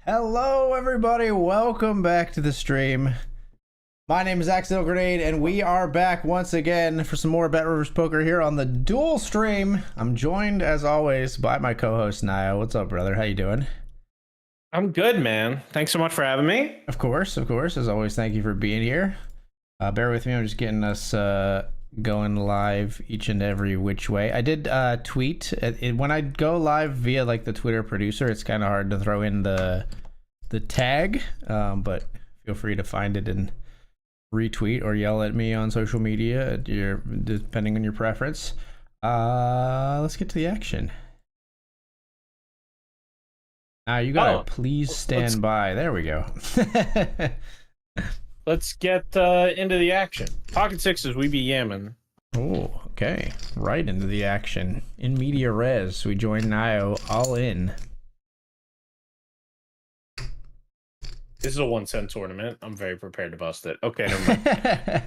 Hello, everybody. Welcome back to the stream. My name is Accidental Grenade, and we are back once again for some more BetRivers Poker here on the dual stream. I'm joined, as always, by my co-host, Naigo. What's up, brother? How you doing? I'm good, man. Thanks so much for having me. Of course. As always, thank you for being here. Bear with me. I'm just getting us going live each and every which way. I did tweet when I go live via like the Twitter producer. It's kind of hard to throw in the tag, but feel free to find it and retweet or yell at me on social media depending on your preference. Let's get to the action. Now you gotta please stand by. There we go. Let's get into the action. Pocket sixes, we be yamming. Oh, okay. Right into the action. In media res, we join Naigo all in. This is a 1 cent tournament. I'm very prepared to bust it. Okay, never mind.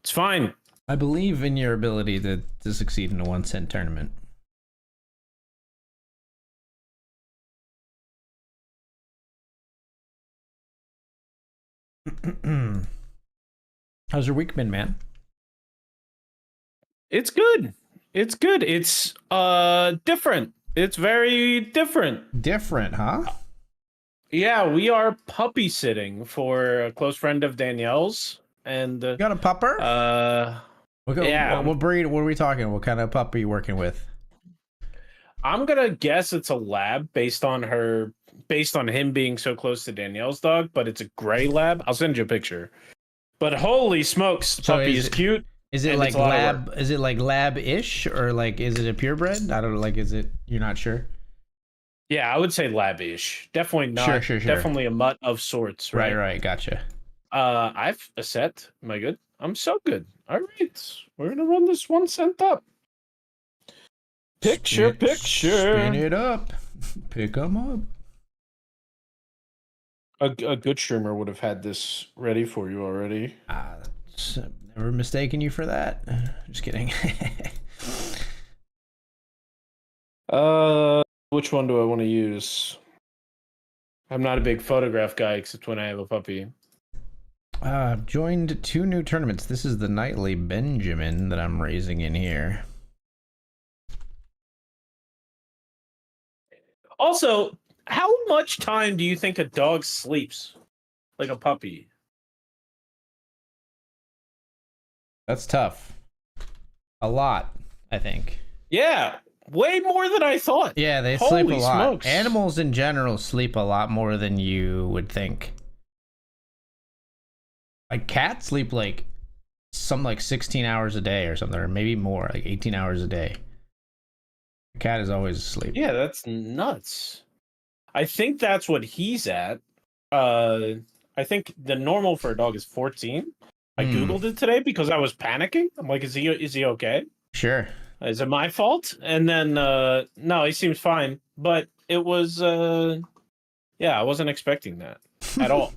It's fine. I believe in your ability to succeed in a 1 cent tournament. How's your week been, man? It's good. It's good. It's different. It's very different. Different, huh? Yeah, we are puppy sitting for a close friend of Danielle's, and you got a pupper? Yeah. What breed? What are we talking? What kind of pup are you working with? I'm gonna guess it's a lab based on him being so close to Danielle's dog, but it's a gray lab. I'll send you a picture. But holy smokes, puppy is cute. Is it like lab? Is it like lab-ish, or like is it a purebred? I don't know. Like, is it? You're not sure. Yeah, I would say lab-ish. Definitely not. Sure. Definitely a mutt of sorts. Right. Gotcha. I've a set. Am I good? I'm so good. All right, we're gonna run this 1 cent up. Picture. Spin it up. Pick them up. A good streamer would have had this ready for you already. Never mistaken you for that. Just kidding. Which one do I want to use? I'm not a big photograph guy except when I have a puppy. I've joined 2 new tournaments. This is the nightly Benjamin that I'm raising in here. Also, how much time do you think a dog sleeps? Like a puppy? That's tough. A lot, I think. Yeah, way more than I thought. Yeah, they sleep a lot. Smokes. Animals in general sleep a lot more than you would think. Like cats sleep like 16 hours a day or something, or maybe more, like 18 hours a day. The cat is always asleep. Yeah, that's nuts. I think that's what he's at. I think the normal for a dog is 14. I Googled it today because I was panicking. I'm like, is he okay? Sure. Is it my fault? And then no, he seems fine. But it was yeah, I wasn't expecting that at all.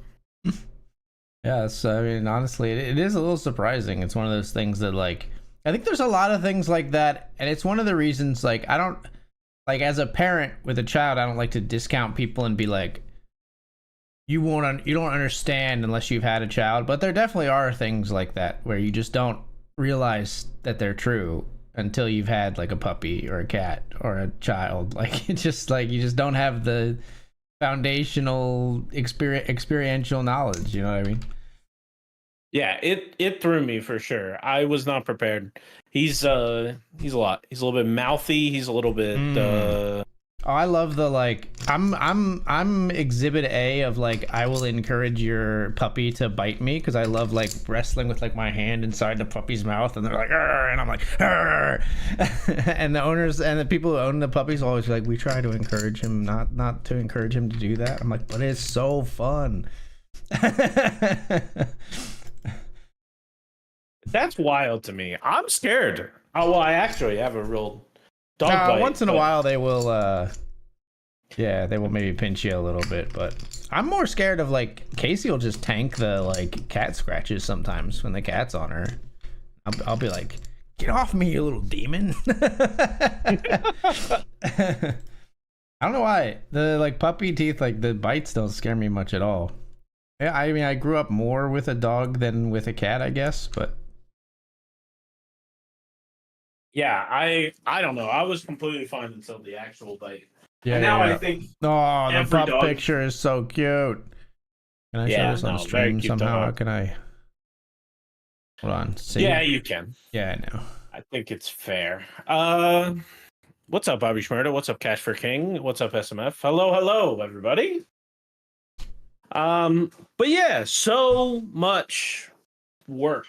Yes, I mean, honestly, it is a little surprising. It's one of those things that, like, I think there's a lot of things like that, and it's one of the reasons, like, I don't, like, as a parent with a child, I don't like to discount people and be like, you don't understand unless you've had a child. But there definitely are things like that where you just don't realize that they're true until you've had like a puppy or a cat or a child. Like, it's just like you just don't have the foundational experiential knowledge. You know what I mean? Yeah, it threw me for sure. I was not prepared. He's a lot. He's a little bit mouthy. He's a little bit. Oh, I love the, like, I'm exhibit A of, like, I will encourage your puppy to bite me because I love, like, wrestling with, like, my hand inside the puppy's mouth, and they're like, "Arr!" And I'm like, "Arr!" And the owners and the people who own the puppies always be like, we try to encourage him not to encourage him to do that. I'm like, but it's so fun. That's wild to me. I'm scared. Oh, well, I actually have a real dog bite. Once in a while they will they will maybe pinch you a little bit, but I'm more scared of, like, Casey will just tank the, like, cat scratches sometimes when the cat's on her. I'll be like, get off me, you little demon. I don't know why the like puppy teeth, like the bites don't scare me much at all. Yeah, I mean, I grew up more with a dog than with a cat, I guess, but Yeah, I don't know. I was completely fine until the actual bite. yeah, And yeah, now I yeah. think Oh, the every pup dog. picture is so cute. Can I show Yeah, this on no, very stream cute somehow? How dog. can I? Hold on. Yeah, See? you can. Yeah, I know. I think it's fair. What's up, Bobby Schmurda? What's up, Cash for King? What's up, SMF? Hello, hello, everybody. But yeah, so much work.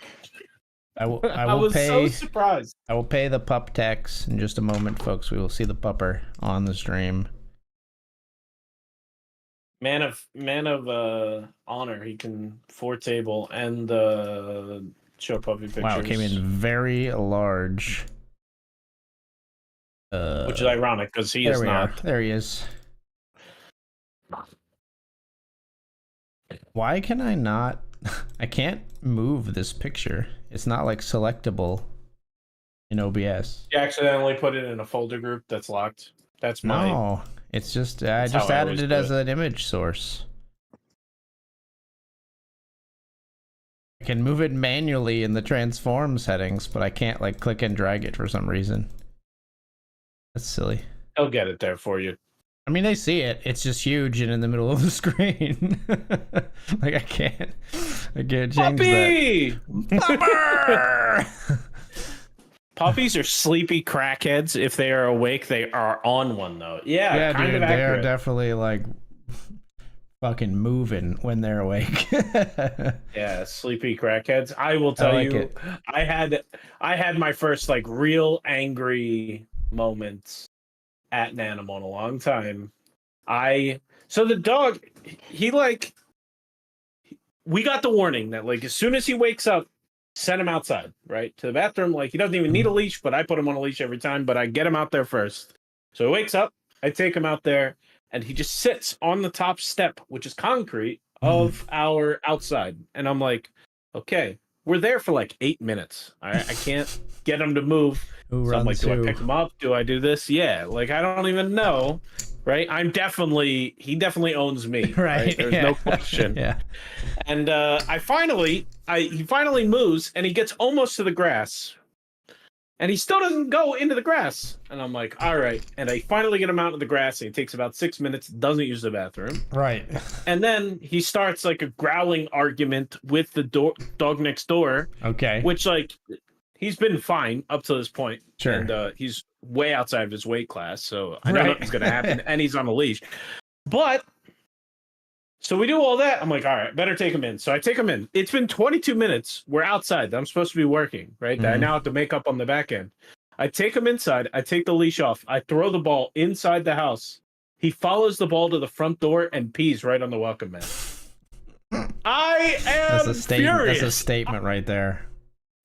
I will. I I will was so pay. surprised. I will pay the pup tax in just a moment, folks. We will see the pupper on the stream. Man of honor. He can four table and show puppy pictures. Wow, it came in very large. Which is ironic because he there is we not. are. There he is. Why can I not? I can't move this picture. It's not like selectable in OBS. You accidentally put it in a folder group that's locked. That's my. No, it's just I That's just how I added always it do as it. an image source. I can move it manually in the transform settings, but I can't like click and drag it for some reason. That's silly. He'll get it there for you. I mean, they see it. It's just huge and in the middle of the screen. Like I can't change Puppy! that. Puppies are sleepy crackheads. If they are awake, they are on one though. Yeah, Yeah, kind dude, of they are accurate. definitely like fucking moving when they're awake. Yeah, sleepy crackheads. I will tell like you, it. I had my first like real angry moments at an animal in a long time. So the dog, he like we got the warning that like as soon as he wakes up, send him outside, right? To the bathroom. Like he doesn't even need a leash, but I put him on a leash every time, but I get him out there first. So he wakes up, I take him out there, and he just sits on the top step, which is concrete, of our outside. And I'm like, okay, we're there for like 8 minutes. All right. I can't get him to move. Who So I'm like, runs do I who? pick him up? Do I do this? Yeah. Like I don't even know. Right. He definitely owns me. Right. There's Yeah. no question. Yeah. And he finally moves and he gets almost to the grass. And he still doesn't go into the grass. And I'm like, all right. And I finally get him out of the grass and it takes about 6 minutes, doesn't use the bathroom. Right. And then he starts like a growling argument with the dog next door. Okay. Which like he's been fine up to this point. Sure. And he's way outside of his weight class. So I know Right. nothing's gonna happen. And he's on a leash. But so we do all that. I'm like, all right, better take him in. So I take him in. It's been 22 minutes. We're outside. I'm supposed to be working, right? I now have to make up on the back end. I take him inside. I take the leash off. I throw the ball inside the house. He follows the ball to the front door and pees right on the welcome mat. I am furious. That's a statement right there.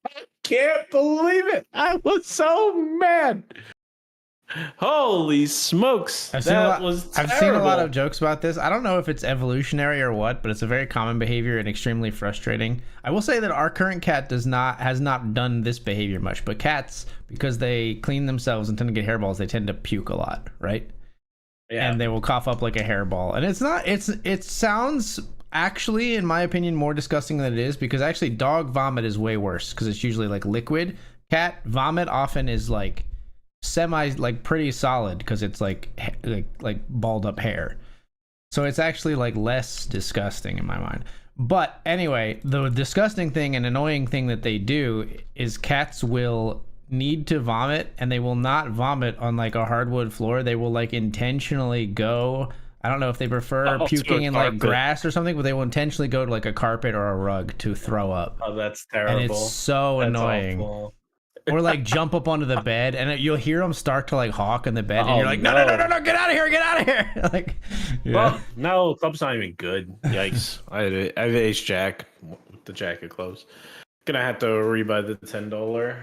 I can't believe it. I was so mad. Holy smokes. I've was terrible. I've seen a lot of jokes about this. I don't know if it's evolutionary or what, but it's a very common behavior and extremely frustrating. I will say that our current cat has not done this behavior much, but cats, because they clean themselves and tend to get hairballs, they tend to puke a lot, right? Yeah. And they will cough up like a hairball. And it sounds actually, in my opinion, more disgusting than it is, because actually dog vomit is way worse because it's usually like liquid. Cat vomit often is like pretty solid because it's like balled up hair, so it's actually like less disgusting in my mind. But anyway, the disgusting thing and annoying thing that they do is cats will need to vomit and they will not vomit on like a hardwood floor. They will like intentionally go, I don't know if they prefer puking in like grass or something, but they will intentionally go to like a carpet or a rug to throw up. Oh, that's terrible. And it's so annoying. Awful. Or like jump up onto the bed and you'll hear them start to like hawk in the bed and you're like, no, get out of here. Like, yeah. Well, no, club's not even good. Yikes. I have ace jack with the jacket closed. Gonna have to rebuy the $10.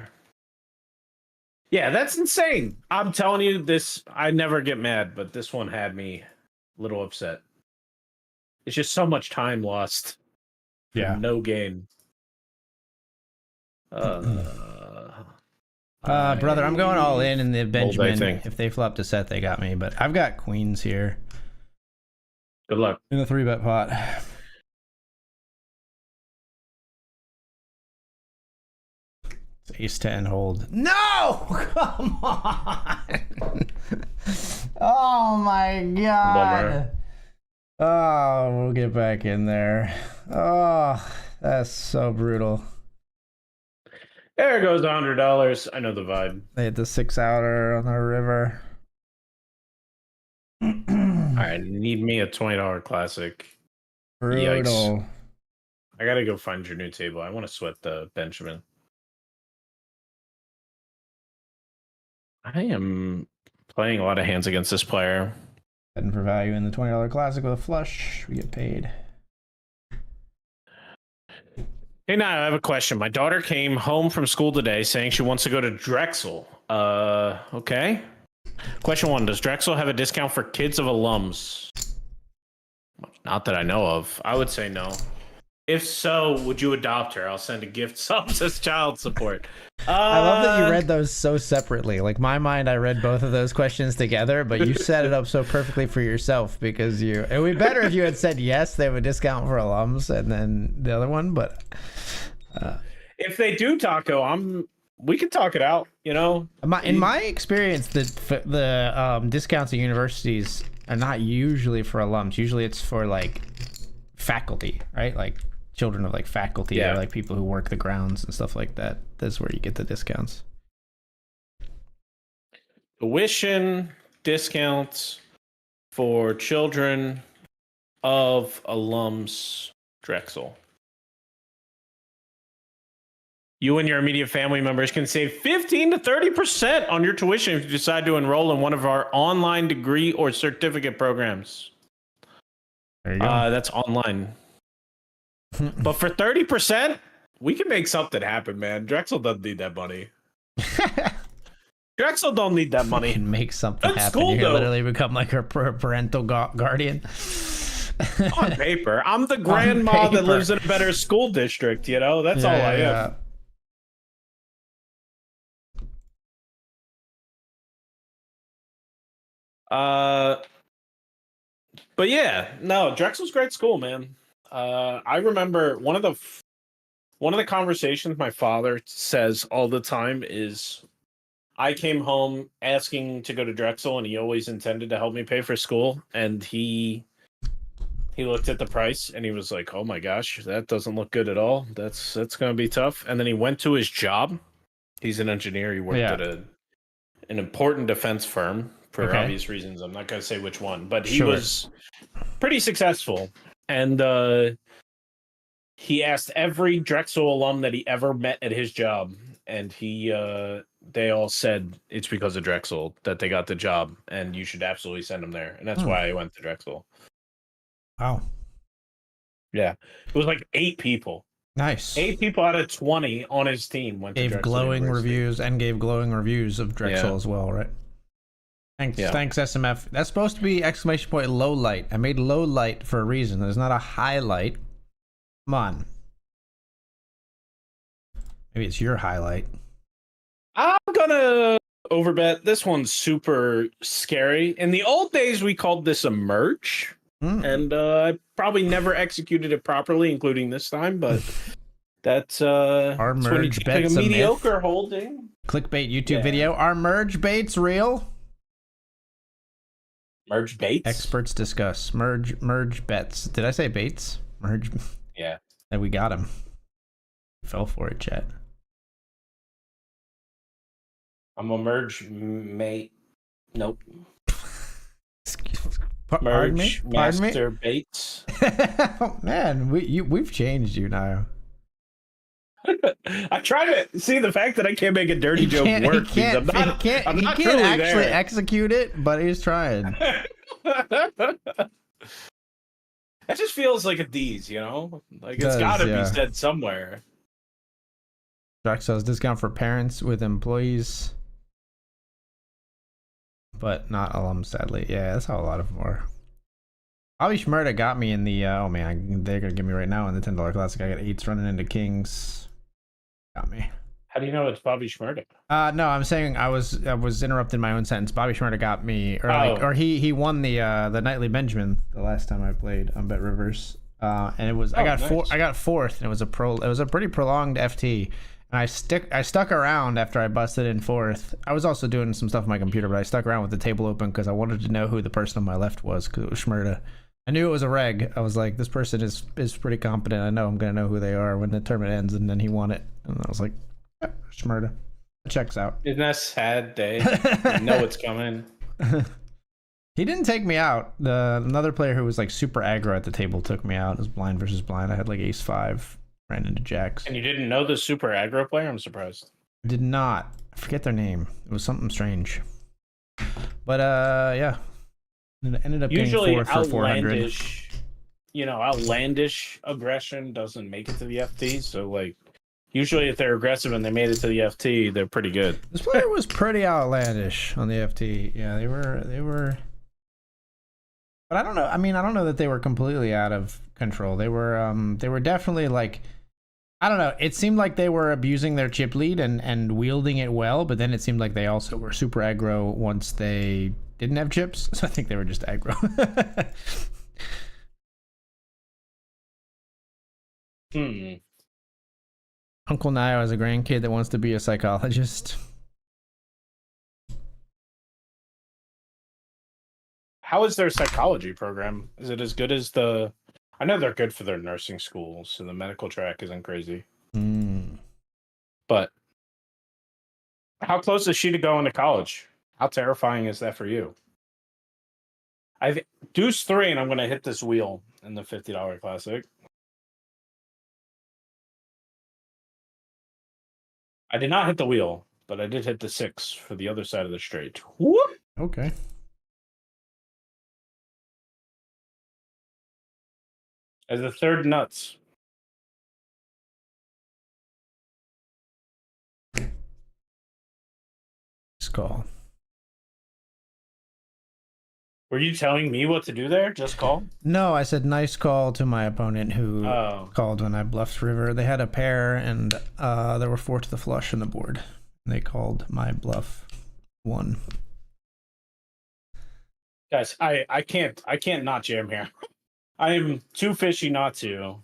Yeah, that's insane. I'm telling you this, I never get mad, but this one had me a little upset. It's just so much time lost. Yeah. No gain. Brother, I'm going all in the Benjamin. thing. If they flop to set, they got me. But I've got queens here Good luck. in the 3-bet pot. It's ace-10 hold. No! Come on! Oh my god! Oh, we'll get back in there. Oh, that's so brutal. There goes $100. I know the vibe. They hit the 6-outer on the river. All right, need me a $20 classic. Brutal. Yikes. I gotta go find your new table. I want to sweat the Benjamin. I am playing a lot of hands against this player. Heading for value in the $20 classic with a flush. We get paid. Hey, now I have a question. My daughter came home from school today saying she wants to go to Drexel. Okay. Question 1, does Drexel have a discount for kids of alums? Not that I know of. I would say no. If so, would you adopt her? I'll send a gift subs as child support. I love that you read those so separately. Like, my mind, I read both of those questions together, but you set it up so perfectly for yourself because it would be better if you had said yes, they have a discount for alums, and then the other one, but... if they do, Taco, we can talk it out, you know? In my experience, the discounts at universities are not usually for alums. Usually it's for, like, faculty, right? Like, children of, like, faculty or, like, people who work the grounds and stuff like that. That's where you get the discounts. Tuition discounts for children of alums, Drexel. You and your immediate family members can save 15 to 30% on your tuition if you decide to enroll in one of our online degree or certificate programs. There you go. That's online. But for 30%, we can make something happen, man. Drexel doesn't need that money. Drexel don't need that money. You can make something That's happen. cool, You though. literally become like her parental guardian. On paper. I'm the grandma that lives in a better school district, you know? That's all I am. But yeah, no, Drexel's great school, man. I remember one of the conversations my father says all the time is I came home asking to go to Drexel, and he always intended to help me pay for school, and he looked at the price and he was like, "Oh my gosh, that doesn't look good at all. That's going to be tough." And then he went to his job. He's an engineer. He worked at an important defense firm for obvious reasons. I'm not going to say which one, but he was pretty successful. And he asked every Drexel alum that he ever met at his job, and they all said it's because of Drexel that they got the job, and you should absolutely send them there. And that's why I went to Drexel. Wow. Yeah. It was like 8 people. Nice. 8 people out of 20 on his team went to Drexel Gave glowing University. reviews of Drexel as well, right? Thanks, SMF. That's supposed to be exclamation point low light. I made low light for a reason. There's not a highlight. Come on. Maybe it's your highlight. I'm gonna overbet. This one's super scary. In the old days, we called this a merge. And I probably never executed it properly, including this time, but that's our merge bet's a mediocre holding. Clickbait YouTube video. Are merge baits real? Merge baits? Experts discuss. Merge bets. Did I say baits? Merge. Yeah. And we got him. Fell for it, chat. I'm a merge mate. Nope. Merge master baits. Oh, man, we've changed you now. I try to see the fact that I can't make a dirty joke work. He can't actually execute it, but he's trying. That just feels like a D's, you know? Like it's gotta be said somewhere. Drexel's discount for parents with employees, but not alums, sadly. Yeah, that's how a lot of them are. Bobby Shmurda got me in the, oh man, they're going to give me right now in the $10 classic. I got 8s running into kings. Got me. How do you know it's Bobby Schmurda? No, I'm saying I was interrupting my own sentence. Bobby Schmurda got me, Oh, or he won the nightly Benjamin the last time I played on BetRivers. And it was nice. I got fourth, and it was a pretty prolonged FT. And I stuck around after I busted in fourth. I was also doing some stuff on my computer, but I stuck around with the table open because I wanted to know who the person on my left was, because it was Schmurda. I knew it was a reg. I was like, this person is pretty competent. I know I'm gonna know who they are when the tournament ends. And then he won it, and I was like, yeah, Schmurda. It checks out. Isn't that a sad day? You know it's coming. He didn't take me out. Another player who was like super aggro at the table took me out. It was blind versus blind. I had like ace five, ran into jacks. And you didn't know the super aggro player? I'm surprised. Did not. I forget their name. It was something strange. But yeah. It ended up Usually getting 4 for 400. outlandish, outlandish aggression doesn't make it to the FT. So like, usually if they're aggressive and they made it to the FT, they're pretty good. This player was pretty outlandish on the FT. Yeah, they were. But I don't know. I mean, I don't know that they were completely out of control. They were definitely like, I don't know. It seemed like they were abusing their chip lead and wielding it well, but then it seemed like they also were super aggro once they didn't have chips. So I think they were just aggro. Uncle Nio has a grandkid that wants to be a psychologist. How is their psychology program? Is it as good as the? I know they're good for their nursing schools, so the medical track isn't crazy. But how close is she to going to college? How terrifying is that for you? I've deuce 3, and I'm going to hit this wheel in the $50 classic. I did not hit the wheel, but I did hit the 6 for the other side of the straight. Whoop! Okay. As the third nuts. Just call. Were you telling me what to do there? Just call? No, I said nice call to my opponent who called when I bluffed river. They had a pair, and there were 4 to the flush on the board. They called my bluff 1. Guys, I can't not jam here. I am too fishy not to.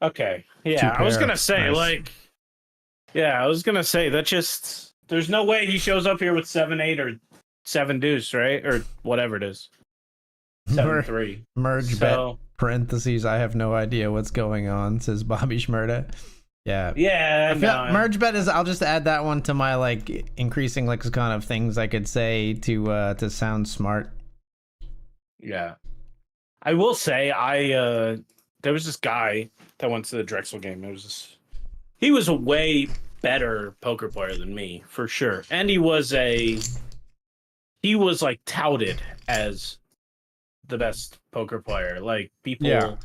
Okay. Yeah, I was gonna say, nice. I was gonna say that just there's no way he shows up here with 7-8 or 7 deuce, right? Or whatever it is. 7-3. Merge bet parentheses. I have no idea what's going on, says Bobby Schmurda. Yeah. Yeah. Merge bet is. I'll just add that one to my like increasing lexicon of things I could say to sound smart. Yeah. I will say there was this guy that went to the Drexel game. He was a way better poker player than me, for sure. And he was like touted as the best poker player. Like people,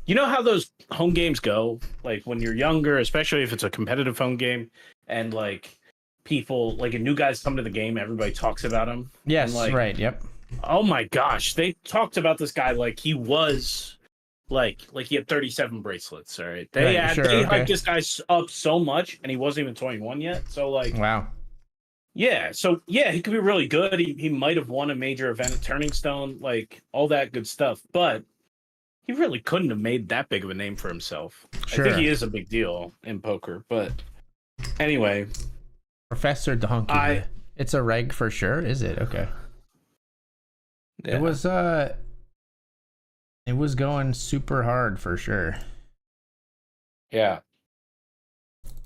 you know how those home games go? Like when you're younger, especially if it's a competitive home game, and like people, like new guys come to the game, everybody talks about him. Yes, and, like, right. Yep. Oh my gosh, they talked about this guy like he was like he had 37 bracelets. All right, they hyped this guy up so much, and he wasn't even 21 yet. So like, wow. Yeah, so he could be really good. He might have won a major event at Turning Stone, like all that good stuff. But he really couldn't have made that big of a name for himself. Sure. I think he is a big deal in poker. But anyway, Professor Donkey. It's a reg for sure. Is it? Okay. Yeah. It was going super hard for sure. Yeah.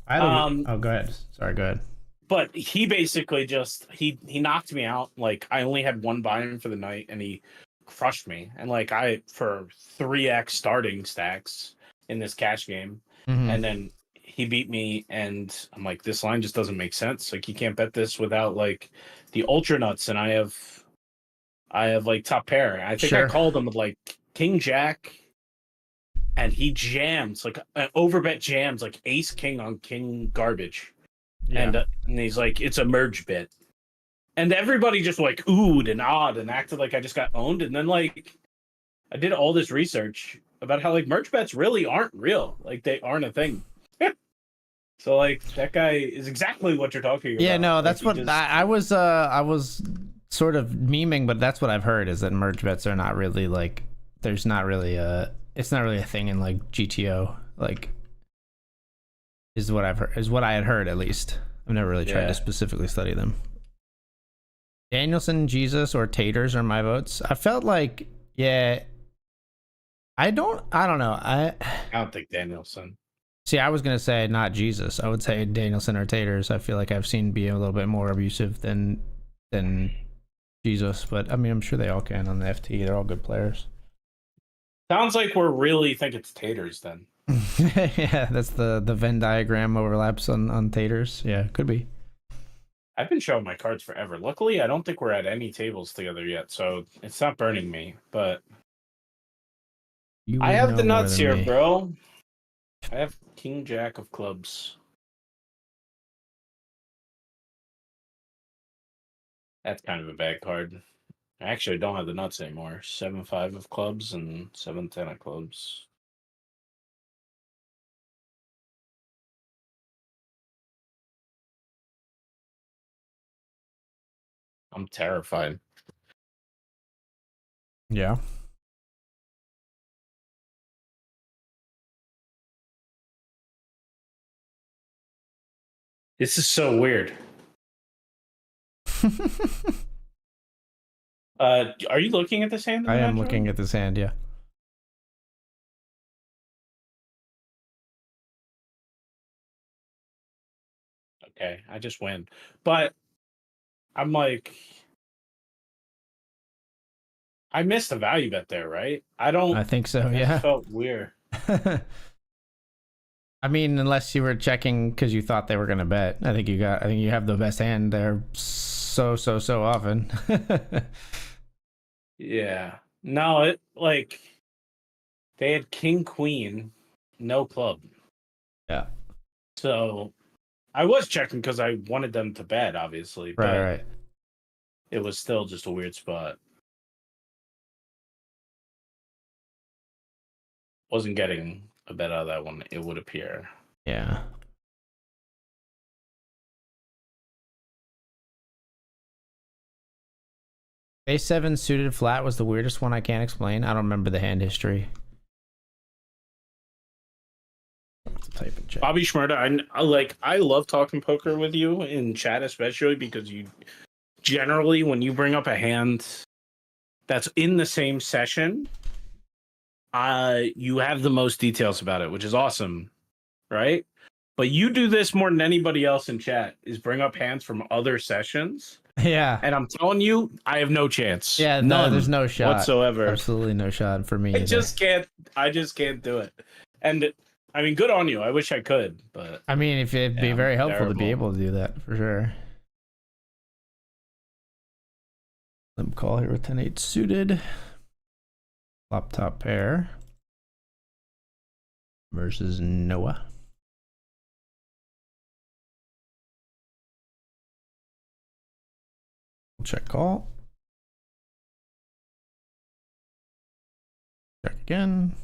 Oh, go ahead. Sorry, go ahead. But he basically just he knocked me out. Like I only had one buy-in for the night, and he crushed me. And like for 3x starting stacks in this cash game, and then he beat me, and I'm like, this line just doesn't make sense. Like you can't bet this without like the ultra nuts, and I have like top pair. I think I called him with like king jack, and he jams like overbet jams like ace king on king garbage. Yeah. And he's like, it's a merge bit. And everybody just like oohed and awed and acted like I just got owned. And then like I did all this research about how like merge bets really aren't real. Like they aren't a thing. So like that guy is exactly what you're talking about. Yeah, no, Like, that's he what just, I was. I was sort of memeing, but that's what I've heard is that merge bets are not really like. There's not really a. It's not really a thing in like GTO. Like, is what I've heard. Is what I had heard at least. I've never really tried to specifically study them. Danielson, Jesus, or Taters are my votes. I felt like, yeah. I don't know. I don't think Danielson. See, I was gonna say not Jesus. I would say Danielson or Taters. I feel like I've seen be a little bit more abusive than Jesus, but I mean, I'm sure they all can on the FT. They're all good players. Sounds like we're really think it's Taters then. Yeah, that's the Venn diagram overlaps on Taters. Yeah, could be. I've been showing my cards forever. Luckily, I don't think we're at any tables together yet, so it's not burning me. But I have the nuts here, bro. I have King Jack of clubs. That's kind of a bad card. I actually don't have the nuts anymore. 7-5 of clubs and 7-10 of clubs. I'm terrified. Yeah. This is so weird. Are you looking at this hand? I am looking at this hand, yeah. Okay, I just win. But I'm like, I missed a value bet there, right? I think so, yeah. Felt weird. I mean, unless you were checking because you thought they were gonna bet. I think you have the best hand there so often. Yeah. No, it like they had King Queen, no club. Yeah. So I was checking because I wanted them to bet, obviously. But Right. it was still just a weird spot. Wasn't getting a bet out of that one, it would appear. Yeah. A7 suited flat was the weirdest one I can't explain. I don't remember the hand history. Type in chat. Bobby Schmurda, I love talking poker with you in chat, especially because you generally, when you bring up a hand that's in the same session, you have the most details about it, which is awesome, right? But you do this more than anybody else in chat, is bring up hands from other sessions. Yeah. And I'm telling you, I have no chance. Yeah, no, there's no shot whatsoever. Absolutely no shot for me. I just can't do it. And I mean, good on you. I wish I could, but I mean, if it'd be very helpful to be able to do that for sure. Limp call here with 10-8 suited. Flop top pair versus Noah. Check call. Check again.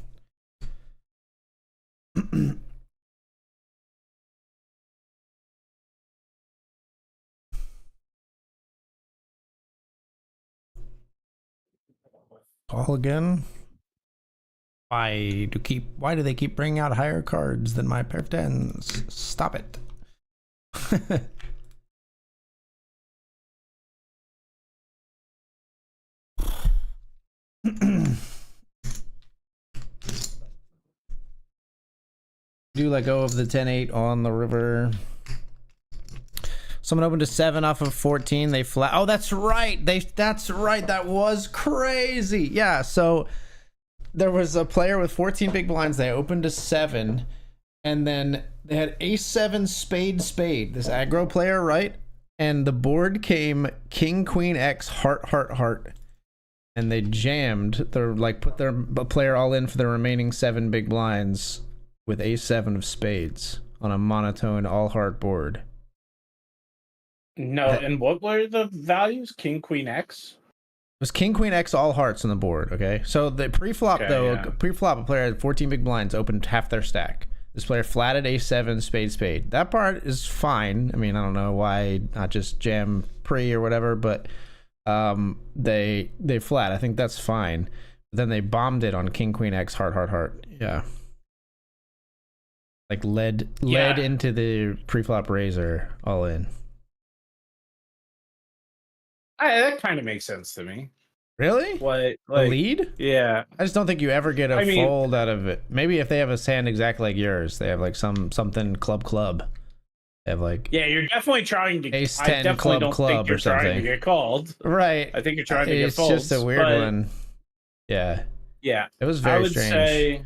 Call again. Why do they keep bringing out higher cards than my pair of tens? Stop it. Do let go of the 10-8 on the river. Someone opened a 7 off of 14. They flat. Oh, that's right. That's right. That was crazy. Yeah. So there was a player with 14 big blinds. They opened a 7, and then they had Ace-7 spade. This aggro player, right? And the board came King Queen X heart, and they jammed. They're like put their player all in for the remaining 7 big blinds with Ace-7 of spades on a monotone all heart board. No, and what were the values? King Queen X? It was King Queen X all hearts on the board, okay? So the pre-flop a player had 14 big blinds, opened half their stack. This player flatted a7, spade. That part is fine. I mean, I don't know why not just jam pre or whatever, but they flat. I think that's fine. But then they bombed it on king queen x heart. Yeah. Like led into the preflop razor all in. That kind of makes sense to me. Really? Like a lead? Yeah. I just don't think you ever get a fold out of it. Maybe if they have a hand exactly like yours, they have like something club. They have like you're definitely trying to ace 10 I definitely don't club think you're or something. trying to get called. Right. I think you're trying to get folds. It's just a weird one. Yeah. Yeah. It was very strange.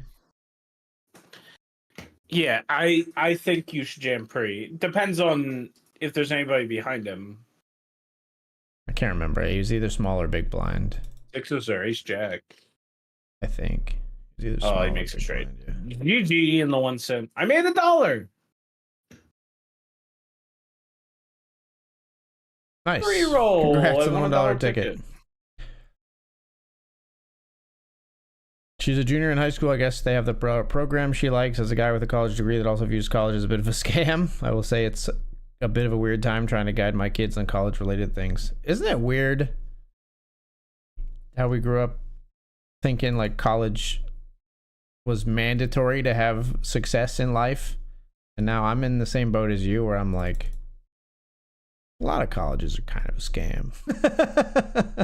I think you should jam pre. Depends on if there's anybody behind him. I can't remember. He was either small or big blind. Sixes or ace jack. I think. He makes it straight. Yeah. GG in the 1 cent. I made $1. Nice. Reroll. Congrats on the $1 ticket. She's a junior in high school. I guess they have the program she likes. As a guy with a college degree that also views college as a bit of a scam, I will say it's a bit of a weird time trying to guide my kids on college related things. Isn't it weird how we grew up thinking like college was mandatory to have success in life, and now I'm in the same boat as you where I'm like, a lot of colleges are kind of a scam.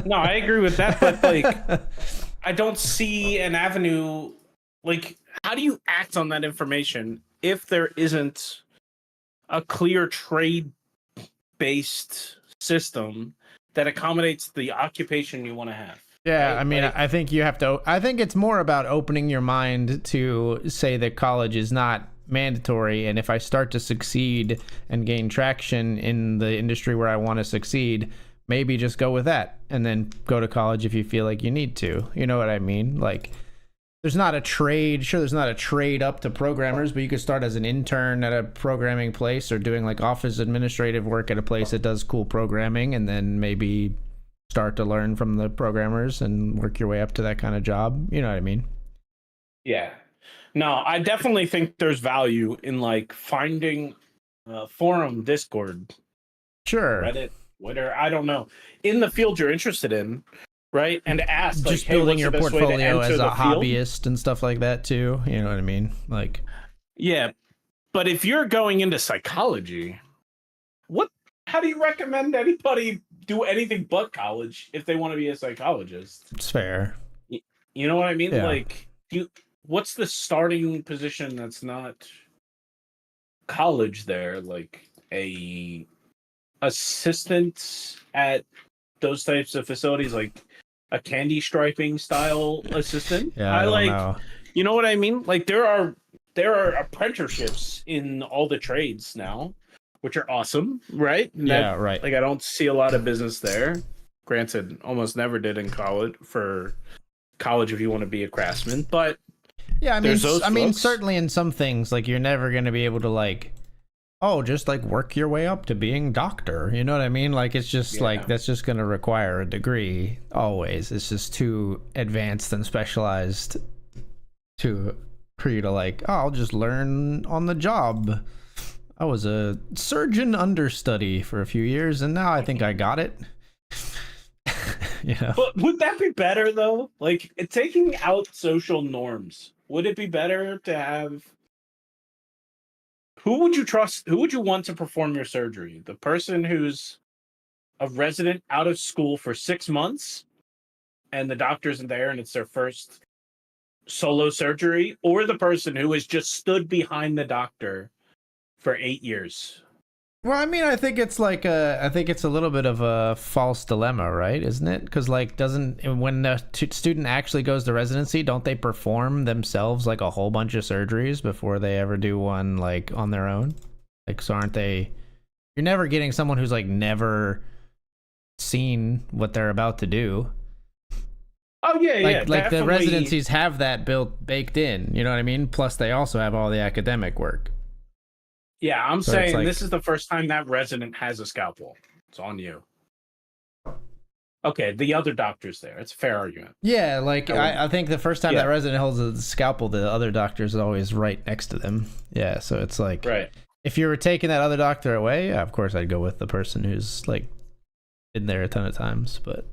No, I agree with that, but like I don't see an avenue. Like, how do you act on that information if there isn't a clear trade-based system that accommodates the occupation you want to have? Yeah, right? I mean, I think you have to. I think it's more about opening your mind to say that college is not mandatory, and if I start to succeed and gain traction in the industry where I want to succeed, maybe just go with that and then go to college if you feel like you need to. You know what I mean? Like, there's not a trade. Sure, there's not a trade up to programmers, but you could start as an intern at a programming place or doing like office administrative work at a place that does cool programming, and then maybe start to learn from the programmers and work your way up to that kind of job. You know what I mean? Yeah. No, I definitely think there's value in like finding a forum, Discord, sure, Reddit, Twitter, I don't know, in the field you're interested in. Right, and ask just like, building hey, your portfolio as a hobbyist field? And stuff like that too. You know what I mean? Like, yeah, but if you're going into psychology, how do you recommend anybody do anything but college if they want to be a psychologist? It's fair. You know what I mean? Yeah. Like, what's the starting position that's not college there? Like a assistant at those types of facilities, like a candy striping style assistant. Yeah, I don't know. You know what I mean? Like there are apprenticeships in all the trades now, which are awesome, right? Right. Like I don't see a lot of business there. Granted, almost never did in college if you want to be a craftsman, but yeah, I mean, certainly in some things, like you're never going to be able to like, just like work your way up to being doctor. You know what I mean? Like, it's just like, that's just going to require a degree always. It's just too advanced and specialized for you to like, I'll just learn on the job. I was a surgeon understudy for a few years and now I think I got it. You know? But would that be better though? Like taking out social norms, would it be better to have... Who would you trust? Who would you want to perform your surgery? The person who's a resident out of school for 6 months and the doctor's there and it's their first solo surgery, or the person who has just stood behind the doctor for 8 years? Well, I mean, I think it's a little bit of a false dilemma, right? Isn't it? Because like, when the student actually goes to residency, don't they perform themselves like a whole bunch of surgeries before they ever do one like on their own? Like, so aren't they? You're never getting someone who's like never seen what they're about to do. Oh yeah, like the residencies have that baked in. You know what I mean? Plus, they also have all the academic work. Yeah, I'm saying this is the first time that resident has a scalpel. It's on you. Okay, the other doctor's there. It's a fair argument. Yeah, like I think the first time that Yeah. resident holds a scalpel, the other doctor's always right next to them. Yeah, so it's like, Right. if you were taking that other doctor away, yeah, of course I'd go with the person who's like been there a ton of times. But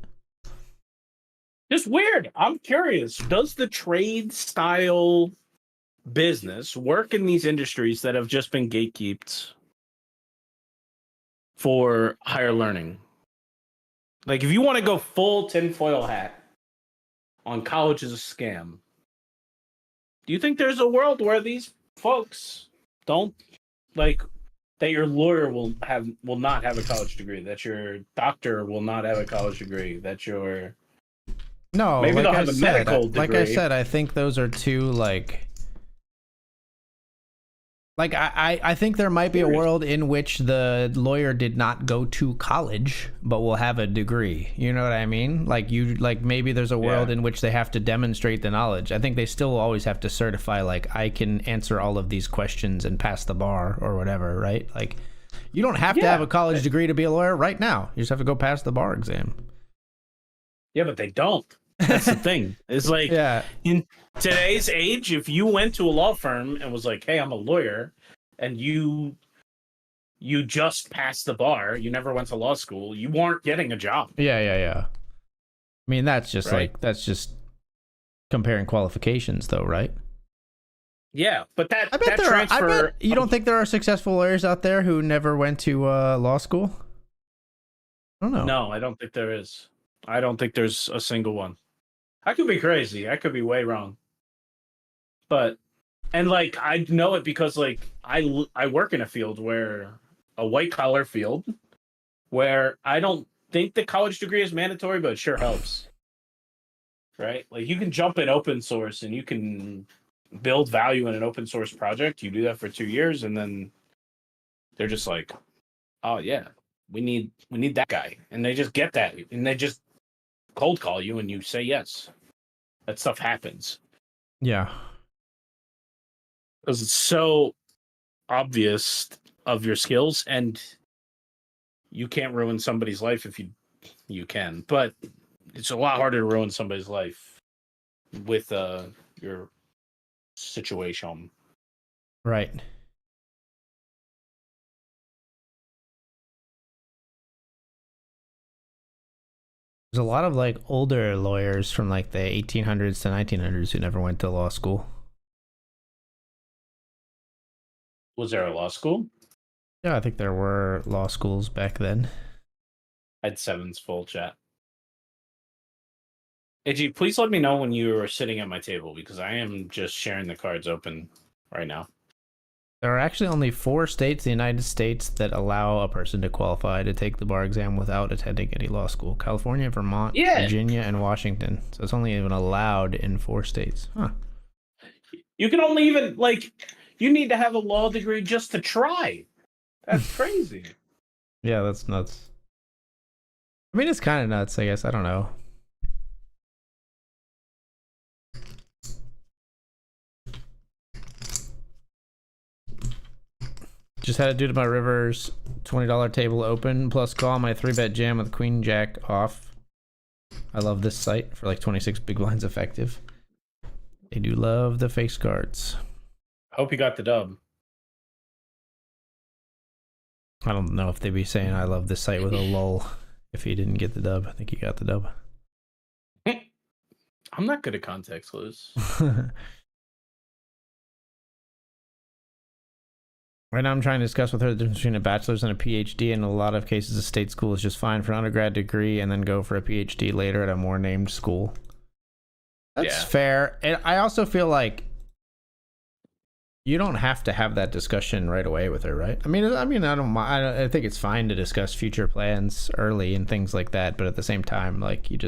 Just weird. I'm curious. Does the trade style business work in these industries that have just been gatekept for higher learning? Like, if you want to go full tinfoil hat on college is a scam, do you think there's a world where these folks don't like that your lawyer will not have a college degree, that your doctor will not have a college degree, that your no, maybe like they'll I have a said, medical degree. like I said, I think those are two like I think there might be a world in which the lawyer did not go to college but will have a degree. You know what I mean? Like maybe there's a world in which they have to demonstrate the knowledge. I think they still always have to certify like I can answer all of these questions and pass the bar or whatever, right? Like you don't have to have a college degree to be a lawyer right now. You just have to go pass the bar exam. Yeah, but they don't. That's the thing. It's like in today's age, if you went to a law firm and was like, "Hey, I'm a lawyer," and you just passed the bar, you never went to law school, you weren't getting a job. Yeah. I mean, that's just that's just comparing qualifications, though, right? Yeah, but I bet you don't think there are successful lawyers out there who never went to law school? I don't know. No, I don't think there is. I don't think there's a single one. I could be crazy. I could be way wrong. But and like I know it because like I work in a field where a white collar field where I don't think the college degree is mandatory, but it sure helps. Right? Like you can jump in open source and you can build value in an open source project. You do that for 2 years and then they're just like, "Oh yeah, we need that guy." And they just get that and they just cold call you and you say yes. That stuff happens. Yeah. Because it's so obvious of your skills and you can't ruin somebody's life if you can, but it's a lot harder to ruin somebody's life with your situation. Right. There's a lot of like older lawyers from like the 1800s to 1900s who never went to law school. Was there a law school? Yeah, I think there were law schools back then. I had Seven's full chat. AG, please let me know when you are sitting at my table because I am just sharing the cards open right now. There are actually only 4 states in the United States that allow a person to qualify to take the bar exam without attending any law school. California, Vermont, Virginia, and Washington. So it's only even allowed in 4 states. Huh. You can only even, like, you need to have a law degree just to try. That's crazy. Yeah, that's nuts. I mean, it's kind of nuts, I guess. I don't know. Just had to do to my Rivers $20 table open plus call my 3-bet jam with Queen Jack off. I love this site for like 26 big blinds effective. They do love the face cards. Hope you got the dub. I don't know if they'd be saying I love this site with a lull if he didn't get the dub. I think he got the dub. I'm not good at context clues. Right now I'm trying to discuss with her the difference between a bachelor's and a PhD. In a lot of cases, a state school is just fine for an undergrad degree and then go for a PhD later at a more named school. That's fair. And I also feel like you don't have to have that discussion right away with her, right? I mean, I don't mind. I think it's fine to discuss future plans early and things like that. But at the same time, like you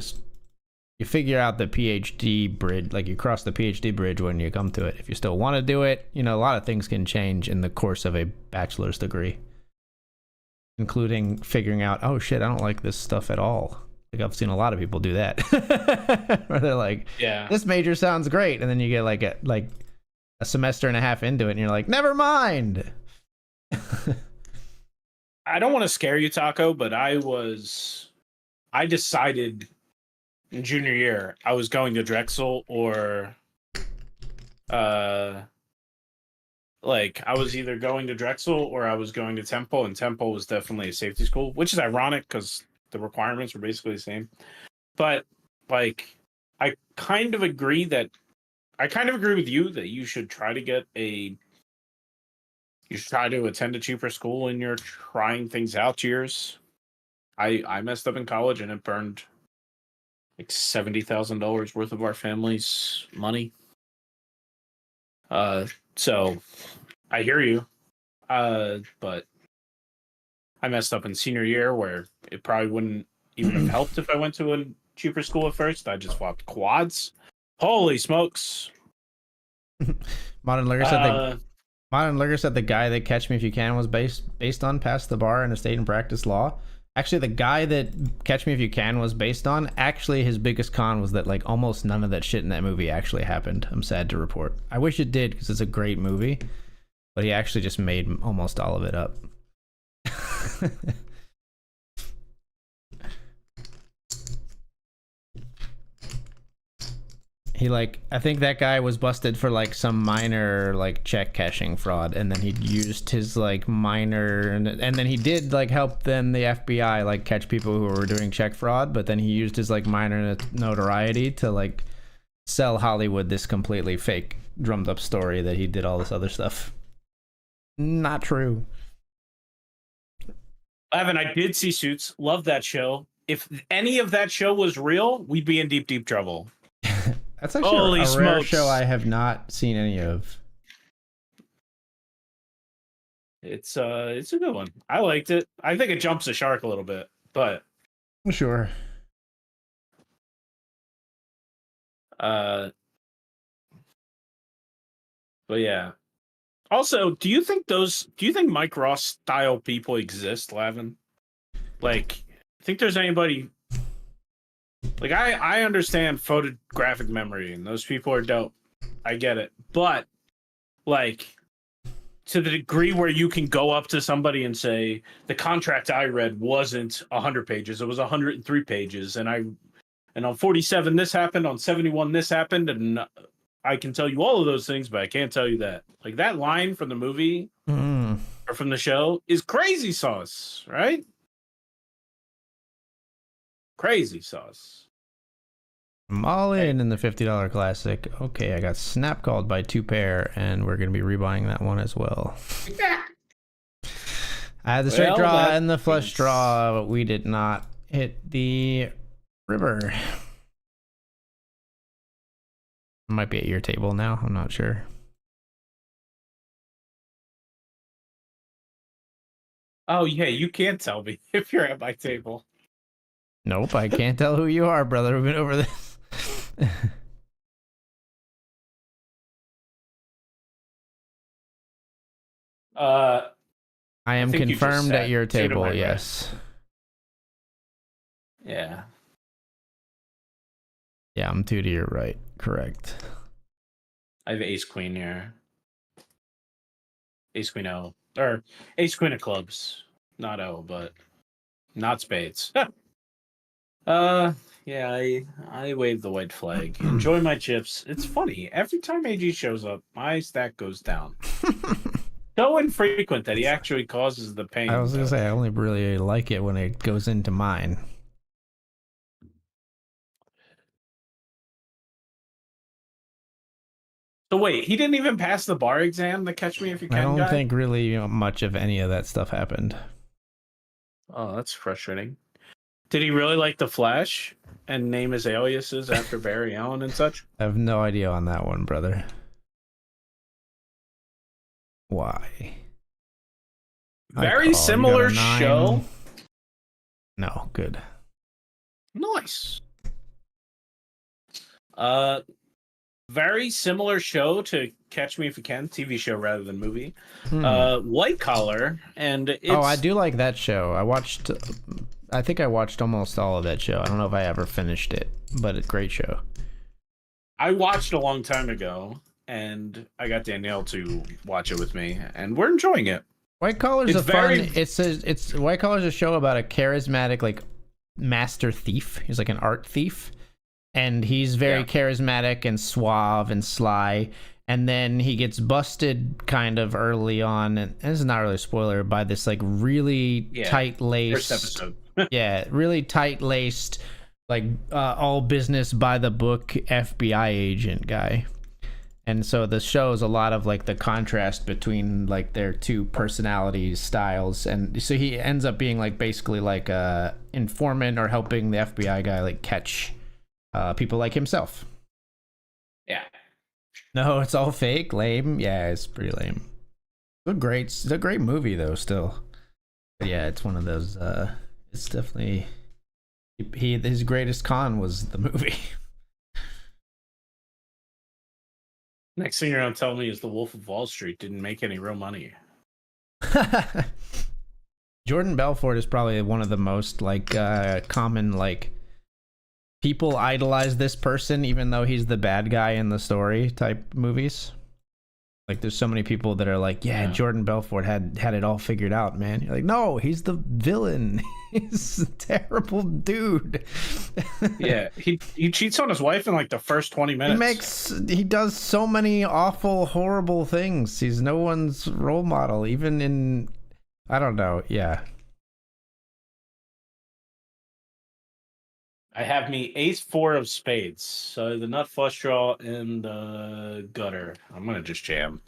figure out the PhD bridge, like you cross the PhD bridge when you come to it. If you still want to do it, a lot of things can change in the course of a bachelor's degree, including figuring out, oh shit, I don't like this stuff at all. Like I've seen a lot of people do that, where they're like, this major sounds great, and then you get like a semester and a half into it, and you're like, never mind. I don't want to scare you, Taco, but I was I decided in junior year I was going to Drexel or like I was either going to Drexel or I was going to Temple, and Temple was definitely a safety school, which is ironic because the requirements were basically the same. But like I kind of agree with you that you should try to attend a cheaper school in your trying things out years. I messed up in college and it burned like $70,000 worth of our family's money. So I hear you. But I messed up in senior year where it probably wouldn't even have helped if I went to a cheaper school at first. I just swapped quads. Holy smokes. Modern Lurker said the guy that Catch Me If You Can was based on Pass the Bar and a State and Practice Law. Actually, the guy that Catch Me If You Can was based on, actually his biggest con was that like almost none of that shit in that movie actually happened. I'm sad to report. I wish it did because it's a great movie, but he actually just made almost all of it up. I think that guy was busted for like some minor like check cashing fraud, and then he used his like minor and then he did like help then the FBI like catch people who were doing check fraud, but then he used his like minor notoriety to like sell Hollywood this completely fake drummed up story that he did all this other stuff. Not true. Evan, I did see Suits. Love that show. If any of that show was real, we'd be in deep, deep trouble. That's actually a rare show I have not seen any of. It's a good one. I liked it. I think it jumps the shark a little bit, but sure. But yeah. Also, do you think Mike Ross style people exist, Lavin? Like, think there's anybody like I understand photographic memory and those people are dope. I get it. But like to the degree where you can go up to somebody and say, the contract I read wasn't 100 pages, it was 103 pages, and on 47 this happened, on 71 this happened, and I can tell you all of those things, but I can't tell you that. Like that line from the movie or from the show is crazy sauce, right? Crazy sauce. I'm all in the $50 classic. Okay, I got snap called by 2 pair, and we're going to be rebuying that one as well. I had the straight draw and the flush draw, but we did not hit the river. Might be at your table now. I'm not sure. Oh, yeah, you can't tell me if you're at my table. Nope, I can't tell who you are, brother. We've been over this. I am confirmed at your table, yes. Yeah. Yeah, I'm 2 to your right. Correct. I have ace queen here. Ace queen O. Or ace queen of clubs. Not O, but not spades. Yeah, I wave the white flag. Enjoy my chips. It's funny. Every time AG shows up, my stack goes down. So infrequent that he actually causes the pain. I was gonna say I only really like it when it goes into mine. So wait, he didn't even pass the bar exam, the Catch Me If You Can I don't guy? think really much of any of that stuff happened. Oh, that's frustrating. Did he really like The Flash and name his aliases after Barry Allen and such? I have no idea on that one, brother. Why? Very similar show. No, good. Nice. Very similar show to Catch Me If You Can, TV show rather than movie. White Collar, and it's... Oh, I do like that show. I think I watched almost all of that show. I don't know if I ever finished it, but it's a great show. I watched a long time ago, and I got Danielle to watch it with me, and we're enjoying it. White Collar's White Collar's a show about a charismatic, like master thief. He's like an art thief, and he's very charismatic and suave and sly. And then he gets busted kind of early on, and this is not really a spoiler, by this like really tight-laced, first episode. really tight-laced, like all business by the book FBI agent guy. And so the show is a lot of like the contrast between like their two personality styles, and so he ends up being like basically like a informant or helping the FBI guy like catch people like himself. Yeah. No, it's all fake, lame. Yeah, it's pretty lame. It's a great movie though. Still, but yeah, it's one of those. It's definitely his greatest con was the movie. Next thing you're gonna tell me is The Wolf of Wall Street didn't make any real money. Jordan Belfort is probably one of the most like common like people idolize this person even though he's the bad guy in the story type movies. Like there's so many people that are like, yeah, Jordan Belfort had it all figured out, man. You're like, no, he's the villain. He's a terrible dude. Yeah, he cheats on his wife in like the first 20 minutes. He does so many awful, horrible things. He's no one's role model, even in, I don't know. Yeah. I have me ace 4 of spades. So the nut flush draw and the gutter. I'm going to just jam.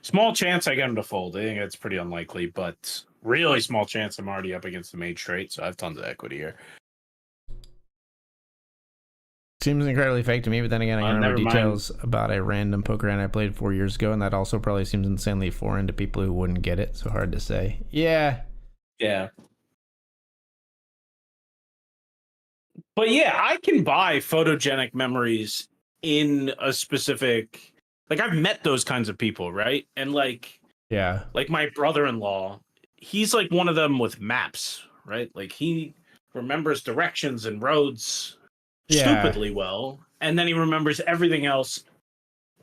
Small chance I get him to fold. I think that's pretty unlikely, but really small chance I'm already up against the made straight, so I have tons of equity here. Seems incredibly fake to me, but then again, I remember details about a random poker hand I played 4 years ago, and that also probably seems insanely foreign to people who wouldn't get it, so hard to say. Yeah. Yeah. But yeah, I can buy photogenic memories in a specific... Like, I've met those kinds of people, right? And like... Yeah. Like, my brother-in-law, he's like one of them with maps, right? Like, he remembers directions and roads stupidly well, and then he remembers everything else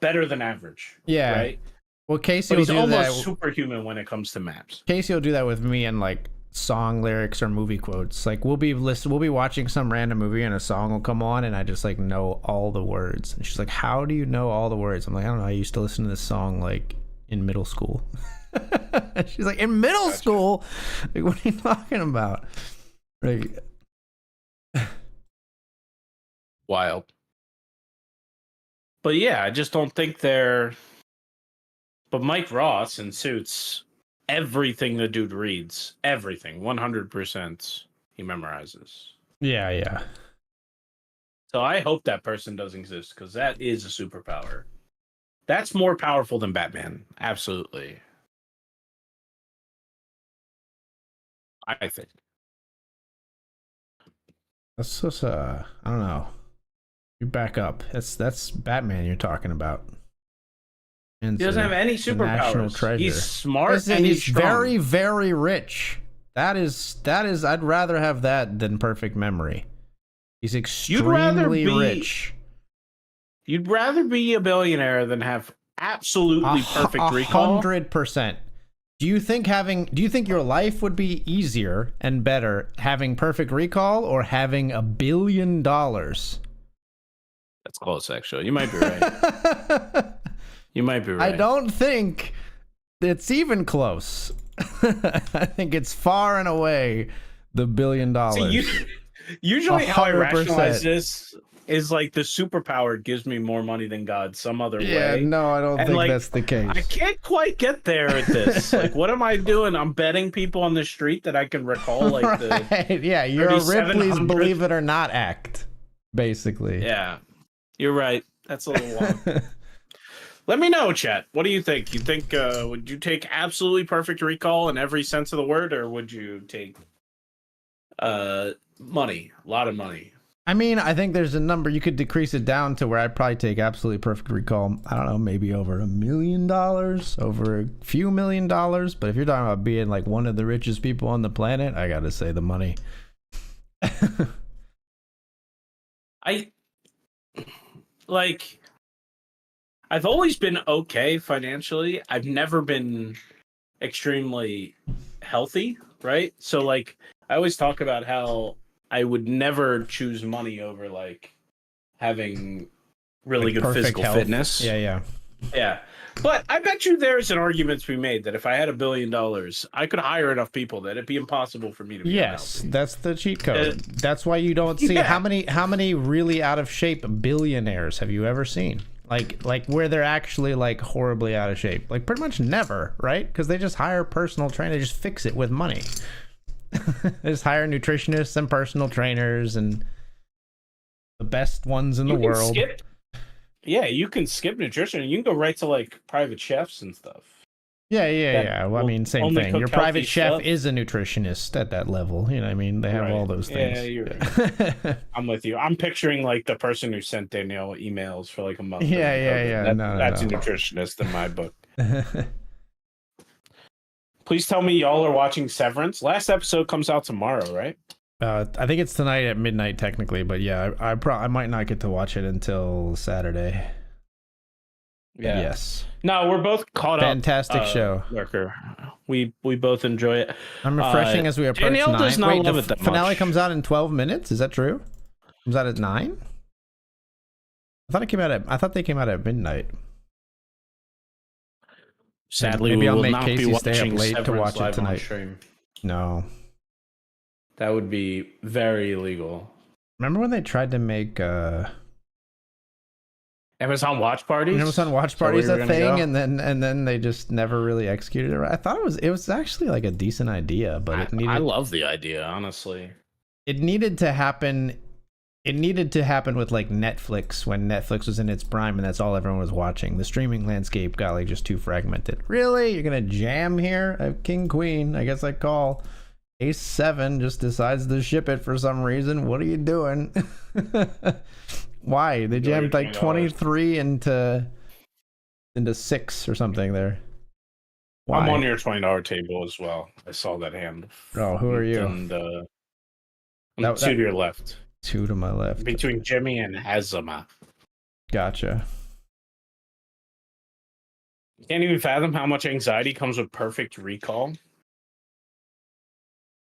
better than average. Yeah. Right? Well, Casey but will he's do almost that. Superhuman when it comes to maps. Casey will do that with me and like song lyrics or movie quotes. Like we'll be watching some random movie and a song will come on and I just like know all the words. And she's like, "How do you know all the words?" I'm like, "I don't know. I used to listen to this song like in middle school." She's like, "In middle school? Like, what are you talking about?" Like, wild. But yeah, I just don't think they're... But Mike Ross in Suits, everything the dude reads, everything, 100%, he memorizes. Yeah. So I hope that person doesn't exist, because that is a superpower. That's more powerful than Batman. Absolutely. I think. That's just I don't know. You back up. That's Batman you're talking about. And he doesn't have any superpowers. He's smart and he's very, very rich. That is. I'd rather have that than perfect memory. He's extremely rich. You'd rather be a billionaire than have absolutely perfect recall. 100%. Do you think your life would be easier and better having perfect recall or having $1 billion? That's close, actually. You might be right. You might be right. I don't think it's even close. I think it's far and away the $1 billion. See, usually 100%. How I rationalize this is like the superpower gives me more money than God some other way. Yeah, no, I don't think like, that's the case. I can't quite get there at this. Like, what am I doing? I'm betting people on the street that I can recall like right. the yeah, you're a Ripley's Believe It or Not act, basically. Yeah, you're right. That's a little long. Let me know, chat. What do you think? You think would you take absolutely perfect recall in every sense of the word, or would you take money, a lot of money? I mean, I think there's a number you could decrease it down to where I'd probably take absolutely perfect recall. I don't know, maybe over $1 million, over a few $1 million. But if you're talking about being like one of the richest people on the planet, I gotta say the money. I've always been okay financially. I've never been extremely healthy, right? So like I always talk about how I would never choose money over like having really Like good perfect physical health. fitness. Yeah. Yeah. But I bet you there's an argument to be made that if I had $1 billion, I could hire enough people that it'd be impossible for me to be Yes, unhealthy. that's the cheat code. That's why you don't see how many really out of shape billionaires have you ever seen? Like where they're actually like horribly out of shape. Like pretty much never, right? Because they just hire personal trainers, they just fix it with money. They just hire nutritionists and personal trainers and the best ones in the world. Yeah, you can skip nutrition and you can go right to like private chefs and stuff. Yeah. Well, I mean, same thing. Your private chef is a nutritionist at that level. You know what I mean? They have all those things. Yeah, you're right. I'm with you. I'm picturing like the person who sent Danielle emails for like a month. Yeah. That's a nutritionist in my book. Please tell me y'all are watching Severance. Last episode comes out tomorrow, right? I think it's tonight at midnight technically, but yeah, I might not get to watch it until Saturday. Yeah. Yes. No, we're both caught Fantastic up. show. Lurker. We both enjoy it. I'm refreshing as we approach Danielle 9. does not Wait, love the it that finale much. comes out in 12 minutes. Is that true? Comes out at 9? I thought they came out at midnight. Sadly, maybe I'll we will make not Casey be stay up watching late to Severance watch it live on tonight. stream. No. That would be very illegal. Remember when they tried to make Amazon watch parties? Amazon watch parties a thing, and then they just never really executed it right. I thought it was actually like a decent idea, but I love the idea, honestly. It needed to happen. It needed to happen with like Netflix when Netflix was in its prime, and that's all everyone was watching. The streaming landscape got like just too fragmented. Really, you're gonna jam here? I have King Queen. I guess I call. Ace 7 just decides to ship it for some reason. What are you doing? Why? They jammed like 23 into 6 or something there. Why? I'm on your $20 table as well. I saw that hand. Oh, who are you? And I'm 2 to your left. 2 to my left. Between Jimmy and Hazama. Gotcha. You can't even fathom how much anxiety comes with perfect recall.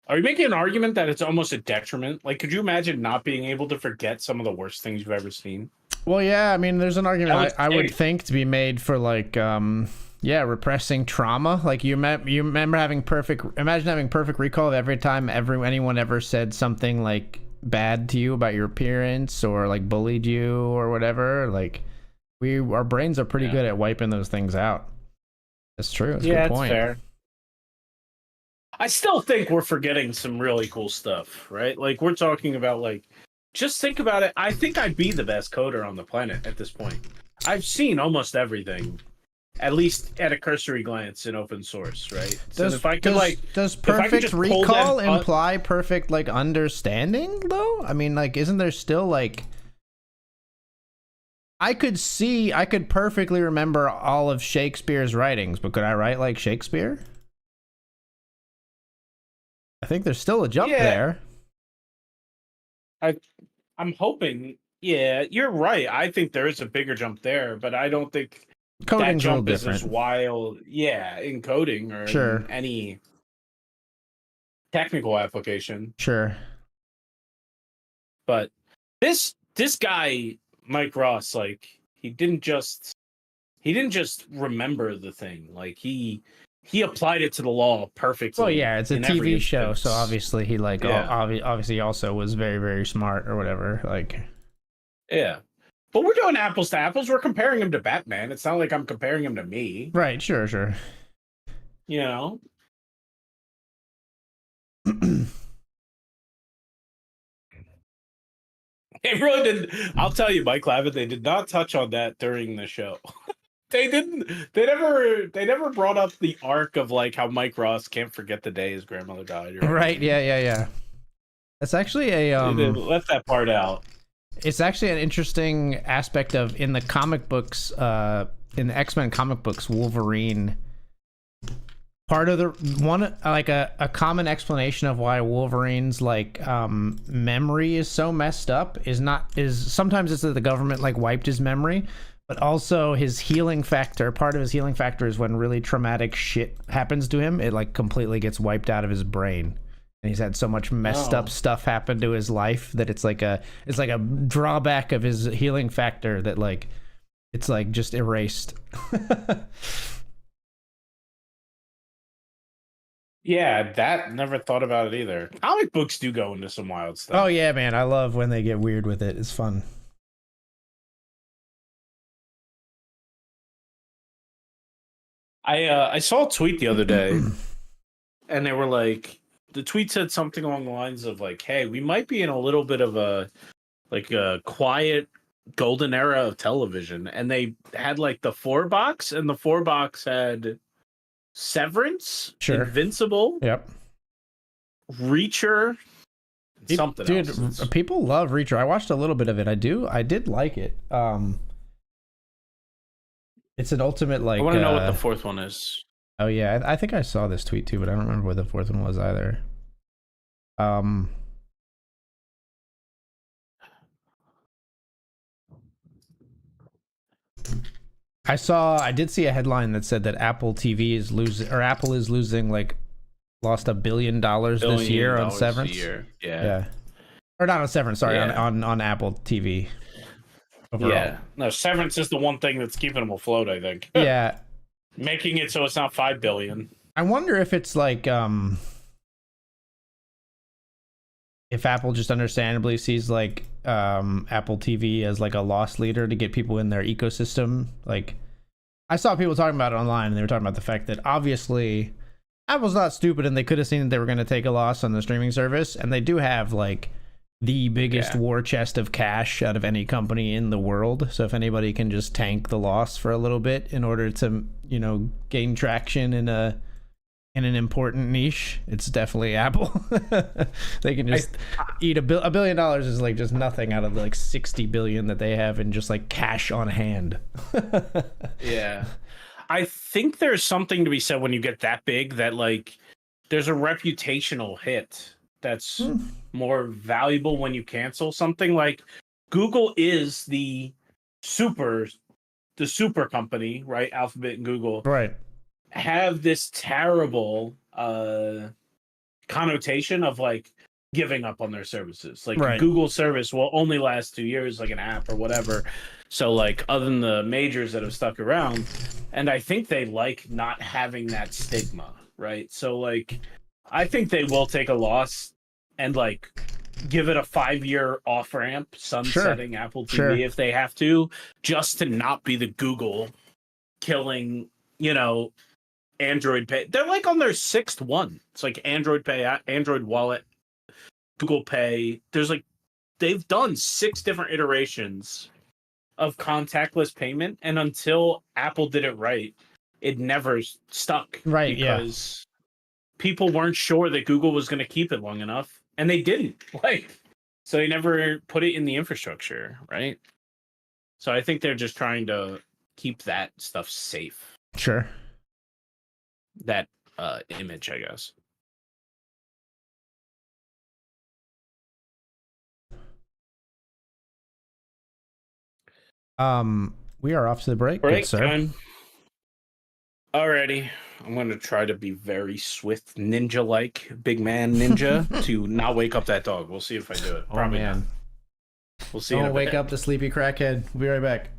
Are you making an argument that it's almost a detriment? Like, could you imagine not being able to forget some of the worst things you've ever seen? Well, yeah, I mean, there's an argument I would think to be made for like, repressing trauma. Like you remember imagine having perfect recall of every time anyone ever said something like bad to you about your appearance or like bullied you or whatever. Like our brains are pretty good at wiping those things out. That's true. That's a good point. Fair. I still think we're forgetting some really cool stuff, right? Like we're talking about like, just think about it. I think I'd be the best coder on the planet at this point. I've seen almost everything, at least at a cursory glance in open source, right? So does perfect recall imply perfect like understanding though? I mean, like, isn't there still like, I could perfectly remember all of Shakespeare's writings, but could I write like Shakespeare? I think there's still a jump there. I'm hoping. Yeah, you're right. I think there is a bigger jump there, but I don't think coding's that jump a little is different. as wild. Yeah, in coding or in any technical application. Sure. But this guy, Mike Ross, like he didn't just remember the thing. Like he applied it to the law perfectly. Well, yeah, it's a TV show, so obviously he like obviously also was very, very smart or whatever. Like, yeah, but we're doing apples to apples. We're comparing him to Batman. It's not like I'm comparing him to me. Right? Sure. You know. They really didn't. I'll tell you, Mike Lavin, they did not touch on that during the show. They didn't. They never brought up the arc of like how Mike Ross can't forget the day his grandmother died. Right? Yeah. That's actually they left that part out. It's actually an interesting aspect of in the comic books, in the X-Men comic books, Wolverine. Part of the one, like a common explanation of why Wolverine's like memory is so messed up is sometimes it's that the government like wiped his memory, but also his healing factor. Part of his healing factor is when really traumatic shit happens to him, it like completely gets wiped out of his brain, and he's had so much messed up Oh. stuff happen to his life that it's like a drawback of his healing factor that like it's like just erased. Yeah, that never thought about it either. Comic books do go into some wild stuff. Oh yeah, man, I love when they get weird with it. It's fun. I saw a tweet the other day, and they were like, the tweet said something along the lines of like, "Hey, we might be in a little bit of a quiet golden era of television," and they had like the 4 box, and the 4 box had Severance, Sure. Invincible, Yep. Reacher, and something Dude, else. people love Reacher. I watched a little bit of it. I did like it. It's an ultimate I like want to know what the fourth one is. oh yeah, I think I saw this tweet too, but I don't remember what the fourth one was either. Um I did see a headline that said that Apple TV is losing, or Apple is losing like lost $1 billion this year on $1 billion Severance. a year. Yeah. Yeah. Or not on Severance, sorry, Yeah. on Apple TV overall. Yeah. No, Severance is the one thing that's keeping them afloat, I think. Yeah. Making it so it's not 5 billion. I wonder if it's like if Apple just understandably sees like Apple TV as like a loss leader to get people in their ecosystem. Like I saw people talking about it online, and they were talking about the fact that obviously Apple's not stupid, and they could have seen that they were going to take a loss on the streaming service, and they do have like the biggest war chest of cash out of any company in the world. So if anybody can just tank the loss for a little bit in order to, you know, gain traction in an important niche, it's definitely Apple. They can just eat $1 billion is like just nothing out of the like 60 billion that they have in just like cash on hand. Yeah. I think there's something to be said when you get that big that like there's a reputational hit that's more valuable when you cancel something. Like Google is super the super company, right? Alphabet and Google Right. have this terrible connotation of like giving up on their services. Like Right. Google service will only last 2 years, like an app or whatever. So like other than the majors that have stuck around, and I think they like not having that stigma, right? So like I think they will take a loss and like give it a 5-year off ramp, sunsetting Apple TV if they have to, just to not be the Google killing, you know, Android Pay. They're like on their sixth one. It's like Android Pay, Android Wallet, Google Pay. There's like they've done 6 different iterations of contactless payment, and until Apple did it right, it never stuck. Right. Because people weren't sure that Google was going to keep it long enough, and they didn't. Like, so they never put it in the infrastructure, right? So I think they're just trying to keep that stuff safe. Sure. That image, I guess. We are off to the break, Break good sir. time. Alrighty. I'm going to try to be very swift, ninja-like, big man ninja to not wake up that dog. We'll see if I do it. Probably not. We'll see. Don't wake up the sleepy crackhead. We'll be right back.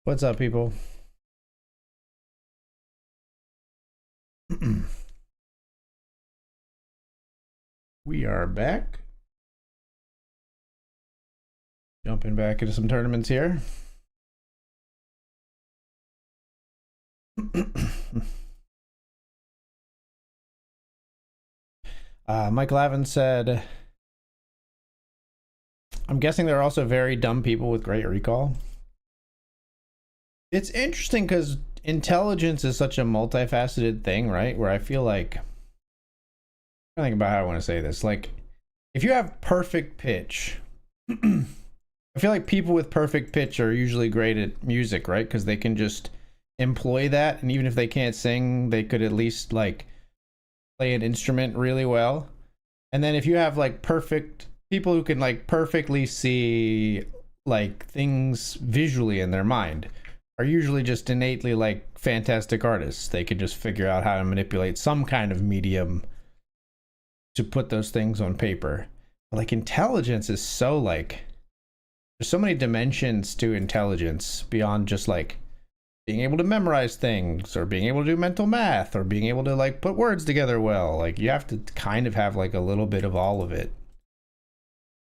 What's up, people? We are back. Jumping back into some tournaments here. Mike Lavin said, I'm guessing there are also very dumb people with great recall. It's interesting because intelligence is such a multifaceted thing, right? Where I feel like, I think about how I want to say this. Like, if you have perfect pitch, I feel like people with perfect pitch are usually great at music, right? Because they can just employ that, and even if they can't sing, they could at least like play an instrument really well. And then if you have like perfect people who can like perfectly see like things visually in their mind, are usually just innately like fantastic artists. They can just figure out how to manipulate some kind of medium to put those things on paper. But like intelligence is so like, there's so many dimensions to intelligence beyond just like being able to memorize things or being able to do mental math or being able to like put words together well. Like you have to kind of have like a little bit of all of it.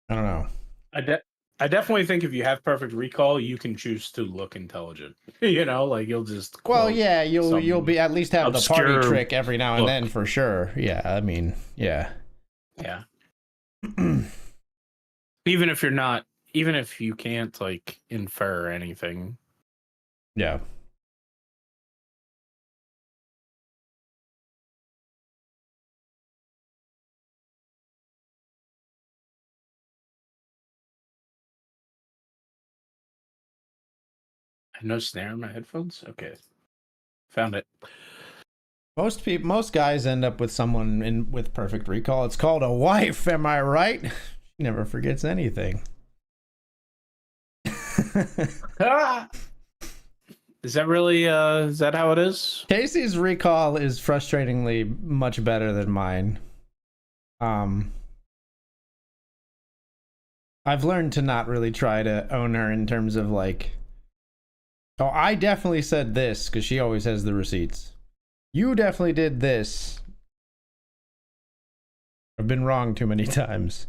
I don't know. I definitely think if you have perfect recall, you can choose to look intelligent. Like you'll just Well, quote yeah, you'll be at least have the party obscure trick every now and book. then for sure. Yeah, I mean, yeah. Yeah. even if you can't like infer anything. Yeah. I have no snare in my headphones. Okay. Found it. Most guys end up with someone with perfect recall. It's called a wife, am I right? She never forgets anything. Is that really is that how it is? Casey's recall is frustratingly much better than mine. I've learned to not really try to own her in terms of like, oh, I definitely said this because she always has the receipts. You definitely did this. I've been wrong too many times.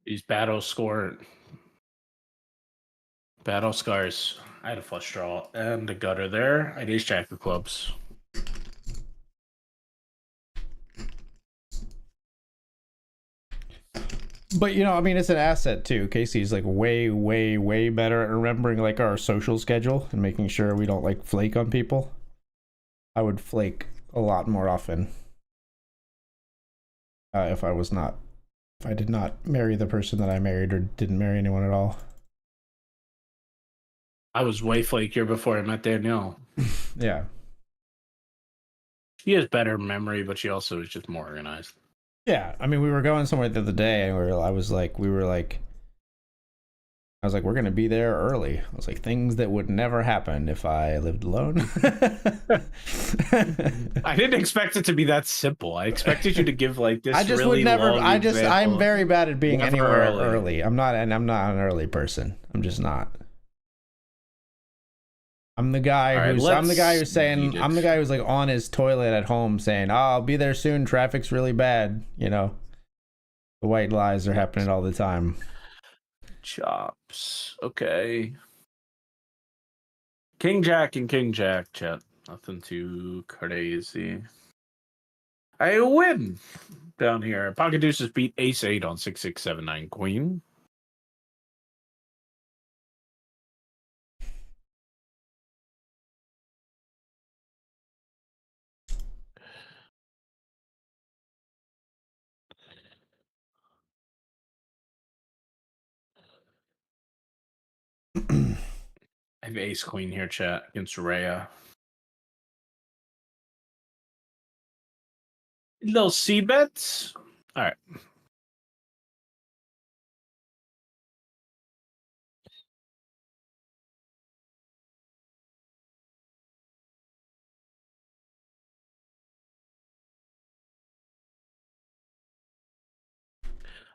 These battle scars. I had a flush draw and a gutter there. I had ace jack of clubs. But I mean, it's an asset too. Casey's like way, way, way better at remembering like our social schedule and making sure we don't like flake on people. I would flake a lot more often if I did not marry the person that I married or didn't marry anyone at all. I was way flakier before I met Danielle. Yeah. She has better memory, but she also is just more organized. Yeah, I mean, we were going somewhere the other day, and I was like, we're gonna be there early. I was like, things that would never happen if I lived alone. I didn't expect it to be that simple. I expected you to give like this. I just really would never. long I'm very bad at being Never anywhere early. early. I'm not an early person. I'm just not. I'm the guy who's saying, I'm the guy who's like on his toilet at home saying, "Oh, I'll be there soon. Traffic's really bad." The white lies are happening all the time. Chops. Okay. King Jack and King Jack, chat. Nothing too crazy. I win down here. Pocket deuces beat ace 8 on 6-6-7-9 queen. I have ace queen here, chat, against Rhea. Little C bets. All right.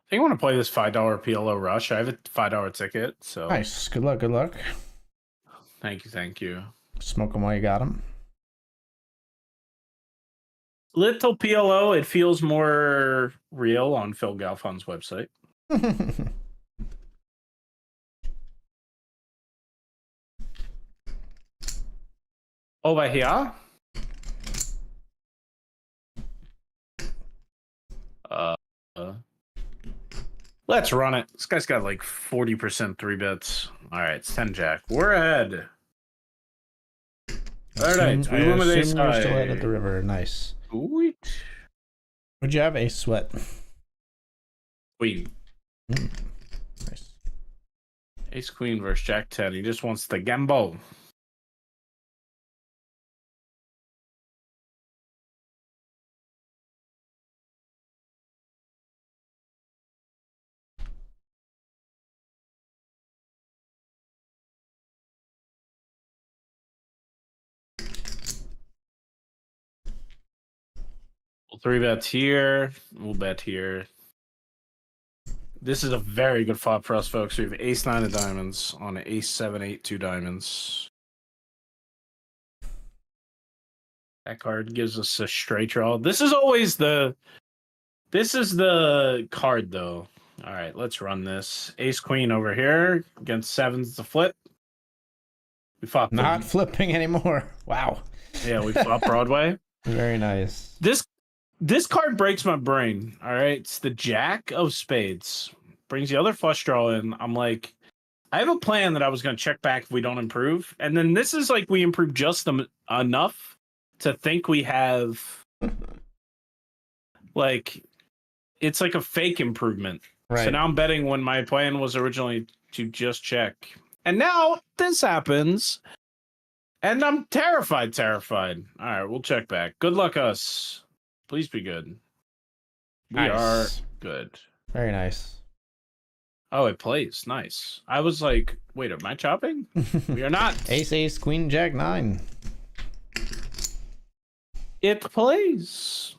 think I want to play this $5 PLO Rush. I have a $5 ticket, so Nice. Good luck. Good luck. Thank you. Smoke them while you got them. Little PLO, it feels more real on Phil Galfon's website. Over here. Let's run it. This guy's got like 40% 3-bets. All right, it's 10 jack. We're ahead. All right, we win with ace still ahead at the river. Nice. Sweet. Would you have ace sweat? Queen. Nice. Ace queen versus jack 10. He just wants the gamble. We'll 3-bet here. We'll bet here. This is a very good flop for us, folks. We have ace 9 of diamonds on an ace 7 8 2 diamonds. That card gives us a straight draw. This is the card though. All right, let's run this. Ace queen over here against sevens to flip. We flop not flipping anymore. Wow. Yeah, we flop Broadway. Very nice. This card breaks my brain. All right, it's the jack of spades. Brings the other flush draw in. I'm like, I have a plan that I was going to check back if we don't improve. And then this is like we improve just enough to think we have like it's like a fake improvement. Right. So now I'm betting when my plan was originally to just check. And now this happens. And I'm terrified. All right, we'll check back. Good luck, us. Please be good. We are good. Very nice. Oh, it plays. Nice. I was like, wait, am I chopping? We are not. Ace, queen, jack, 9. It plays.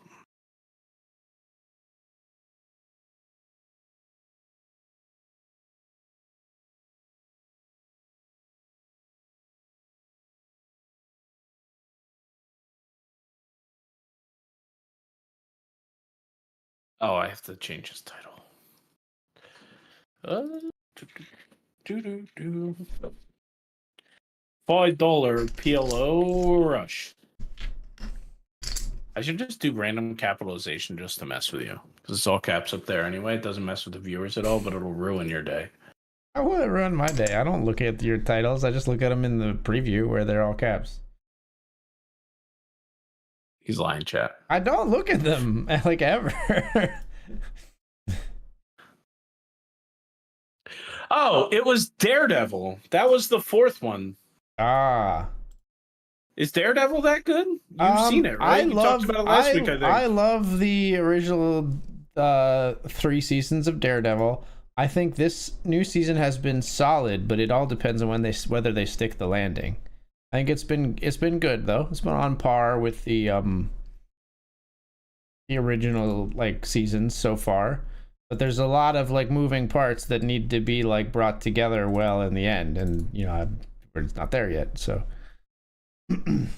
Oh, I have to change his title. $5 PLO Rush. I should just do random capitalization just to mess with you. Because it's all caps up there anyway. It doesn't mess with the viewers at all, but it'll ruin your day. I wouldn't ruin my day. I don't look at your titles. I just look at them in the preview where they're all caps. He's lying, chat. I don't look at them like ever. Oh, it was Daredevil. That was the fourth one. Ah. Is Daredevil that good? You've seen it, right? You talked about it last week, I think. I love the original 3 seasons of Daredevil. I think this new season has been solid, but it all depends on whether they stick the landing. I think it's been good though. It's been on par with the original like seasons so far. But there's a lot of like moving parts that need to be like brought together well in the end, and you know, it's not there yet. So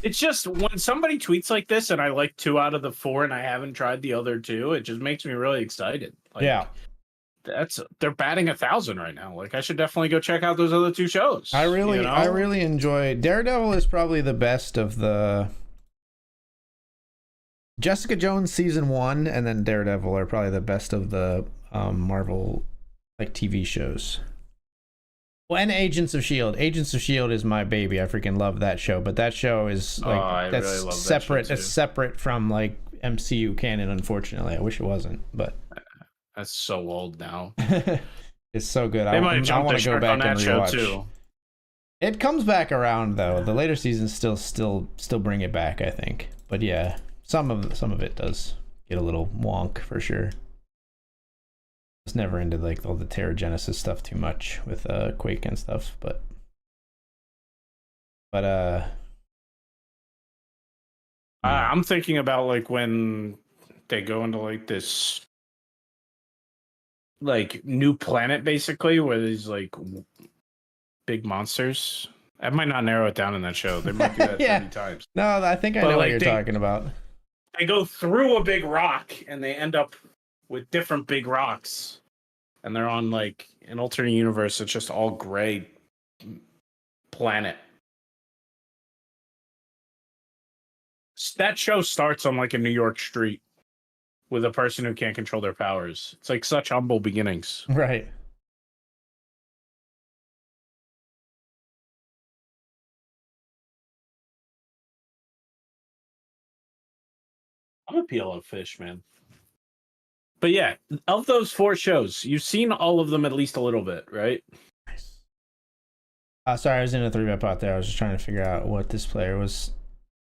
it's just when somebody tweets like this, and I like 2 out of the 4, and I haven't tried the other 2, it just makes me really excited. Like, yeah, they're batting 1,000 right now. Like I should definitely go check out those other 2 shows. I really enjoy Daredevil. Is probably the best of the Jessica Jones season 1, and then Daredevil are probably the best of the Marvel like TV shows. Well, and Agents of S.H.I.E.L.D. Agents of S.H.I.E.L.D. is my baby. I freaking love that show, but that show is like that's really separate. It's separate from like MCU canon. Unfortunately, I wish it wasn't, but that's so old now. It's so good. I want to go back and rewatch. Too. It comes back around though. The later seasons still bring it back, I think. But yeah, some of it does get a little wonk for sure. It's never into like all the Terragenesis stuff too much with Quake and stuff, but I'm thinking about like when they go into like this like new planet basically where there's like big monsters. I might not narrow it down in that show. They might do that Yeah. 30 times. No, I think I But know what like you're talking about. they go through a big rock and they end up with different big rocks. And they're on like an alternate universe. It's just all gray planet. That show starts on like a New York street with a person who can't control their powers. It's like such humble beginnings. Right. I'm a PLO fish, man. But yeah, of those 4 shows, you've seen all of them at least a little bit, right? Nice. Sorry, I was in a 3-bet pot there. I was just trying to figure out what this player was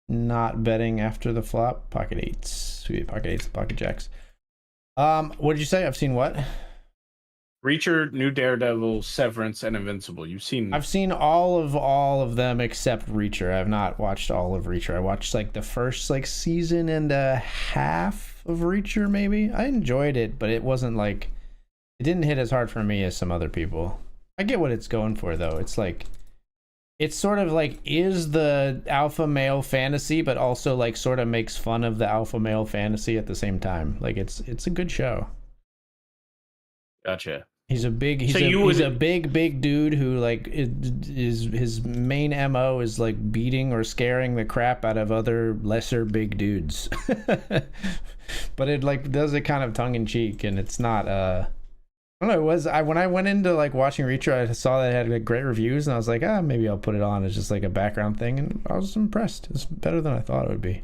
not betting after the flop. Pocket 8s. Sweet. Pocket 8s, pocket jacks. What did you say? I've seen what? Reacher, New Daredevil, Severance, and Invincible. I've seen all of them except Reacher. I have not watched all of Reacher. I watched like the first like season and a half of Reacher, maybe. I enjoyed it, but it wasn't like it didn't hit as hard for me as some other people. I get what it's going for though. It's like it's sort of like is the alpha male fantasy, but also like sort of makes fun of the alpha male fantasy at the same time. Like it's a good show. Gotcha. He's a big dude who like is his main MO is like beating or scaring the crap out of other lesser big dudes. But it like does it kind of tongue in cheek, and it's not I don't know, when I went into like watching Reacher, I saw that it had like, great reviews, and I was like, maybe I'll put it on as just like a background thing, and I was impressed. It's better than I thought it would be.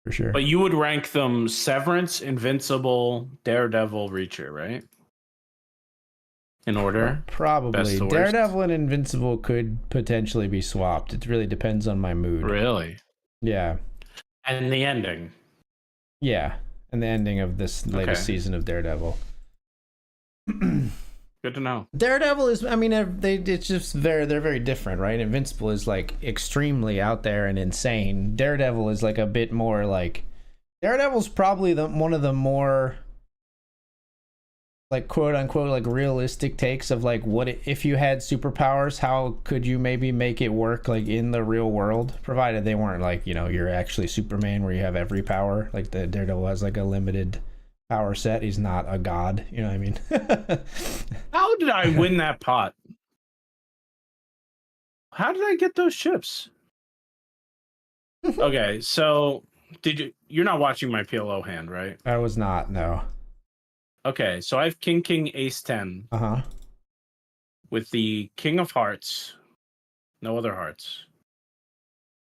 For sure. But you would rank them Severance, Invincible, Daredevil, Reacher, right? In order? Probably. Daredevil and Invincible could potentially be swapped. It really depends on my mood. Really? Yeah. And the ending? Yeah. And the ending of this latest season of Daredevil. Good to know. Daredevil is, I mean, it's just they're very different, right? Invincible is like extremely out there and insane. Daredevil is like a bit more like, Daredevil's probably one of the more like quote unquote like realistic takes of like what if you had superpowers, how could you maybe make it work like in the real world, provided they weren't like, you know, you're actually Superman where you have every power. Like the Daredevil has like a limited power set. He's not a god, you know what I mean? How did I win that pot? How did I get those chips? Okay, so you're not watching my PLO hand, right? I was not, no. Okay, so I have King, Ace 10. Uh-huh. With the King of Hearts. No other hearts.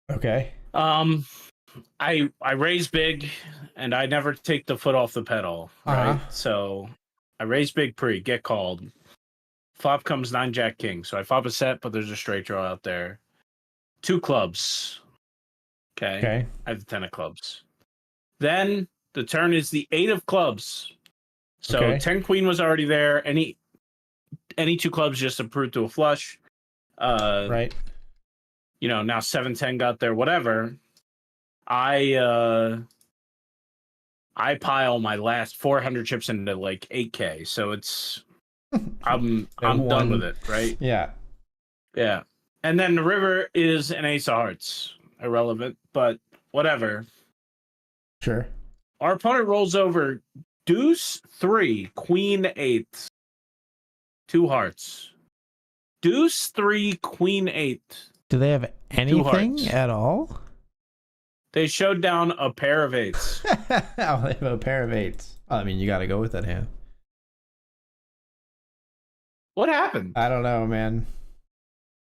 Okay. I raise big and I never take the foot off the pedal, right? So I raise big pre, get called. Flop comes 9 Jack King. So I flop a set, but there's a straight draw out there. 2 clubs. Okay. I have the 10 of clubs. Then the turn is the 8 of clubs. So 10 queen was already there. Any 2 clubs just approved to a flush. Right. You know, now 7-10 got there, whatever. I pile my last 400 chips into like 8K. So it's I'm done with it, right? Yeah. Yeah. And then the river is an ace of hearts. Irrelevant, but whatever. Sure. Our opponent rolls over deuce 3, queen 8, 2 hearts. Deuce 3, queen 8. Do they have anything at all? They showed down a pair of 8s. Oh, they have a pair of 8s. I mean, you got to go with that hand. What happened? I don't know, man.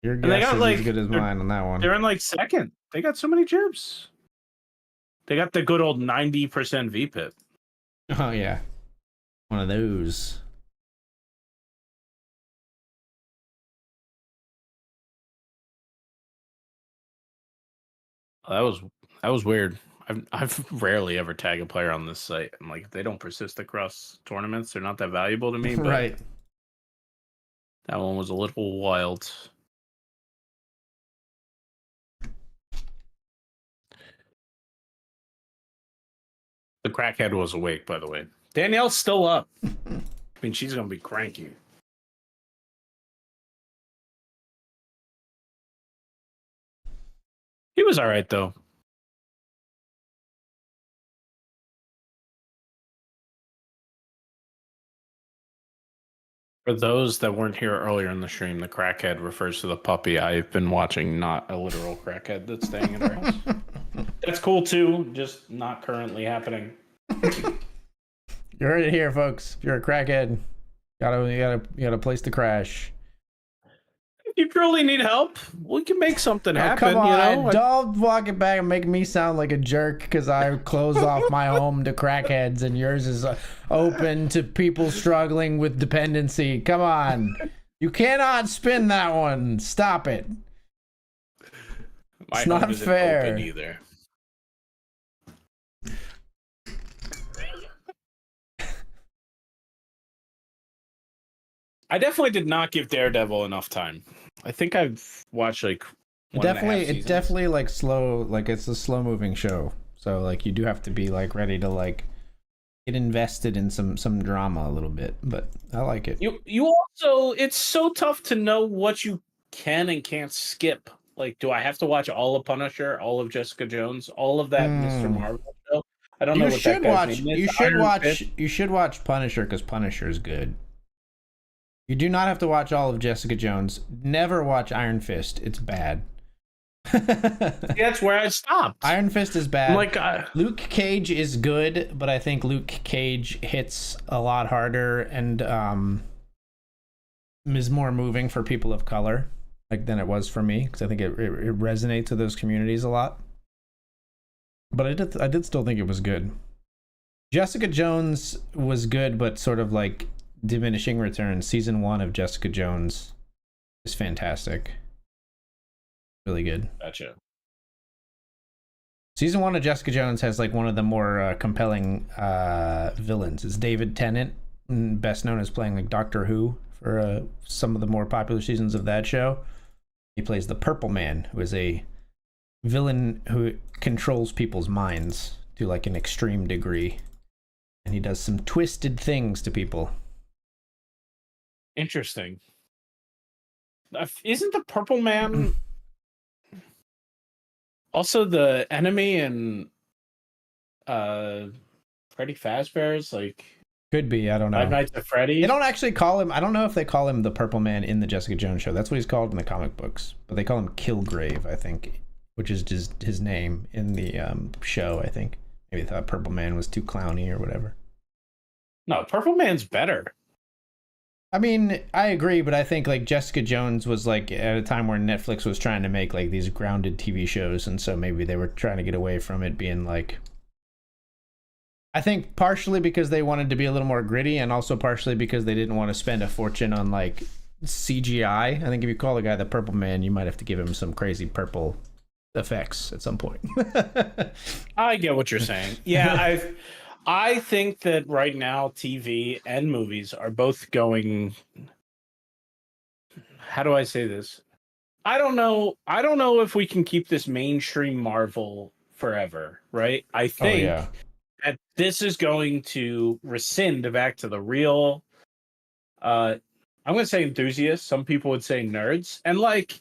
Your guess is as good as mine on that one. They're in like second. They got so many chips. They got the good old 90% VPIP. Oh, yeah. One of those. That was weird. I've rarely ever tag a player on this site. I'm like, if they don't persist across tournaments, they're not that valuable to me. But right. That one was a little wild. The crackhead was awake, by the way. Danielle's still up. I mean, she's gonna be cranky. He was all right though. For those that weren't here earlier in the stream, the crackhead refers to the puppy I've been watching, not a literal crackhead that's staying in our house. That's cool too, just not currently happening. You heard it here, folks. If you're a crackhead, you got a place to crash. If you truly need help, we can make something happen. Come on, you know? don't walk it back and make me sound like a jerk because I close off my home to crackheads and yours is open to people struggling with dependency. Come on, you cannot spin that one. Stop it. My It's not home isn't fair. open either. I definitely did not give Daredevil enough time. I think I've watched like It definitely like slow, like it's a slow moving show. So like you do have to be like ready to like get invested in some drama a little bit. But I like it. You also, it's so tough to know what you can and can't skip. Like, do I have to watch all of Punisher, all of Jessica Jones, all of that Mr. Marvel show? I don't know what that guy's name is. You should watch Punisher because Punisher is good. You do not have to watch all of Jessica Jones. Never watch Iron Fist. It's bad. That's where I stopped. Iron Fist is bad. Like Luke Cage is good, but I think Luke Cage hits a lot harder and is more moving for people of color, like than it was for me, because I think it resonates with those communities a lot. But I did still think it was good. Jessica Jones was good, but sort of like diminishing returns. Season 1 of Jessica Jones is fantastic. Really good. Gotcha. Season 1 of Jessica Jones has like one of the more compelling villains. It's David Tennant, best known as playing like Doctor Who for some of the more popular seasons of that show. He plays the Purple Man, who is a villain who controls people's minds to like an extreme degree. And he does some twisted things to people. Interesting. Isn't the Purple Man also the enemy in Freddy Fazbear's? Like, could be, I don't know. Five Nights at Freddy's? They don't actually call him, I don't know if they call him the Purple Man in the Jessica Jones show. That's what he's called in the comic books. But they call him Kilgrave, I think, which is just his name in the show, I think. Maybe they thought Purple Man was too clowny or whatever. No, Purple Man's better. I mean, I agree, but I think like Jessica Jones was like at a time where Netflix was trying to make like these grounded TV shows, and so maybe they were trying to get away from it being like, I think partially because they wanted to be a little more gritty, and also partially because they didn't want to spend a fortune on like CGI. I think if you call the guy the Purple Man, you might have to give him some crazy purple effects at some point. I get what you're saying. Yeah, I think that right now TV and movies are both going, how do I say this? I don't know if we can keep this mainstream Marvel forever, right? I think that this is going to rescind back to the real I'm going to say enthusiasts, some people would say nerds. And like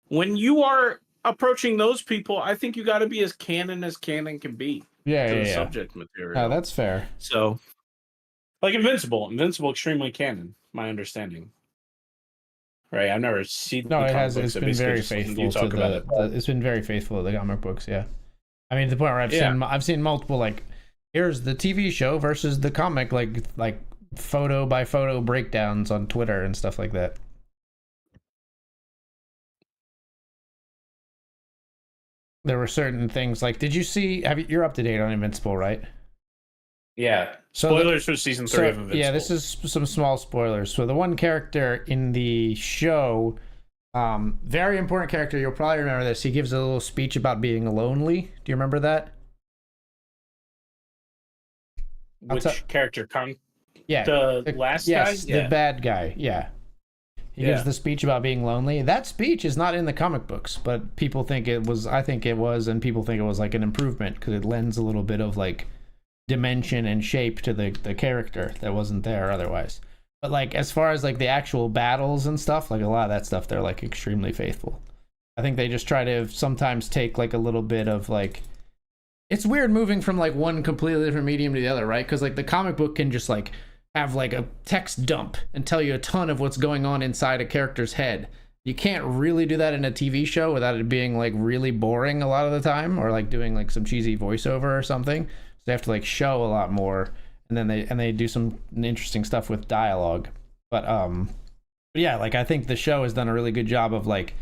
when you are approaching those people, I think you got to be as canon can be. The subject material. Oh, that's fair. So, like Invincible extremely canon, my understanding. Right, I've never seen. No, it has. It's been very faithful to the. It's been very faithful to the comic books. Yeah, I mean, to the point where I've seen multiple like, here's the TV show versus the comic, like photo by photo breakdowns on Twitter and stuff like that. There were certain things like, did you see? You're up to date on Invincible, right? Yeah. Spoilers for season 3 of Invincible. Yeah, this is some small spoilers. So the one character in the show, very important character. You'll probably remember this. He gives a little speech about being lonely. Do you remember that? Which character? Yeah, the last guy. Yes, the bad guy. Yeah. He gives the speech about being lonely. That speech is not in the comic books, but people think it was. I think it was, and people think it was like an improvement because it lends a little bit of like dimension and shape to the character that wasn't there otherwise. But like as far as like the actual battles and stuff, like a lot of that stuff, they're like extremely faithful. I think they just try to sometimes take like a little bit of like, it's weird moving from like one completely different medium to the other, right? Because like the comic book can just like have like a text dump and tell you a ton of what's going on inside a character's head. You can't really do that in a TV show without it being like really boring a lot of the time, or like doing like some cheesy voiceover or something. So they have to like show a lot more, and then they do some interesting stuff with dialogue. But yeah, like I think the show has done a really good job of like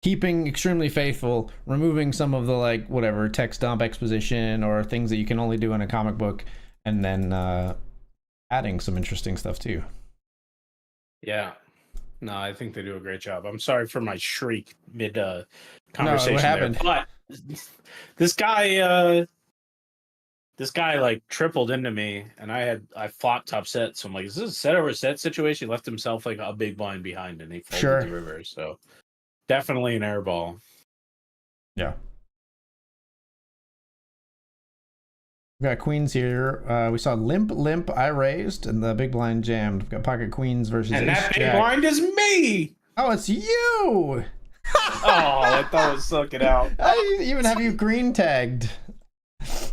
keeping extremely faithful, removing some of the like whatever text dump exposition or things that you can only do in a comic book, and then adding some interesting stuff too. Yeah. No, I think they do a great job. I'm sorry for my shriek mid No, what conversation there, happened? but this guy like tripled into me, and I flopped top set. So I'm like, is this a set over set situation? He left himself like a big blind behind, and he folded the Sure. river. So definitely an air ball. Yeah. We got queens here. We saw limp. I raised, and the big blind jammed. We've got pocket queens versus And ace that big jack. blind is me. Oh, it's you! Oh, I thought it was sucking out. I even have you green tagged.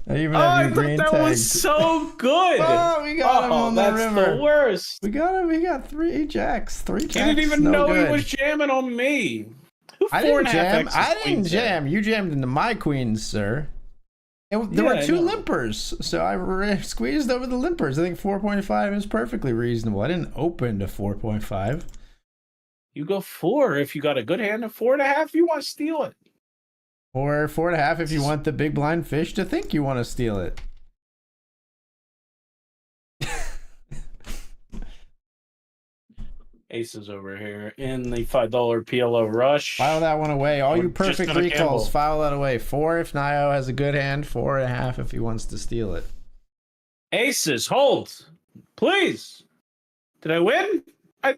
I even Oh, have I you thought green that tagged. was so good. Oh, we got him on the that's river. the worst. We got him. We got 3 jacks. 3 jacks. He didn't even no know good. he was jamming on me. Who I four didn't and a half jam. X's I didn't queens there? jam. You jammed into my queens, sir. There Yeah, were I 2 know. limpers, so I squeezed over the limpers. I think 4.5 is perfectly reasonable. I didn't open to 4.5. You go 4 if you got a good hand, and 4.5 you want to steal it. Or 4.5 if you want the big blind fish to think you want to steal it. Aces over here in the $5 PLO rush. File that one away. All We're you just perfect gonna recalls, gamble. file that away. 4 if Nio has a good hand, 4.5 if he wants to steal it. Aces, hold. Please. Did I win? I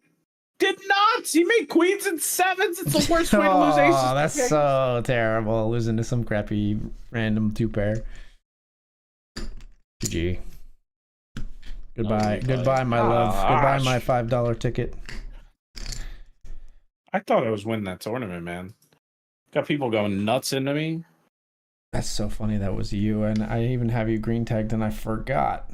did not. He made queens and sevens. It's the worst way to lose aces. Oh, that's so terrible. Losing to some crappy random 2-pair. GG. Goodbye. Oh, Goodbye, my love. Goodbye, my $5 ticket. I thought I was winning that tournament, man. Got people going nuts into me. That's so funny that was you, and I even have you green tagged and I forgot.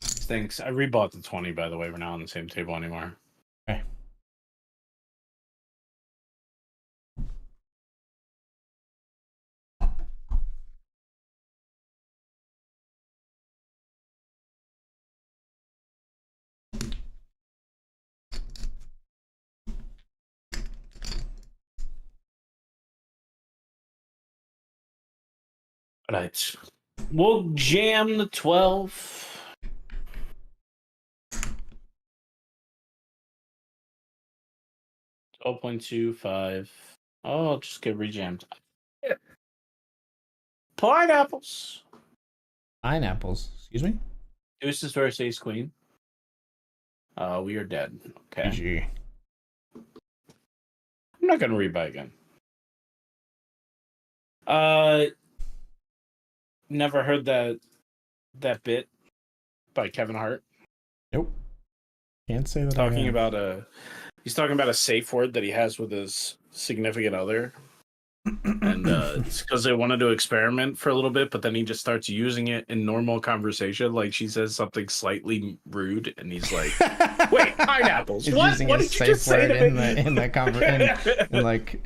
Thanks. I rebought the 20, by the way. We're not on the same table anymore. Okay. All right. We'll jam the 12. $12.25. Oh, I'll just get rejammed. Pineapples. Pineapples. Excuse me? Deuces versus ace queen. We are dead. Okay. GG. I'm not gonna rebuy again. Never heard that bit by Kevin Hart. Nope. Can't say that. Talking about he's talking about a safe word that he has with his significant other. And it's because they wanted to experiment for a little bit, but then he just starts using it in normal conversation. Like she says something slightly rude, and he's like, "Wait, pineapples? He's What? using What his did you just safe say word to me?" in like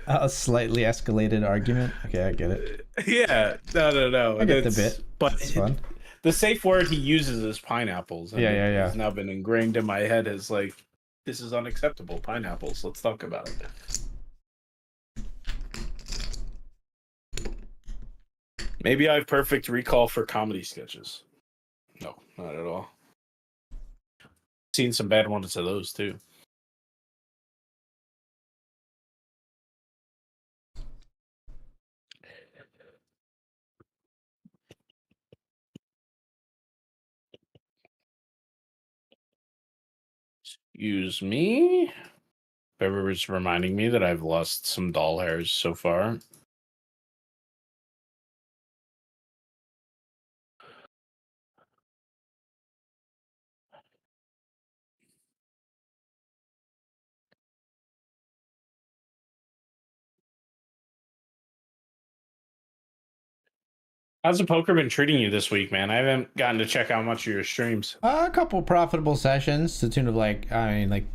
a slightly escalated argument. Okay, I get it. Yeah, no. I get the bit. But It's fun. the safe word he uses is pineapples. And Yeah. It's now been ingrained in my head as like, this is unacceptable. Pineapples. Let's talk about it. Maybe I have perfect recall for comedy sketches. No, not at all. Seen some bad ones of those too. Excuse me. BetRivers reminding me that I've lost some doll hairs so far. How's the poker been treating you this week, man? I haven't gotten to check out much of your streams. A couple profitable sessions to the tune of like $200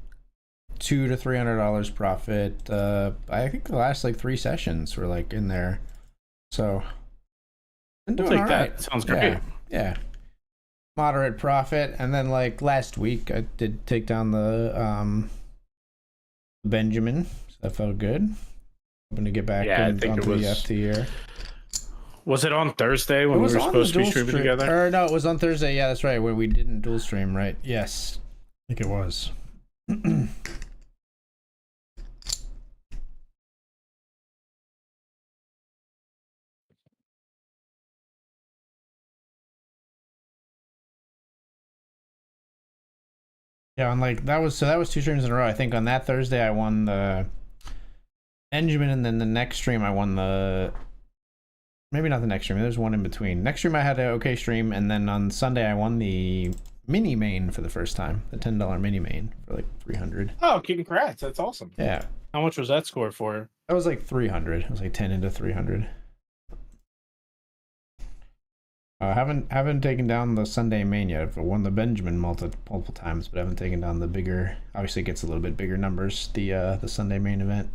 to $300 profit. I think the last like 3 sessions were like in there, so been doing all right. That sounds great. Yeah, moderate profit. And then like last week I did take down the Benjamin, so that felt good. Hoping to get back onto the FT here. Was it on Thursday when we were supposed to be streaming together? Or no, it was on Thursday. Yeah, that's right. Where we didn't dual stream, right? Yes, I think it was. Yeah, and like that was 2 streams in a row. I think on that Thursday I won the Benjamin, and then the next stream I won the. Maybe not the next stream. There's one in between. Next stream I had an okay stream, and then on Sunday I won the mini main for the first time, the $10 mini main for like 300. Oh, congrats! That's awesome. Yeah. How much was that score for? That was like 300. It was like 10 into 300. Haven't taken down the Sunday main yet. I've won the Benjamin multiple times, but I haven't taken down the bigger. Obviously, it gets a little bit bigger numbers. The Sunday main event.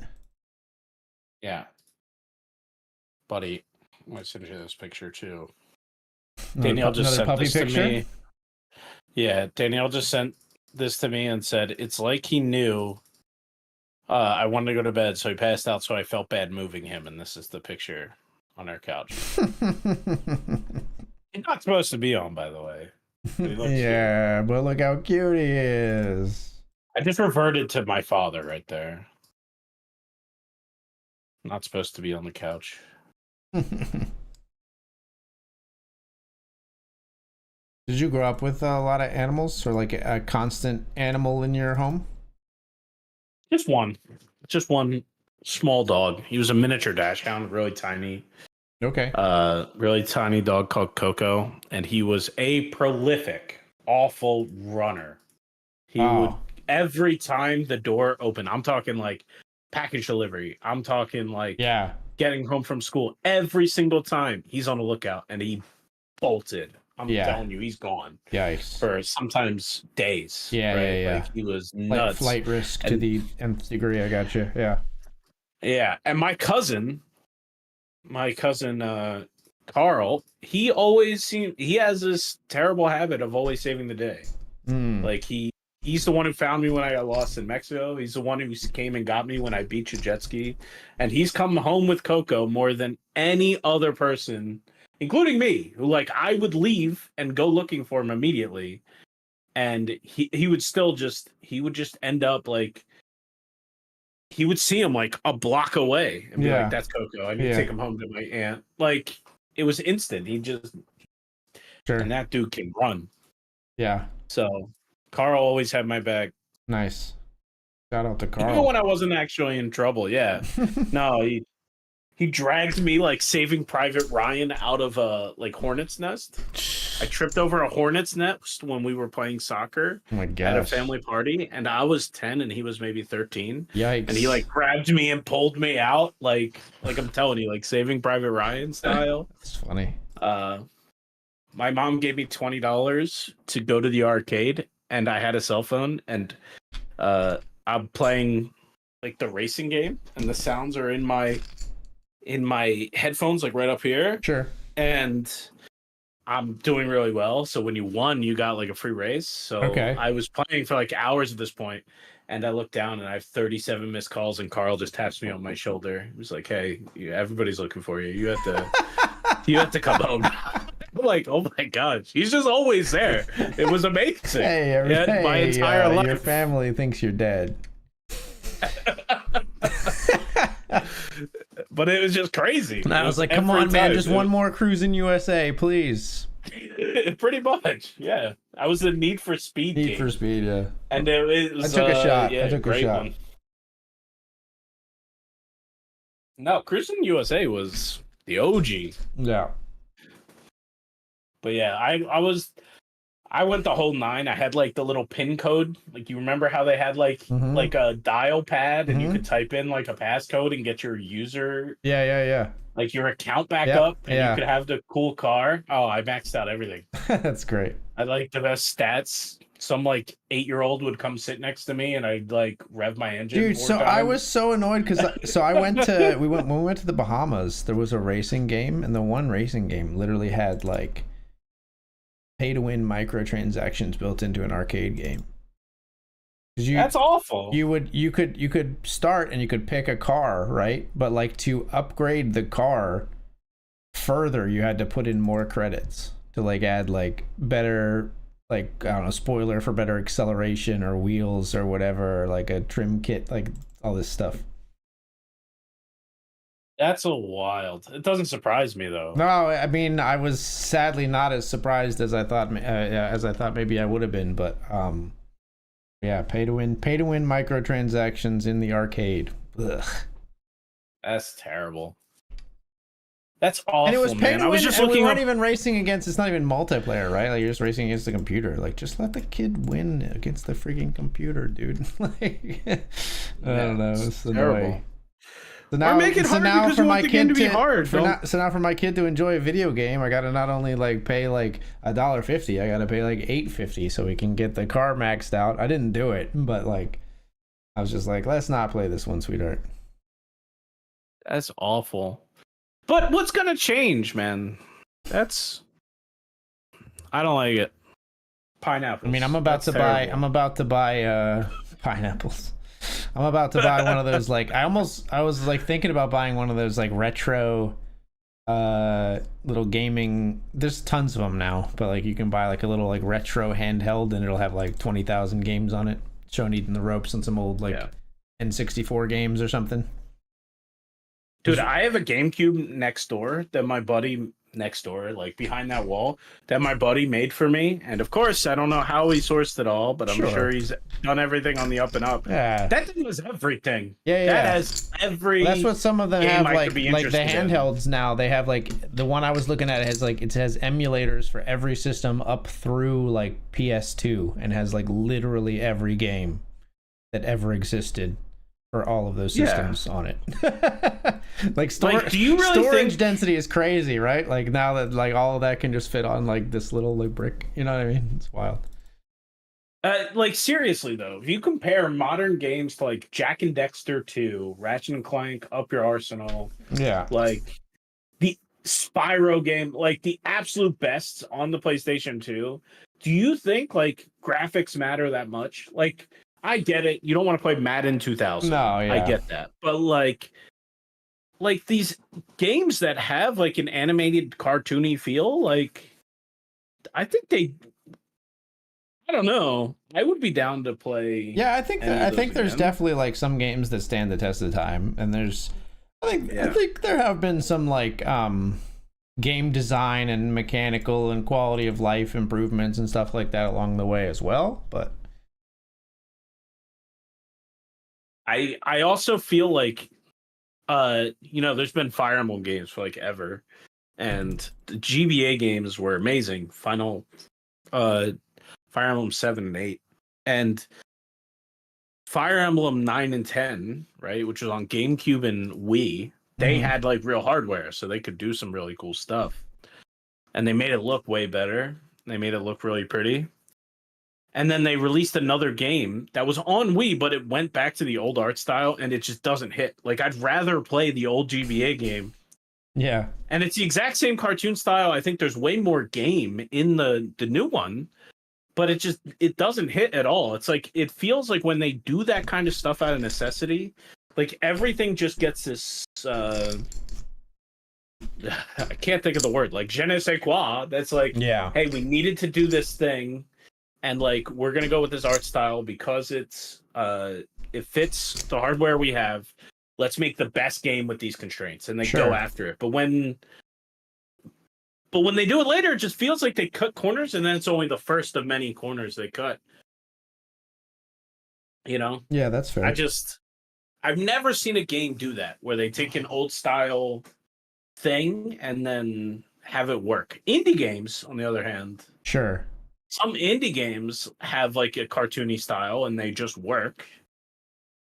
Yeah, buddy. I'm gonna send you this picture too. Danielle just sent this picture to me. Yeah, Danielle just sent this to me and said it's like he knew I wanted to go to bed, so he passed out. So I felt bad moving him, and this is the picture on our couch. He's not supposed to be on, by the way. Yeah, cute. But look how cute he is. I just reverted to my father right there. Not supposed to be on the couch. Did you grow up with a lot of animals, or like a constant animal in your home? Just one small dog. He was a miniature dachshund, really tiny. Okay. Really tiny dog called Coco, and he was a prolific, awful runner. He would every time the door opened. I'm talking like package delivery. I'm talking like getting home from school. Every single time he's on the lookout, and he bolted. I'm telling you, he's gone. Yikes. For sometimes days. Yeah. Like he was nuts. Like flight risk to the nth degree. I got you. Yeah. Yeah, and my cousin Carl, he has this terrible habit of always saving the day. Like he's the one who found me when I got lost in Mexico. He's the one who came and got me when I beat a jet ski, and he's come home with Coco more than any other person, including me, who like I would leave and go looking for him immediately, and he would just end up like. He would see him like a block away and be like, "That's Coco. I need to take him home to my aunt." Like it was instant. He just and that dude can run. Yeah. So Carl always had my back. Nice. Shout out to Carl. Even when I wasn't actually in trouble. Yeah. No, he dragged me like Saving Private Ryan out of a like hornet's nest. I tripped over a hornet's nest when we were playing soccer at a family party, and I was 10 and he was maybe 13. Yikes. And he like grabbed me and pulled me out like I'm telling you, like Saving Private Ryan style. That's funny. My mom gave me $20 to go to the arcade, and I had a cell phone, and I'm playing like the racing game, and the sounds are in my headphones, like right up here. Sure. And I'm doing really well. So when you won, you got like a free race. So I was playing for like hours at this point, and I looked down and I have 37 missed calls, and Carl just taps me on my shoulder. He was like, "Hey, everybody's looking for you. You have to come home." I'm like, oh my gosh, he's just always there. It was amazing. My entire life. Your family thinks you're dead. But it was just crazy. And I was like, come on, man, just one more cruise in USA, please. Pretty much, yeah. I was a Need for Speed Need game, for Speed, yeah. and it was I took a shot. yeah, I took a great shot. one. No, Cruising USA was the OG, Yeah. but yeah, I went the whole nine. I had like the little pin code. Like you remember how they had Mm-hmm. like a dial pad and you Mm-hmm. could type in like a passcode and get your user Yeah, yeah, like your account back yeah. up and you Yeah, could have the cool car. Oh, I maxed out everything. yeah. That's great. I like the best stats. Some like 8-year-old would come sit next to me and I'd like rev my engine Dude, 4 so I times. was so annoyed because I went to when we went to the Bahamas, there was a racing game, and the one racing game literally had like pay to win microtransactions built into an arcade game. That's awful. You could start and you could pick a car, right? But like to upgrade the car further, you had to put in more credits to like add like better, like I don't know, spoiler for better acceleration or wheels or whatever, or like a trim kit, like all this stuff. That's a wild. It doesn't surprise me though. No, I mean I was sadly not as surprised as I thought maybe I would have been, but yeah, pay to win microtransactions in the arcade. Ugh. That's terrible. That's awful, And it was pay man. to I was win, just and we looking weren't up. even racing against. It's not even multiplayer, right? Like you're just racing against the computer. Like just let the kid win against the freaking computer, dude. Like I don't know. It's terrible. annoying. So now, Or make it hard because you want the game to be hard. So now for my kid to enjoy a video game, I gotta not only like pay like $1.50, I gotta pay like $8.50 so we can get the car maxed out. I didn't do it, but like I was just like, let's not play this one, sweetheart. That's awful. But what's gonna change, man? That's I don't like it. Pineapple. I mean, I'm about to buy pineapples. I'm about to buy one of those like I was like thinking about buying one of those like retro little gaming, there's tons of them now, but like you can buy like a little like retro handheld and it'll have like 20,000 games on it, showing eating the ropes on some old like N64 games or something. Dude, I have a GameCube next door that my buddy next door, like behind that wall, that my buddy made for me. And of course, I don't know how he sourced it all, but I'm sure he's done everything on the up and up. Yeah. That thing was everything. Yeah, yeah. That has every. Well, that's what some of them have, like the interested in. handhelds now. They have like the one I was looking at has like it has emulators for every system up through like PS2 and has like literally every game that ever existed for all of those systems on it. Like do you really storage think density is crazy, right? Like now that like all of that can just fit on like this little like brick, you know what I mean? It's wild. Like seriously though, if you compare modern games to like Jack and Dexter 2, Ratchet and Clank, Up Your Arsenal, Yeah, like the Spyro game, like the absolute best on the PlayStation 2, do you think like graphics matter that much? Like I get it, you don't want to play Madden 2000. No, yeah. I get that. But like these games that have like an animated cartoony feel, like I think I don't know. I would be down to play. Yeah, I think there's definitely like some games that stand the test of time, and I think there have been some like game design and mechanical and quality of life improvements and stuff like that along the way as well. But I also feel like there's been Fire Emblem games for like ever, and the GBA games were amazing. Fire Emblem 7 and 8, and Fire Emblem 9 and 10, right, which was on GameCube and Wii. They had like real hardware, so they could do some really cool stuff, and they made it look way better. They made it look really pretty. And then they released another game that was on Wii, but it went back to the old art style, and it just doesn't hit. Like, I'd rather play the old GBA game. Yeah. And it's the exact same cartoon style. I think there's way more game in the new one, but it doesn't hit at all. It's like, it feels like when they do that kind of stuff out of necessity, like everything just gets this, I can't think of the word, like je ne sais quoi. That's like, hey, we needed to do this thing. And like we're gonna go with this art style because it fits the hardware we have. Let's make the best game with these constraints, and they go after it. But when But when they do it later, it just feels like they cut corners, and then it's only the first of many corners they cut. You know? Yeah, that's fair. I've never seen a game do that, where they take an old style thing and then have it work. Indie games, on the other hand, sure. Some indie games have like a cartoony style and they just work.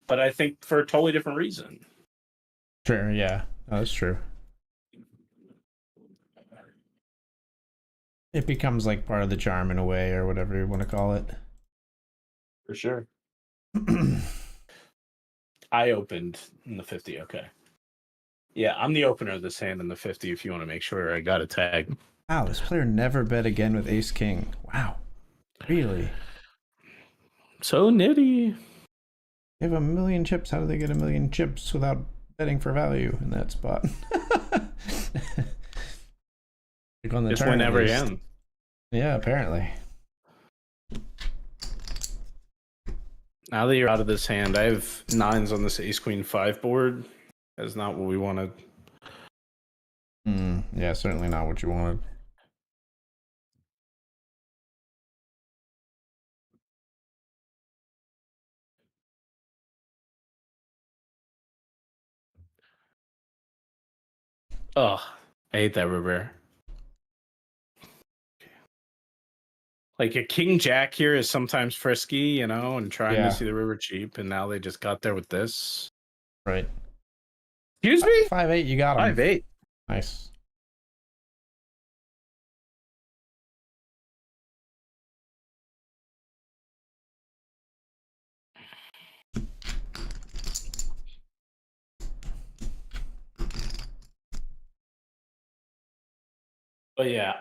But I think for a totally different reason. Sure, yeah. Oh, that's true. It becomes like part of the charm in a way, or whatever you want to call it. For sure. I opened in the 50, okay. Yeah, I'm the opener of this hand in the 50 if you want to make sure I got a tag. Wow, this player never bet again with Ace King. Wow. Really? So nitty. They have 1 million chips. How do they get 1 million chips without betting for value in that spot? Like on the Just turn, win every hand. Yeah, apparently. Now that you're out of this hand, I have 9s on this Ace Queen 5 board. That's not what we wanted. Yeah, certainly not what you wanted. Oh, I hate that river. Like a king jack here is sometimes frisky, you know, and trying to see the river cheap, and now they just got there with this. Right. Excuse me? 5-8, you got him. 5-8. Nice. But yeah,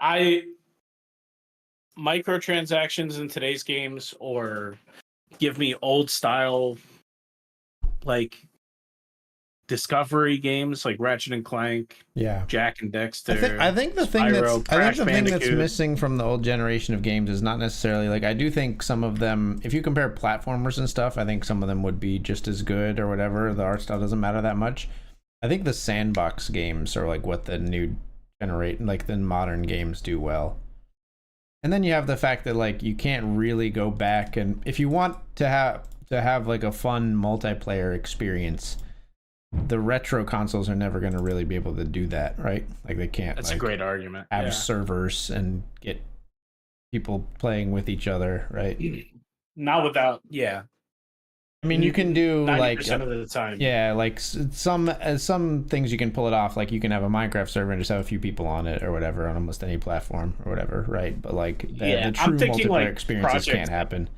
microtransactions in today's games, or give me old style like discovery games like Ratchet and Clank, Jack and Dexter. I think the thing that's missing from the old generation of games is not necessarily like, I do think some of them, if you compare platformers and stuff, I think some of them would be just as good or whatever. The art style doesn't matter that much. I think the sandbox games are like what the new generate, like the modern games do well. And then you have the fact that like you can't really go back, and if you want to have like a fun multiplayer experience, the retro consoles are never going to really be able to do that, right? Like they can't. That's like, a great argument. Have servers and get people playing with each other, right? Not without, I mean, you can do 90% like of the time. Yeah, like some things you can pull it off. Like you can have a Minecraft server and just have a few people on it or whatever on almost any platform or whatever, right? But like the true multiplayer like experiences can't happen.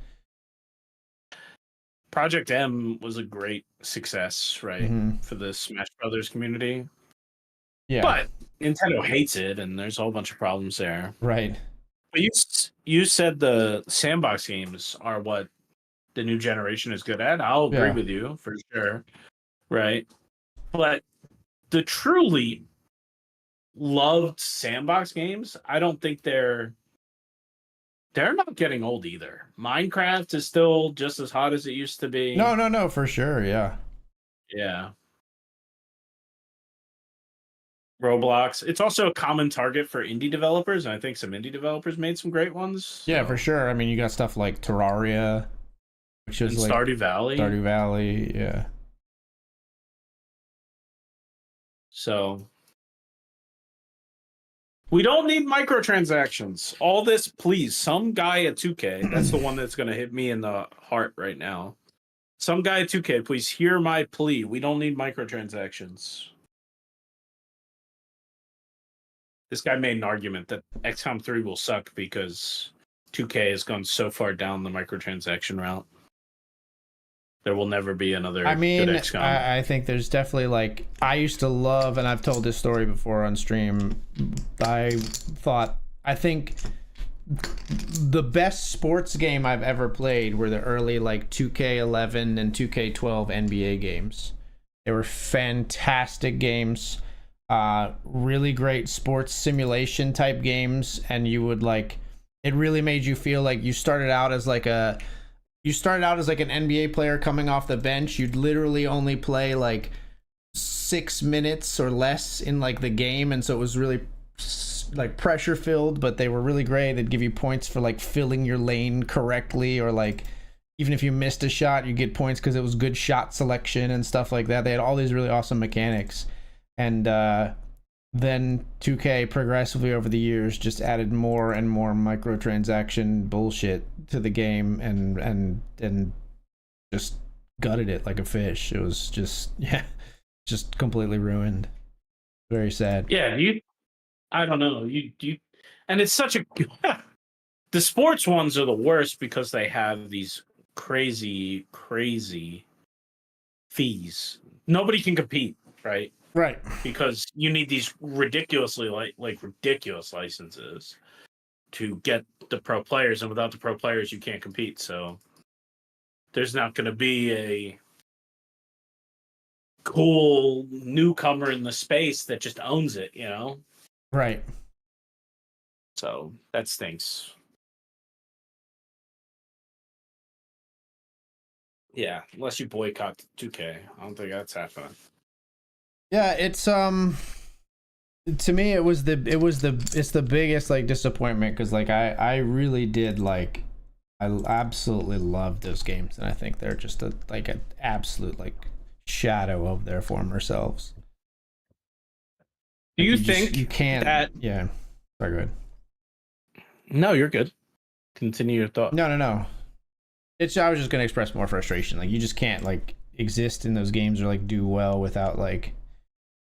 Project M was a great success, right, for the Smash Brothers community. Yeah, but Nintendo hates it, and there's a whole bunch of problems there. Right. But you said the sandbox games are what the new generation is good at. I'll agree with you for sure, right? But the truly loved sandbox games, I don't think they're not getting old either. Minecraft is still just as hot as it used to be. No, for sure, yeah. Roblox. It's also a common target for indie developers, and I think some indie developers made some great ones. Yeah, for sure. I mean, you got stuff like Terraria, which is like Stardew Valley. Yeah. So we don't need microtransactions. All this, please. Some guy at 2K, that's the one that's going to hit me in the heart right now. Some guy at 2K, please hear my plea. We don't need microtransactions. This guy made an argument that XCOM 3 will suck because 2K has gone so far down the microtransaction route. There will never be another good XCOM. I think there's definitely like, I used to love, and I've told this story before on stream, I think the best sports game I've ever played were the early like 2K11 and 2K12 NBA games. They were fantastic games. Really great sports simulation type games, and you would like, it really made you feel like you started out as like an NBA player coming off the bench. You'd literally only play like 6 minutes or less in like the game, and so it was really like pressure filled, but they were really great. They'd give you points for like filling your lane correctly, or like even if you missed a shot, you get points because it was good shot selection and stuff like that. They had all these really awesome mechanics, and then 2K progressively over the years just added more and more microtransaction bullshit to the game, and just gutted it like a fish. It was just just completely ruined. Very sad. Yeah, I don't know. And it's such a the sports ones are the worst because they have these crazy fees. Nobody can compete, right? Right. Because you need these ridiculously ridiculous licenses to get the pro players, and without the pro players you can't compete. So there's not going to be a cool newcomer in the space that just owns it, you know? Right. So that stinks. Yeah, unless you boycott 2K. I don't think that's happening. Yeah, it's to me it's the biggest like disappointment, because like I really did like, I absolutely love those games, and I think they're just an absolute like shadow of their former selves. Do you think you can't that? Yeah, sorry, go ahead. No, you're good. Continue your thought. No. I was just gonna express more frustration. Like, you just can't like exist in those games or like do well without like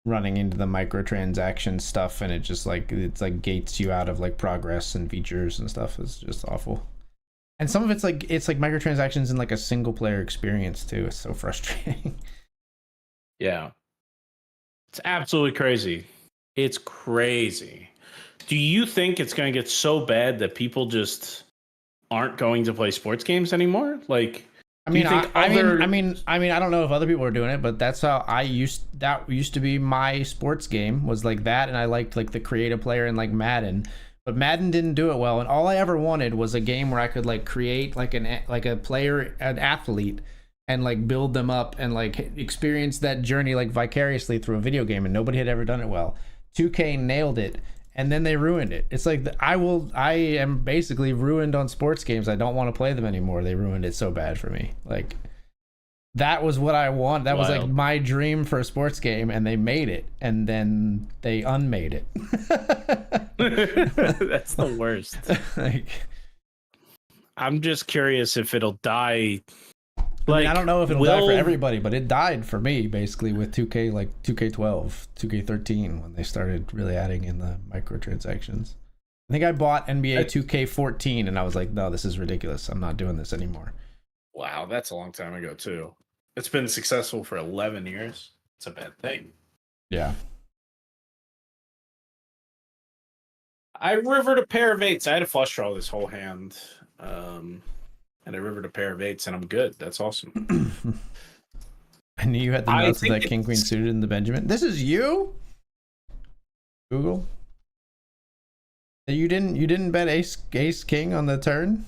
running into the microtransaction stuff, and it's like gates you out of like progress and features and stuff. It's just awful. And some of it's like microtransactions in like a single player experience too. It's so frustrating. Yeah. It's absolutely crazy. It's crazy. Do you think it's going to get so bad that people just aren't going to play sports games anymore? Like, I mean, I don't know if other people are doing it, but that's how that used to be my sports game, was like that, and I liked like the creative player and like Madden. But Madden didn't do it well, and all I ever wanted was a game where I could like create like a player, an athlete, and like build them up and like experience that journey like vicariously through a video game, and nobody had ever done it well. 2K nailed it, and then they ruined it. It's like I am basically ruined on sports games. I don't want to play them anymore. They ruined it so bad for me. Like, that was what I want. That was like my dream for a sports game, and they made it, and then they unmade it. That's the worst. Like, I'm just curious if it'll die. Like, I don't know if it'll die for everybody, but it died for me basically with 2K, like 2K12, 2K13, when they started really adding in the microtransactions. I think I bought NBA 2K14, and I was like, no, this is ridiculous. I'm not doing this anymore. Wow, that's a long time ago too. It's been successful for 11 years. It's a bad thing. Yeah. I rivered a pair of 8s. I had a flush draw this whole hand. And I rivered a pair of 8s, and I'm good. That's awesome. I knew you had the notes of that king queen suited in the Benjamin. This is you? Google? You didn't bet ace king on the turn?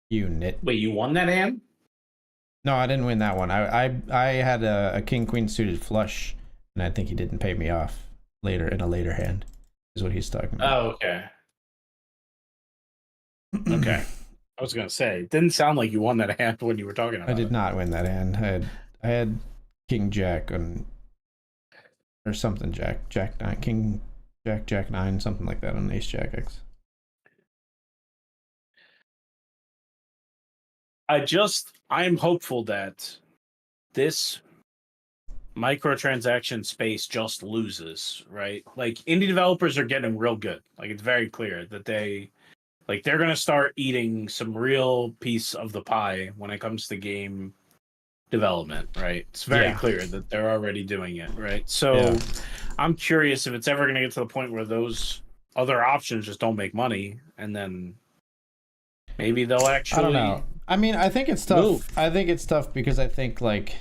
You nit. Wait, you won that hand? No, I didn't win that one. I had a king queen suited flush, and I think he didn't pay me off later in a later hand, is what he's talking about. Oh, okay. Okay. I was gonna say, it didn't sound like you won that hand when you were talking about it. I did not win that hand. I had king jack or something, jack 9, king jack 9, something like that on ace jack X. I'm hopeful that this microtransaction space just loses, right? Like, indie developers are getting real good. Like, it's very clear that they're going to start eating some real piece of the pie when it comes to game development, right? It's very clear that they're already doing it, right? So I'm curious if it's ever going to get to the point where those other options just don't make money, and then maybe they'll actually... I don't know. I mean, I think it's tough. Move. I think it's tough because I think, like,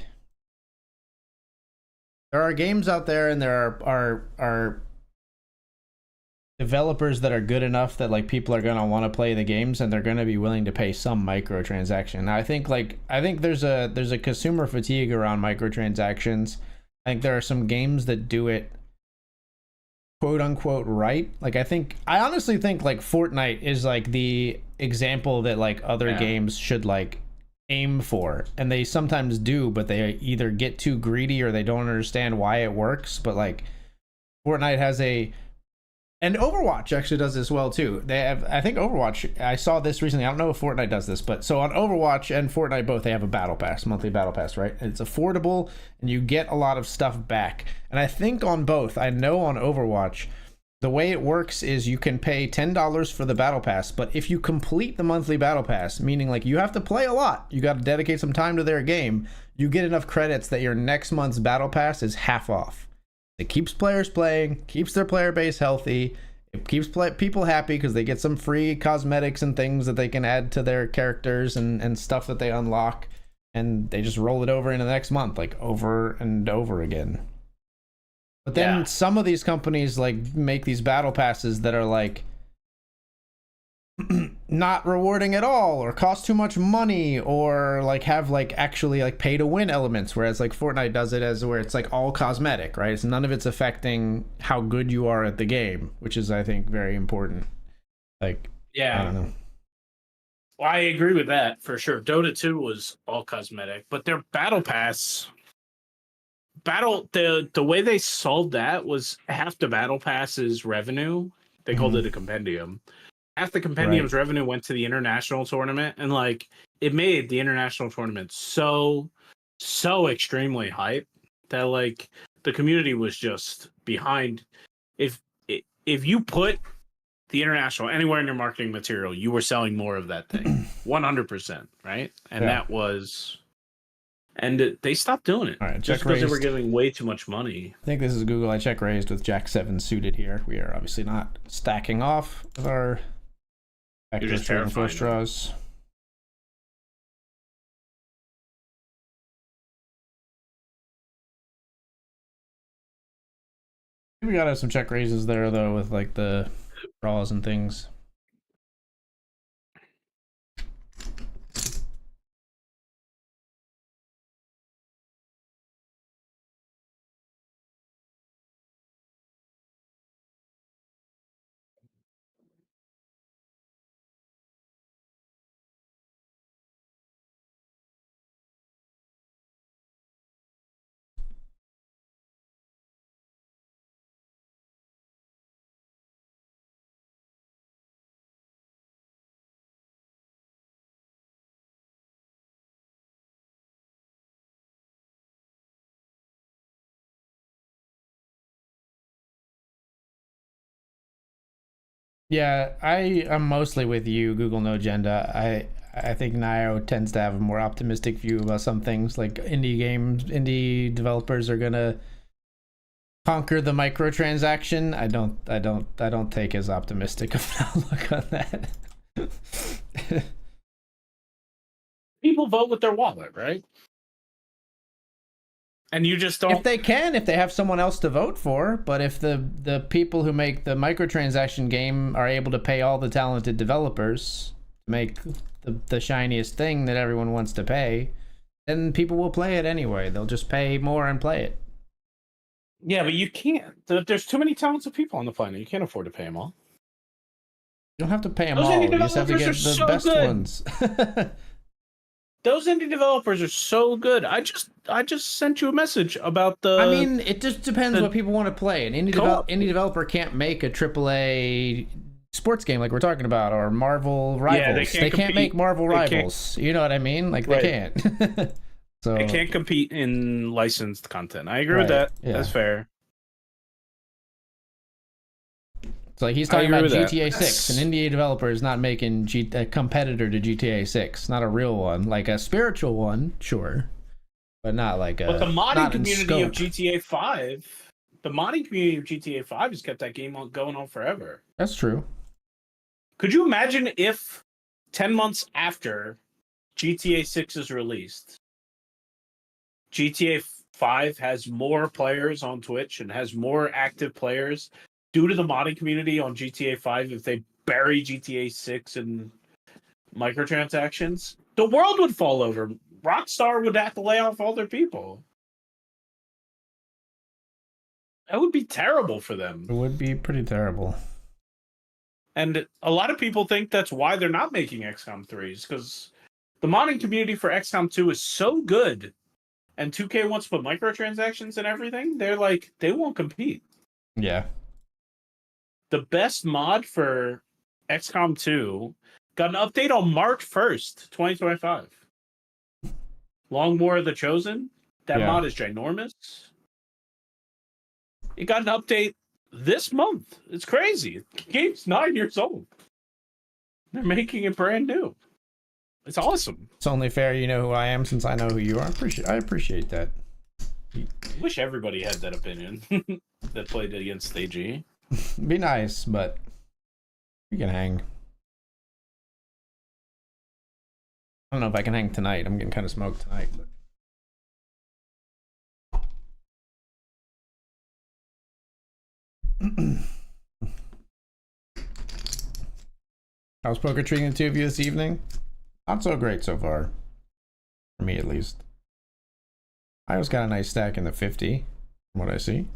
there are games out there, and there are developers that are good enough that like people are gonna want to play the games, and they're gonna be willing to pay some microtransaction. Now, I think there's a consumer fatigue around microtransactions. I think there are some games that do it quote unquote right. Like I honestly think like Fortnite is like the example that like other games should like aim for, and they sometimes do, but they either get too greedy or they don't understand why it works. But like Fortnite has and Overwatch actually does this well too. They have, I think Overwatch, I saw this recently. I don't know if Fortnite does this, but so on Overwatch and Fortnite both, they have a battle pass, monthly battle pass, right? And it's affordable and you get a lot of stuff back. And I think on both, I know on Overwatch, the way it works is you can pay $10 for the battle pass, but if you complete the monthly battle pass, meaning like you have to play a lot, you got to dedicate some time to their game, you get enough credits that your next month's battle pass is half off. It keeps players playing, keeps their player base healthy, it keeps people happy because they get some free cosmetics and things that they can add to their characters and stuff that they unlock, and they just roll it over into the next month, like over and over again. But then some of these companies like make these battle passes that are like not rewarding at all, or cost too much money, or like have like actually like pay to win elements, whereas like Fortnite does it as where it's like all cosmetic, right? It's none of it's affecting how good you are at the game, which is I think very important. Like I don't know. Well, I agree with that for sure. Dota 2 was all cosmetic, but their battle pass the way they solved that was half the battle pass's revenue. They called it a compendium. Half the compendium's revenue went to the international tournament, and like it made the international tournament so extremely hype that like the community was just behind. If you put the international anywhere in your marketing material, you were selling more of that thing. 100%, right? And that was, and they stopped doing it. All right, just because they were giving way too much money. I think this is Google. I check raised with Jack 7 suited here. We are obviously not stacking off with our actors trading first draws. We gotta have some check raises there though, with like the draws and things. Yeah, I am mostly with you, Google No Agenda. I think Nio tends to have a more optimistic view about some things. Like indie developers are gonna conquer the microtransaction. I don't take as optimistic of an outlook on that. People vote with their wallet, right? And you just don't. If they can, if they have someone else to vote for, but if the people who make the microtransaction game are able to pay all the talented developers to make the shiniest thing that everyone wants to pay, then people will play it anyway. They'll just pay more and play it. Yeah, but you can't. There's too many talented people on the planet. You can't afford to pay them all. You don't have to pay them all. You just have to get the best ones. Those indie developers are so good. I just sent you a message about the. I mean, it just depends what people want to play. An indie developer can't make a AAA sports game like we're talking about, or Marvel Rivals. Yeah, they can't make Marvel Rivals. You know what I mean? Like they can't. So they can't compete in licensed content. I agree with that. Yeah. That's fair. So like he's talking about GTA 6. An indie developer is not making a competitor to GTA 6. Not a real one. Like a spiritual one, sure. But not like a... But the modding community of GTA 5... The modding community of GTA 5 has kept that game going on forever. That's true. Could you imagine if 10 months after GTA 6 is released, GTA 5 has more players on Twitch and has more active players due to the modding community on GTA 5 if they bury GTA 6 in microtransactions? The world would fall over. Rockstar would have to lay off all their people. That would be terrible for them. It would be pretty terrible. And a lot of people think that's why they're not making XCOM 3s, because the modding community for XCOM 2 is so good, and 2K wants to put microtransactions and everything. They're like, they won't compete. Yeah. The best mod for XCOM 2 got an update on March 1st, 2025. Long War of the Chosen. That mod is ginormous. It got an update this month. It's crazy. The game's 9 years old. They're making it brand new. It's awesome. It's only fair you know who I am since I know who you are. I appreciate that. I wish everybody had that opinion that played against AG. Be nice, but we can hang. I don't know if I can hang tonight. I'm getting kind of smoked tonight. But... How's poker treating the two of you this evening? Not so great so far. For me, at least. I always got a nice stack in the 50, from what I see.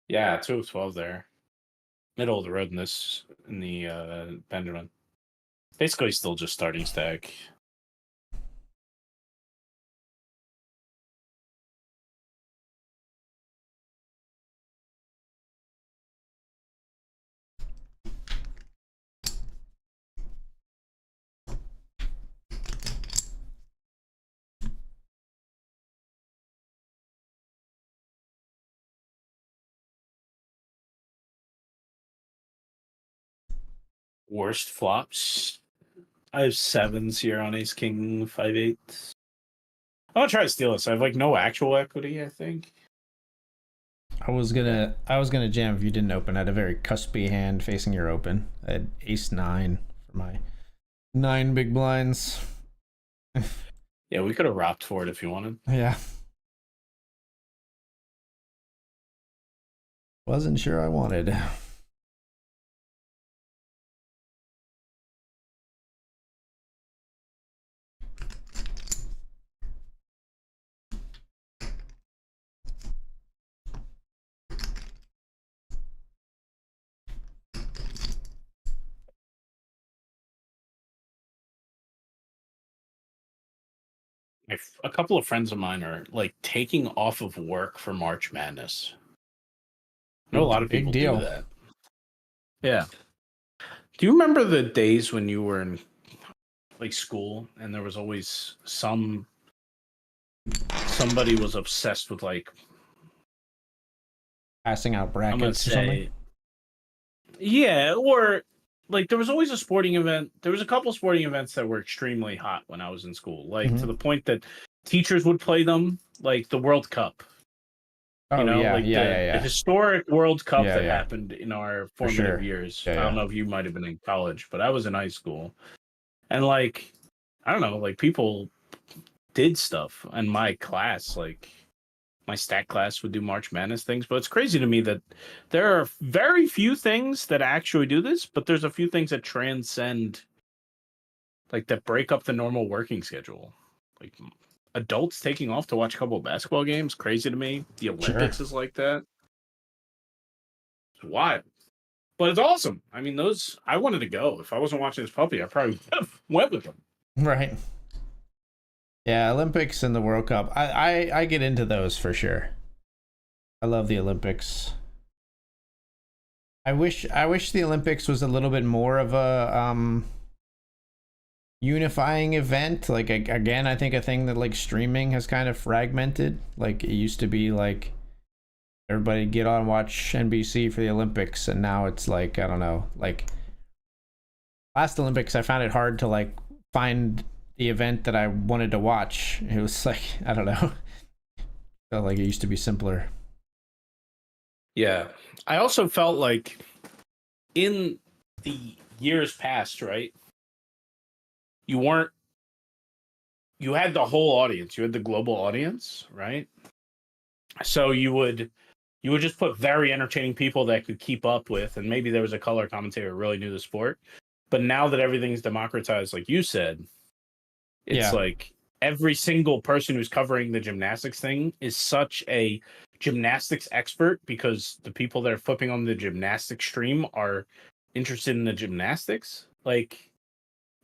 Yeah, 2 of 12 there. Middle of the road in the Benjamin. Basically still just starting stack. Worst flops. I have 7s here on Ace King 5/8. I'm gonna try to steal this. I have like no actual equity, I think. I was gonna jam if you didn't open. I had a very cuspy hand facing your open. I had ace 9 for my 9 big blinds. Yeah, we could have ropped for it if you wanted. Yeah. Wasn't sure I wanted. A couple of friends of mine are like taking off of work for March Madness. I know a lot of people do that. Yeah. Do you remember the days when you were in like school and there was always somebody was obsessed with like passing out brackets or something? Yeah, or like there was always a sporting event. There was a couple sporting events that were extremely hot when I was in school, like to the point that teachers would play them, like the World Cup. Oh, you know, the historic World Cup that happened in our formative years. I don't know if you might have been in college, but I was in high school. And like, I don't know, like people did stuff in my class, like my stat class would do March Madness things, but it's crazy to me that there are very few things that actually do this, but there's a few things that transcend, like that break up the normal working schedule. Like adults taking off to watch a couple of basketball games, crazy to me. The Olympics is like that. It's wild. But it's awesome. I mean, I wanted to go. If I wasn't watching this puppy, I probably would have went with them. Right. Yeah, Olympics and the World Cup. I get into those for sure. I love the Olympics. I wish the Olympics was a little bit more of a unifying event. Like again, I think a thing that like streaming has kind of fragmented. Like it used to be like everybody get on watch NBC for the Olympics, and now it's like I don't know. Like last Olympics, I found it hard to like find the event that I wanted to watch. It was like I don't know. Felt like it used to be simpler. Yeah, I also felt like in the years past, right? You had the whole audience. You had the global audience, right? So you would just put very entertaining people that could keep up with, and maybe there was a color commentator who really knew the sport. But now that everything's democratized, like you said, it's like every single person who's covering the gymnastics thing is such a gymnastics expert because the people that are flipping on the gymnastics stream are interested in the gymnastics. Like,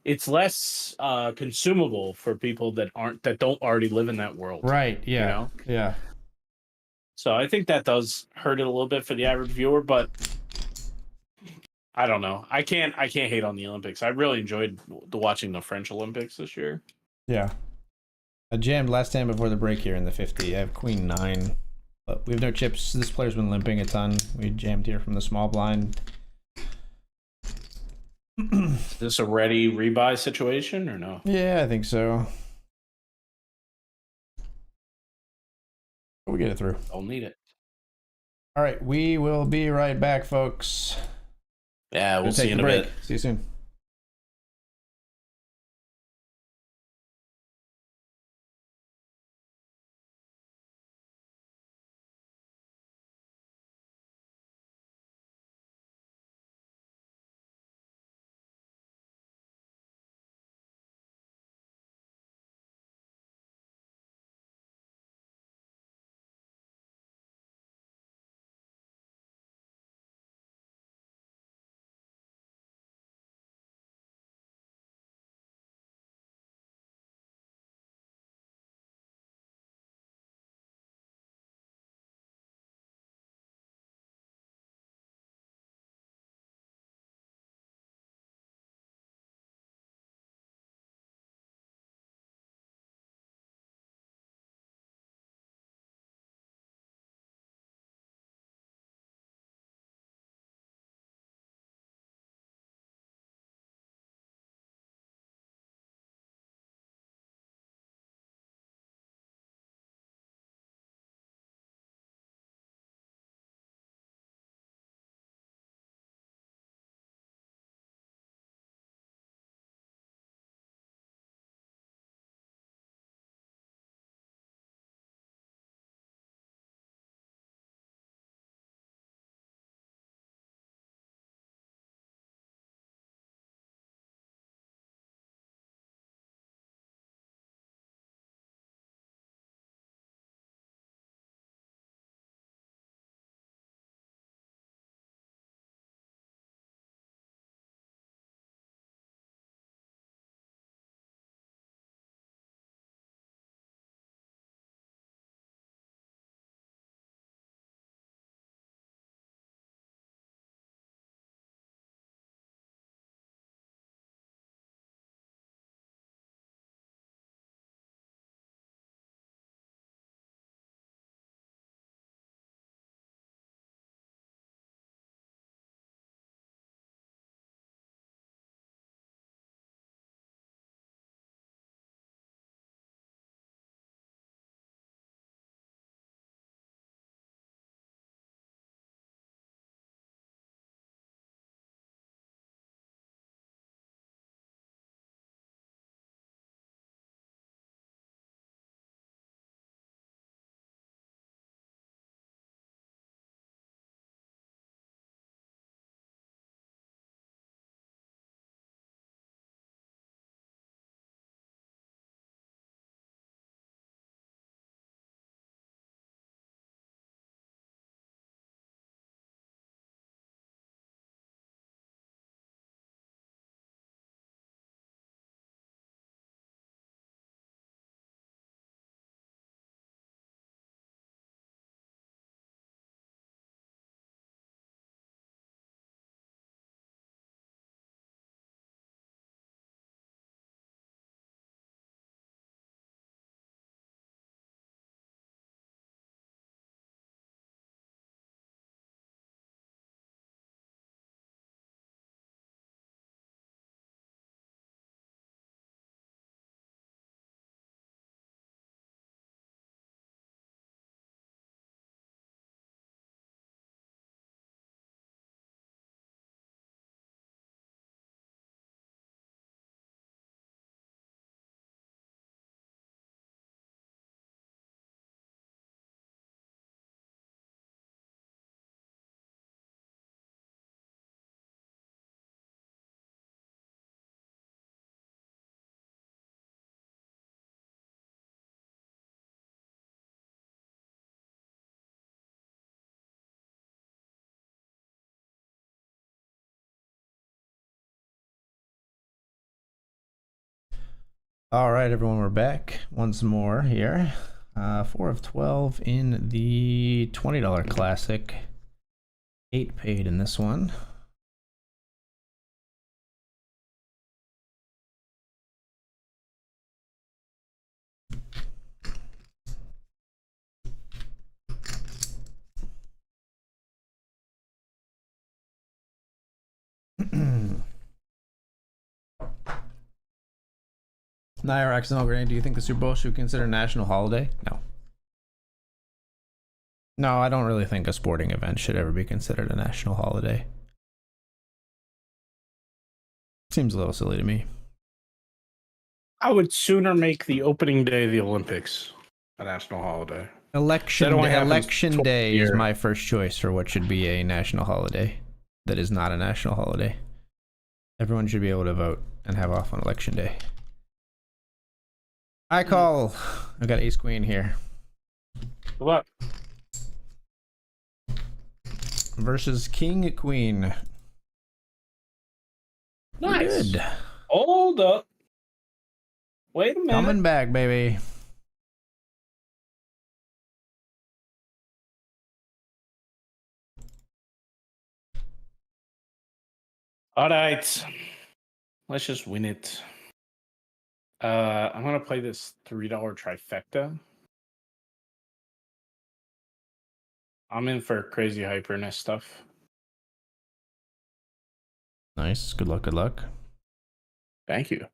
it's less consumable for people that don't already live in that world. Right. You Yeah. know? Yeah. So I think that does hurt it a little bit for the average viewer, but I don't know. I can't hate on the Olympics. I really enjoyed watching the French Olympics this year. Yeah. I jammed last time before the break here in the 50. I have queen 9. But we have no chips. This player's been limping a ton. We jammed here from the small blind. Is this a ready rebuy situation or no? Yeah, I think so. We get it through. I'll need it. All right, we will be right back, folks. Yeah, we'll see you in a bit. See you soon. All right, everyone, we're back once more here. 4 of 12 in the $20 classic. 8 paid in this one. Nair Accidental Grenade, do you think the Super Bowl should be considered a national holiday? No. No, I don't really think a sporting event should ever be considered a national holiday. Seems a little silly to me. I would sooner make the opening day of the Olympics a national holiday. Election day is my first choice for what should be a national holiday that is not a national holiday. Everyone should be able to vote and have off on election day. I call. I've got ace queen here. Good luck. Versus king queen. Nice. Good. Hold up. Wait a minute. Coming back, baby. All right. Let's just win it. I'm gonna play this $3 trifecta. I'm in for crazy hyperness stuff. Nice. Good luck. Good luck. Thank you.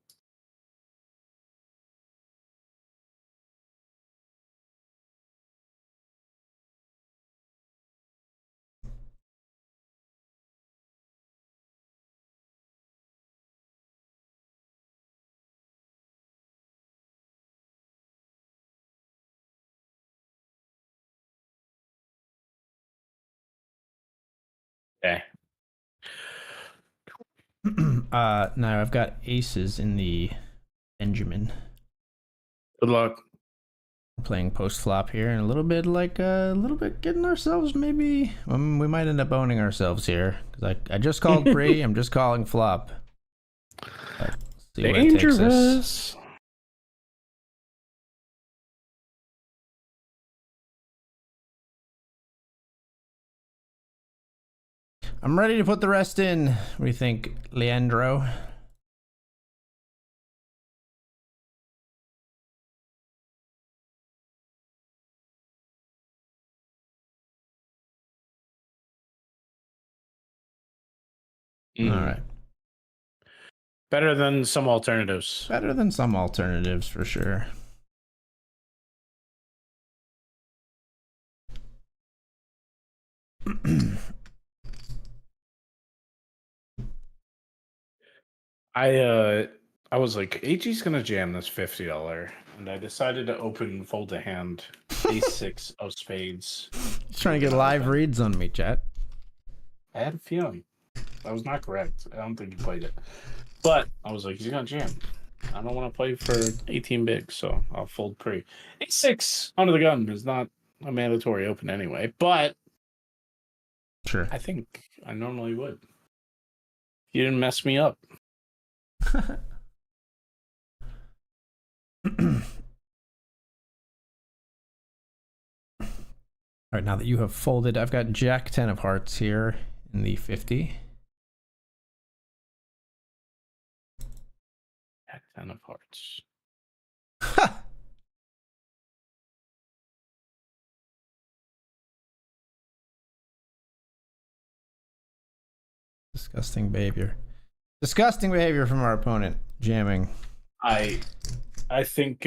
Okay. Now I've got aces in the Benjamin. Good luck. We're playing post flop here, and a little bit getting ourselves maybe. We might end up owning ourselves here because I just called pre. I'm just calling flop. But see where it takes us. I'm ready to put the rest in. What do you think, Leandro? All right. Better than some alternatives. Better than some alternatives for sure. I was like, AG's gonna jam this $50, and I decided to open fold a hand, ace-6 of spades. He's trying to get live reads on me, chat. I had a feeling that was not correct. I don't think he played it, but I was like, he's gonna jam. I don't want to play for 18 big, so I'll fold pre. Ace-6 under the gun is not a mandatory open anyway, but sure, I think I normally would. You didn't mess me up. All right, now that you have folded, I've got Jack 10 of hearts here in the 50. Jack 10 of hearts. Disgusting behavior. Disgusting behavior from our opponent. Jamming. I think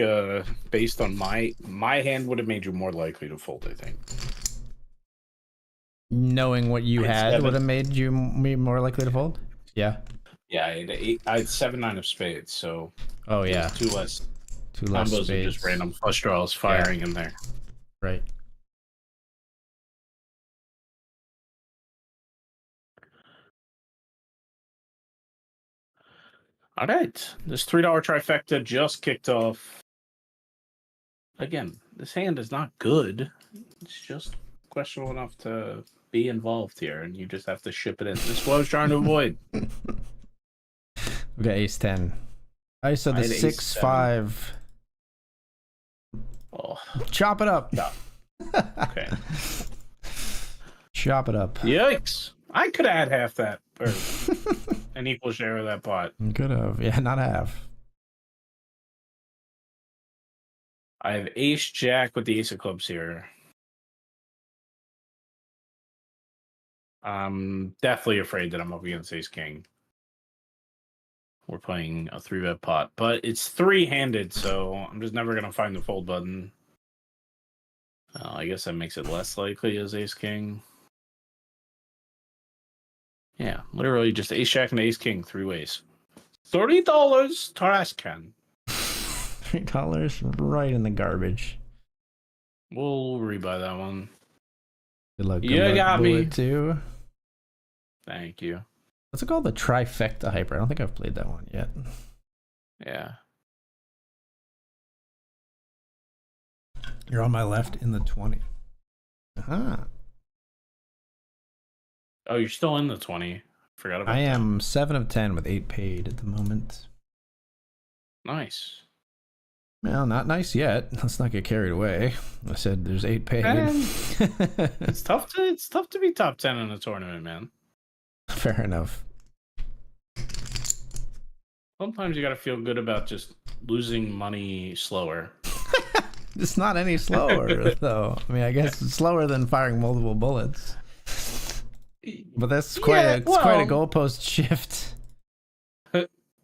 based on my hand would have made you more likely to fold, I think. Knowing what you had would have made you more likely to fold? Yeah. Yeah, I had 7-9 of spades, so oh yeah. Two less combos spades. Of just random flush draws firing in there. Right. All right, this $3 trifecta just kicked off. Again, this hand is not good. It's just questionable enough to be involved here, and you just have to ship it in. This is what I was trying to avoid. We got ace 10. I said the had ace 6-5. Oh, Chop it up. no. Okay. Chop it up. Yikes! I could have had half that, or an equal share of that pot. Could have. Yeah, not half. I have ace jack with the ace of clubs here. I'm definitely afraid that I'm up against ace king. We're playing a 3-bet pot, but it's 3-handed, so I'm just never gonna find the fold button. I guess that makes it less likely as ace king. Yeah, literally just ace jack and ace king 3 ways. $30 Tarascan. $3 right in the garbage. We'll rebuy that one. Good luck. Good You luck, got me. Bullet too. Thank you. What's it called? The trifecta hyper. I don't think I've played that one yet. Yeah. You're on my left in the 20. Uh-huh. Oh, you're still in the 20. Forgot about I that. am 7 of 10 with 8 paid at the moment. Nice. Well, not nice yet. Let's not get carried away. I said there's 8 paid. It's tough to be top 10 in a tournament, man. Fair enough. Sometimes you got to feel good about just losing money slower. It's not any slower, though. I mean, I guess it's slower than firing multiple bullets. But that's quite a goalpost shift.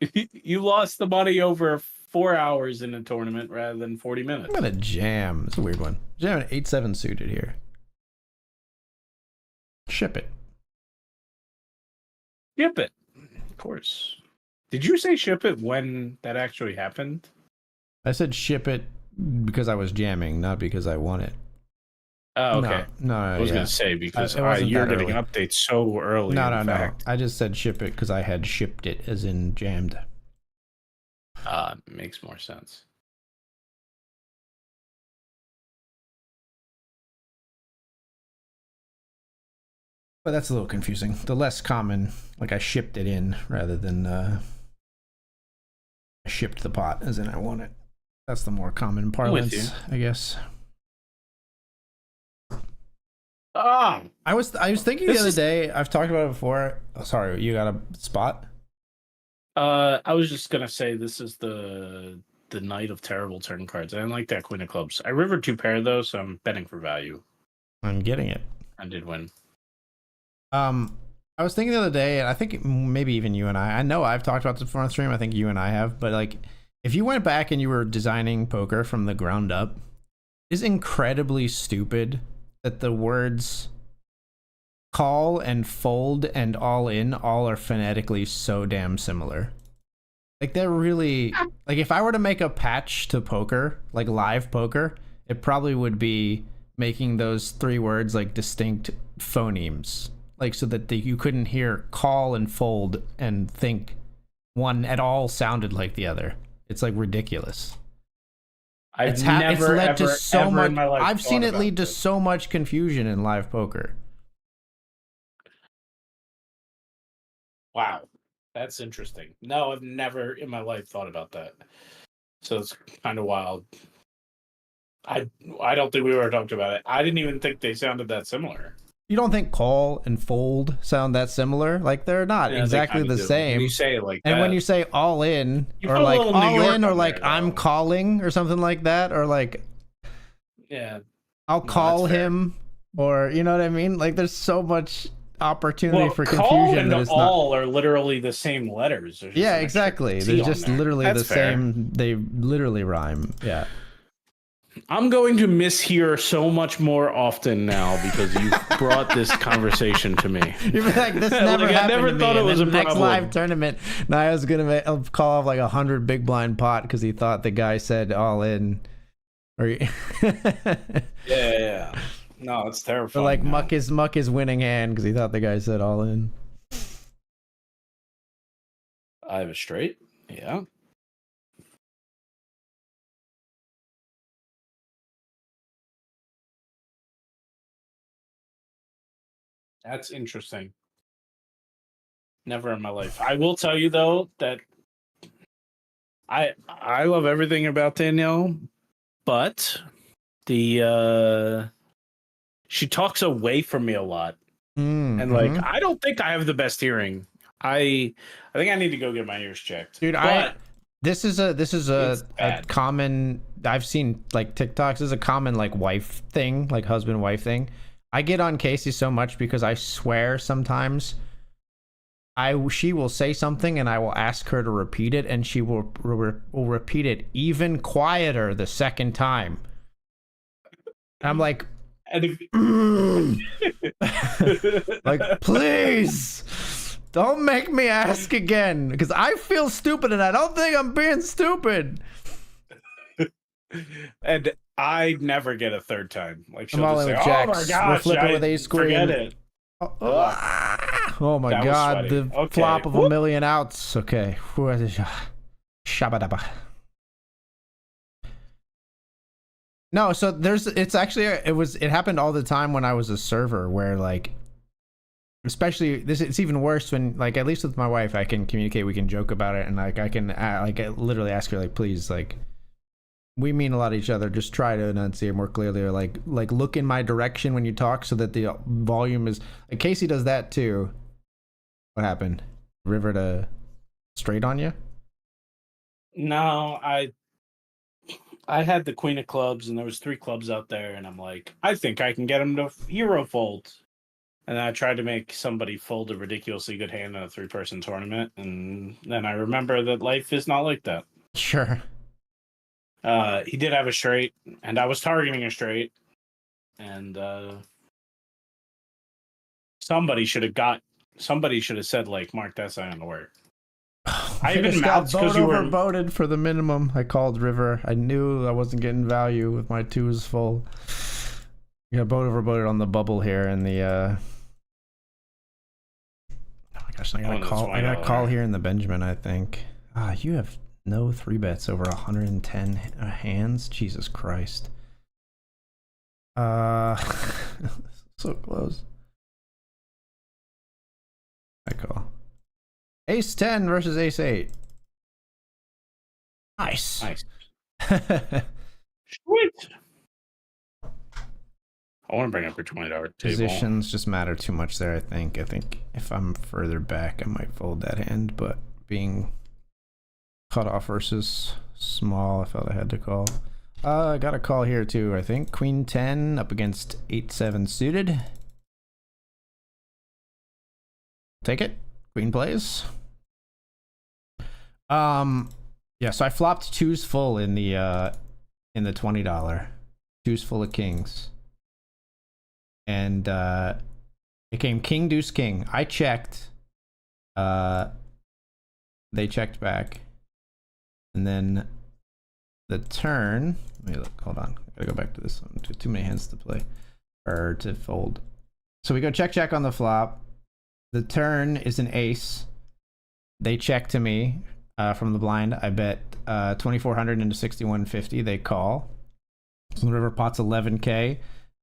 You lost the money over 4 hours in a tournament rather than 40 minutes. I'm gonna jam. It's a weird one. Jam an 8-7 suited here. Ship it. Ship it. Of course. Did you say ship it when that actually happened? I said ship it because I was jamming, not because I won it. Oh, okay. No, I was going to say because you're getting updates so early. No. I just said ship it because I had shipped it, as in jammed. Makes more sense. But that's a little confusing. The less common, like I shipped it in rather than I shipped the pot, as in I won it. That's the more common parlance, I guess. I was thinking the other day. I've talked about it before. Oh, sorry, you got a spot? I was just gonna say this is the night of terrible turn cards. I didn't like that queen of clubs. I rivered 2 pair though, so I'm betting for value. I'm getting it. I did win. I was thinking the other day, and I think maybe even you and I know I've talked about this before on stream. I think you and I have, but like, if you went back and you were designing poker from the ground up, it's incredibly stupid that the words call and fold and all in all are phonetically so damn similar. Like, they're really, like, if I were to make a patch to poker, like live poker, it probably would be making those 3 words like distinct phonemes, like so that you couldn't hear call and fold and think one at all sounded like the other. It's like ridiculous. It's led to so much. I've seen it lead to so much confusion in live poker. Wow, that's interesting. No, I've never in my life thought about that. So it's kind of wild. I don't think we ever talked about it. I didn't even think they sounded that similar. You don't think call and fold sound that similar? Like, they're not exactly the same. When you say it like and that, when you say all in, or like all in, or like I'm calling, or something like that, or like, yeah, I'll call him, or you know what I mean? Like, there's so much opportunity for confusion. Call and all are literally the same letters. Yeah, exactly. They're just literally the same. They literally rhyme. Yeah. I'm going to mishear so much more often now because you brought this conversation to me. You're like, this never happened. I never thought it was a next live tournament. Niall's gonna call off like 100 big blind pot because he thought the guy said all in. Or yeah. No, it's terrifying. Or like muck his winning hand because he thought the guy said all in. I have a straight. Yeah. That's interesting. Never in my life. I will tell you though that I love everything about Danielle, but the she talks away from me a lot. And like I don't think I have the best hearing. I think I need to go get my ears checked. Dude, but this is a bad. common, I've seen like TikToks, this is a common like wife thing, like husband wife thing. I get on Casey so much because I swear sometimes she will say something and I will ask her to repeat it, and she will repeat it even quieter the second time. And I'm like, And if, like, please don't make me ask again, because I feel stupid and I don't think I'm being stupid. And I never get a third time. Like she'll I'm just say, with "Oh Jax. my gosh, We're flipping with Ace Queen. Forget it." Oh my That was god, sweaty. the Okay. flop of a million outs. Okay. Shabadaba. No, so it's actually, it happened all the time when I was a server, where like, especially this, it's even worse when, like, at least with my wife, I can communicate, we can joke about it, and like I can like I literally ask her, like, please, like, we mean a lot to each other, just try to enunciate more clearly, or like look in my direction when you talk so that the volume is, like, Casey does that too. What happened? River to straight on you? No, I had the Queen of Clubs, and there was 3 clubs out there, and I'm like, I think I can get him to hero fold. And then I tried to make somebody fold a ridiculously good hand in a 3-person tournament, and then I remember that life is not like that. Sure. He did have a straight, and I was targeting a straight, and somebody should have said, like, Mark, that's not gonna work. I even got because you were overvoted for the minimum. I called River. I knew I wasn't getting value with my 2s full. Yeah, boat overvoted on the bubble here, and the oh my gosh, I got a call here in the Benjamin, I think. You have no 3-bets over 110 hands. Jesus Christ. So close. I call. Ace 10 versus Ace 8. Nice. Sweet. I want to bring up your $20 table. Positions just matter too much there, I think. I think if I'm further back, I might fold that hand, but being cut off versus small, I felt I had to call. I got a call here too, I think. Queen 10 up against 8-7 suited. Take it. Queen plays. Yeah, so I flopped 2s full in the $20. 2s full of kings. And it came king deuce king. I checked. They checked back. And then the turn, let me look, hold on. I gotta go back to this one. Too many hands to play or to fold. So we go check on the flop. The turn is an ace. They check to me from the blind. I bet 2,400 into 6,150. They call. So the river pot's 11K,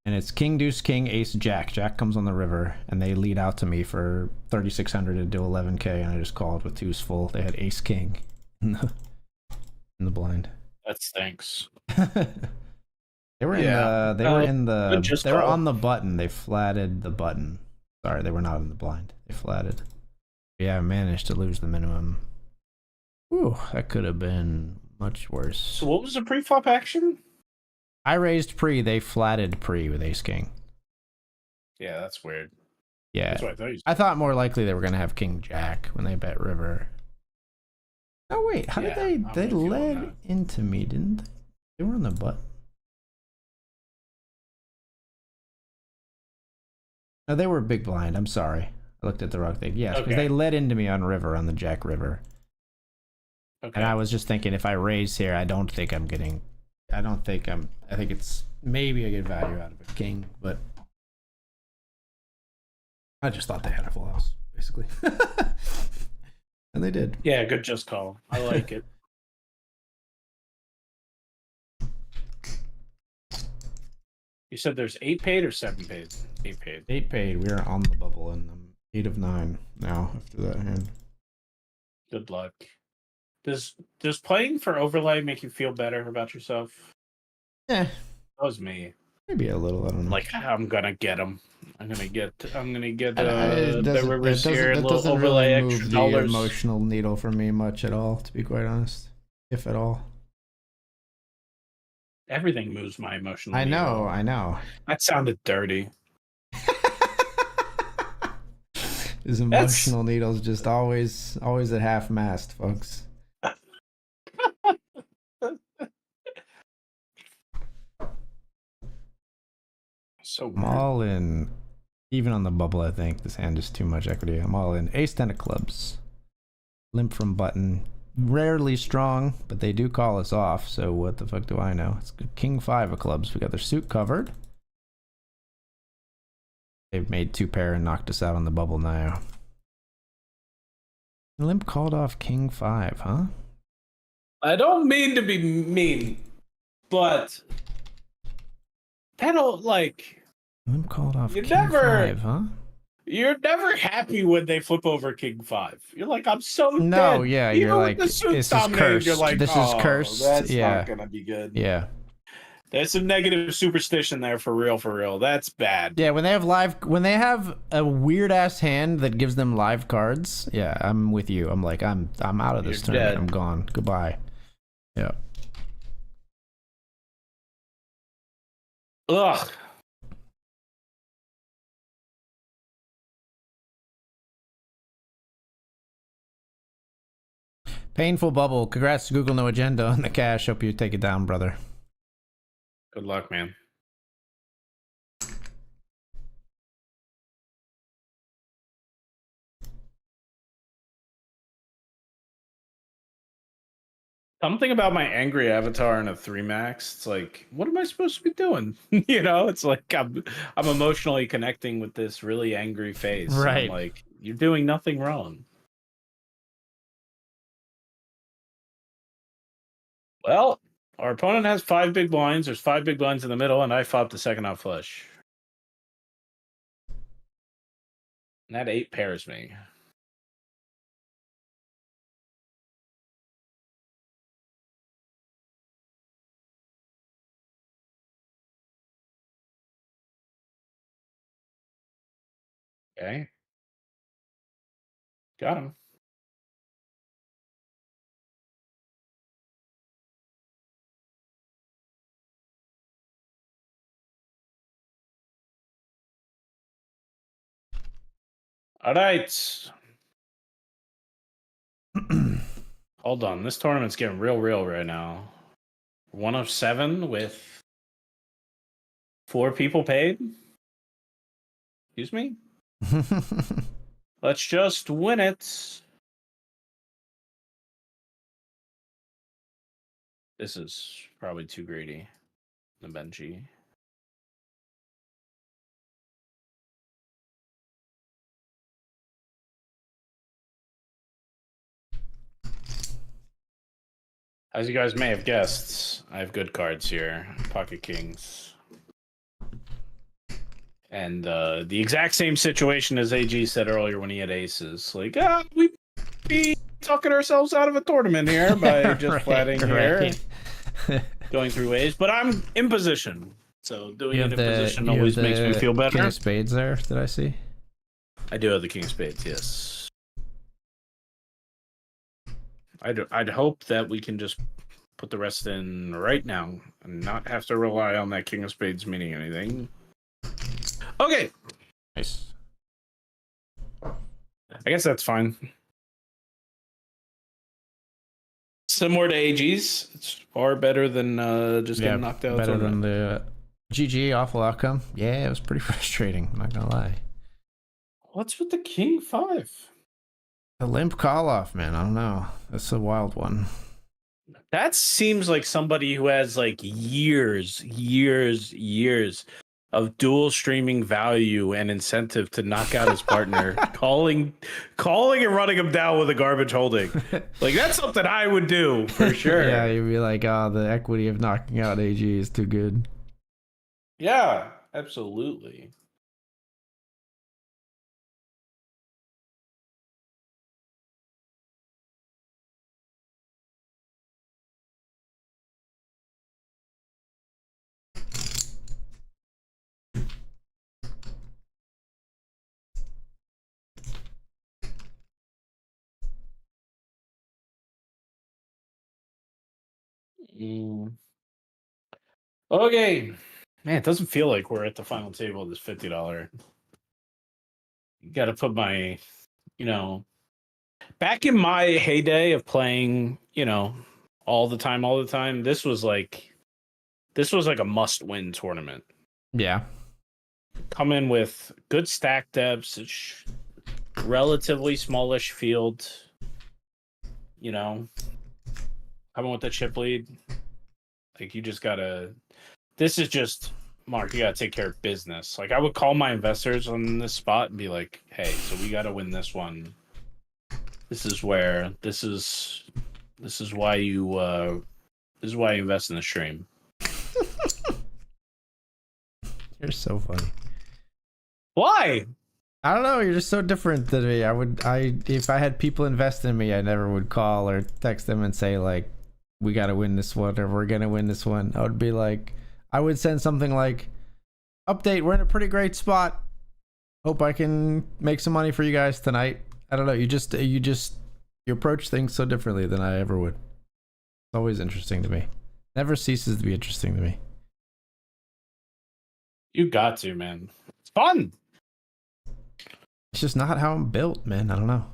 and it's king deuce king ace jack. Jack comes on the river, and they lead out to me for 3,600 into 11K, and I just called with 2s full. They had ace king in the blind. That stinks. They were in the they were on the button. They flatted the button. Sorry, they were not in the blind. They flatted. Yeah, I managed to lose the minimum. Ooh, that could have been much worse. So what was the pre-flop action? I raised pre, they flatted pre with ace king. Yeah, that's weird. Yeah. That's what I thought. I thought more likely they were going to have king jack when they bet river. Oh wait, how did they led into me, didn't they? They were on the button. No, they were big blind. I'm sorry. I looked at the wrong thing. Yes, because they led into me on river, on the jack river. Okay. And I was just thinking, if I raise here, I think it's maybe a good value out of a king, but I just thought they had a full house, basically. And they did. Yeah, good just call. I like it. You said there's 8 paid or 7 paid? 8 paid. 8 paid. We are on the bubble, and I'm 8 of 9 now after that hand. Good luck. Does playing for overlay make you feel better about yourself? Yeah, That was me. maybe a little. I don't know. Like I'm gonna get them. I'm gonna get It doesn't. It BetRivers here, doesn't. a That little doesn't really overlay, move extra the dollars. emotional needle for me much at all, to be quite honest, if at all. Everything moves my emotional I know. needle. I know. That sounded dirty. His That's emotional needle's just always at half mast, folks. so I'm weird. all in. Even on the bubble, I think this hand is too much equity. I'm all in. Ace ten of clubs. Limp from button. Rarely strong, but they do call us off. So what the fuck do I know? It's king five of clubs. We got their suit covered. They've made two pair and knocked us out on the bubble now. Limp called off king five, huh? I don't mean to be mean, but that'll like Limp called off you king never five, huh? you're never happy when they flip over king five. You're like, I'm so No, dead. yeah, you're Even with like, the suits this is dominated, you're cursed. like, This is oh, cursed. that's not Yeah, gonna be good. yeah. There's some negative superstition there for real, for real. That's bad. Yeah, when they have a weird ass hand that gives them live cards, yeah, I'm with you. I'm like, I'm out of this You're tournament. dead. I'm gone. Goodbye. Yeah. Ugh. Painful bubble. Congrats to Google No Agenda on the cash. Hope you take it down, brother. Good luck, man. Something about my angry avatar in a 3 max. It's like, what am I supposed to be doing? It's like I'm emotionally connecting with this really angry face. And I'm Right. like, you're doing nothing wrong. Well, our opponent has 5 big blinds. There's 5 big blinds in the middle, and I flopped the second out flush. And that 8 pairs me. Okay. Got him. All right. Hold on. This tournament's getting real right now. 1 of 7 with 4 people paid. Excuse me? Let's just win it. This is probably too greedy. The Benji. As you guys may have guessed, I have good cards here. Pocket Kings. And the exact same situation as AG said earlier when he had aces. Like, we be talking ourselves out of a tournament here by just flatting here, going through ways. But I'm in position. So doing it in position always makes me feel better. King of spades there, did I see? I do have the king of spades, yes. I'd hope that we can just put the rest in right now and not have to rely on that king of spades meaning anything. Okay. Nice. I guess that's fine. Similar to AG's, it's far better than just getting knocked out. Better than the GG awful outcome. Yeah, it was pretty frustrating. I'm not gonna lie. What's with the king 5? The limp call off, man. I don't know. That's a wild one. That seems like somebody who has like years of dual streaming value and incentive to knock out his partner, calling and running him down with a garbage holding. Like that's something I would do for sure. Yeah, you'd be like, oh, the equity of knocking out AG is too good. Yeah, absolutely. Mm. Okay. Man, it doesn't feel like we're at the final table of this $50. You got to put my, you know, back in my heyday of playing, all the time, this was like a must-win tournament. Yeah. Come in with good stack depths, relatively smallish field, coming with the chip lead. Like, you just gotta. This is just Mark. You gotta take care of business. Like, I would call my investors on this spot and be like, "Hey, so we gotta win this one. This is why you invest in the stream." You're so funny. Why? I don't know. You're just so different than me. If I had people invest in me, I never would call or text them and say like, "We got to win this one," or "We're gonna win this one." I would be like, I would send something like, "Update: We're in a pretty great spot. Hope I can make some money for you guys tonight." I don't know. You approach things so differently than I ever would. It's always interesting to me. Never ceases to be interesting to me. You got to, man. It's fun. It's just not how I'm built, man. I don't know.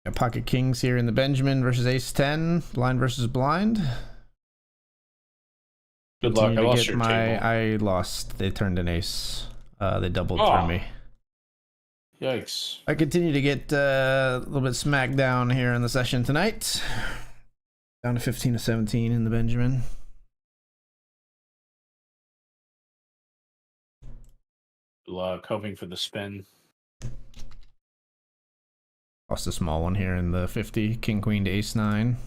Got pocket kings here in the Benjamin versus ace 10. Blind versus blind. Good luck. I lost your table. I lost. They turned an ace. They doubled for me. Yikes. I continue to get a little bit smacked down here in the session tonight. Down to 15-17 in the Benjamin. Good luck. Hoping for the spin. Lost a small one here in the 50. King, queen to ace 9.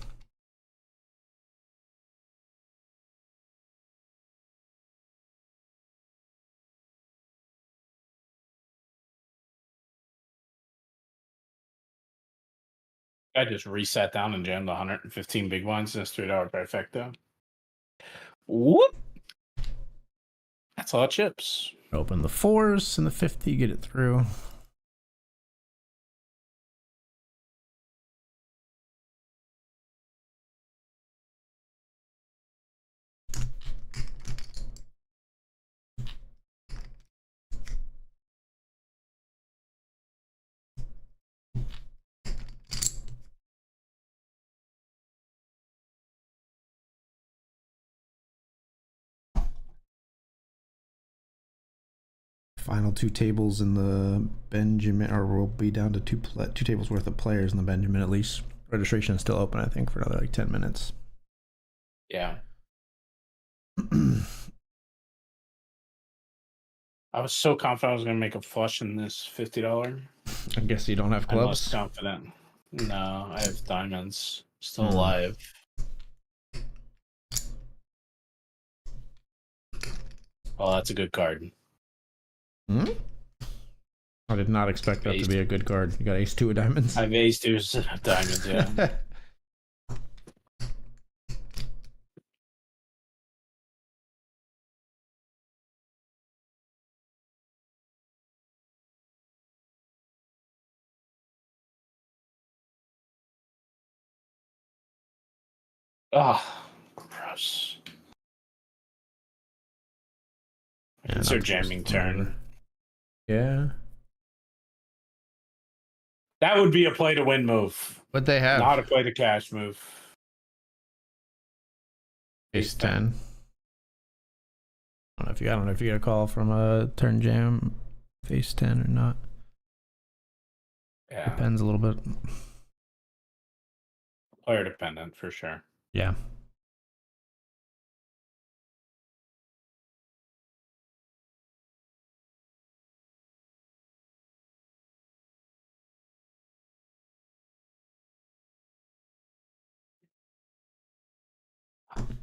I just resat down and jammed 115 big blinds in this $3 trifecta. Whoop! That's a lot of chips. Open the 4s and the 50, get it through. Final 2 tables in the Benjamin, or we'll be down to two tables worth of players in the Benjamin at least. Registration is still open, I think, for another like 10 minutes. Yeah. I was so confident I was going to make a flush in this $50. I guess you don't have clubs? I'm less confident. No, I have diamonds. Still alive. Oh, that's a good card. I did not expect that to be a good card. You got ace 2 of diamonds. I have ace 2 of diamonds, yeah. Oh, gross. It's their jamming turn. Yeah. That would be a play to win move. What they have? Not a play to cash move. Ace 10. I don't know if you got a call from a turn jam face 10 or not. Yeah. Depends a little bit. Player dependent for sure. Yeah.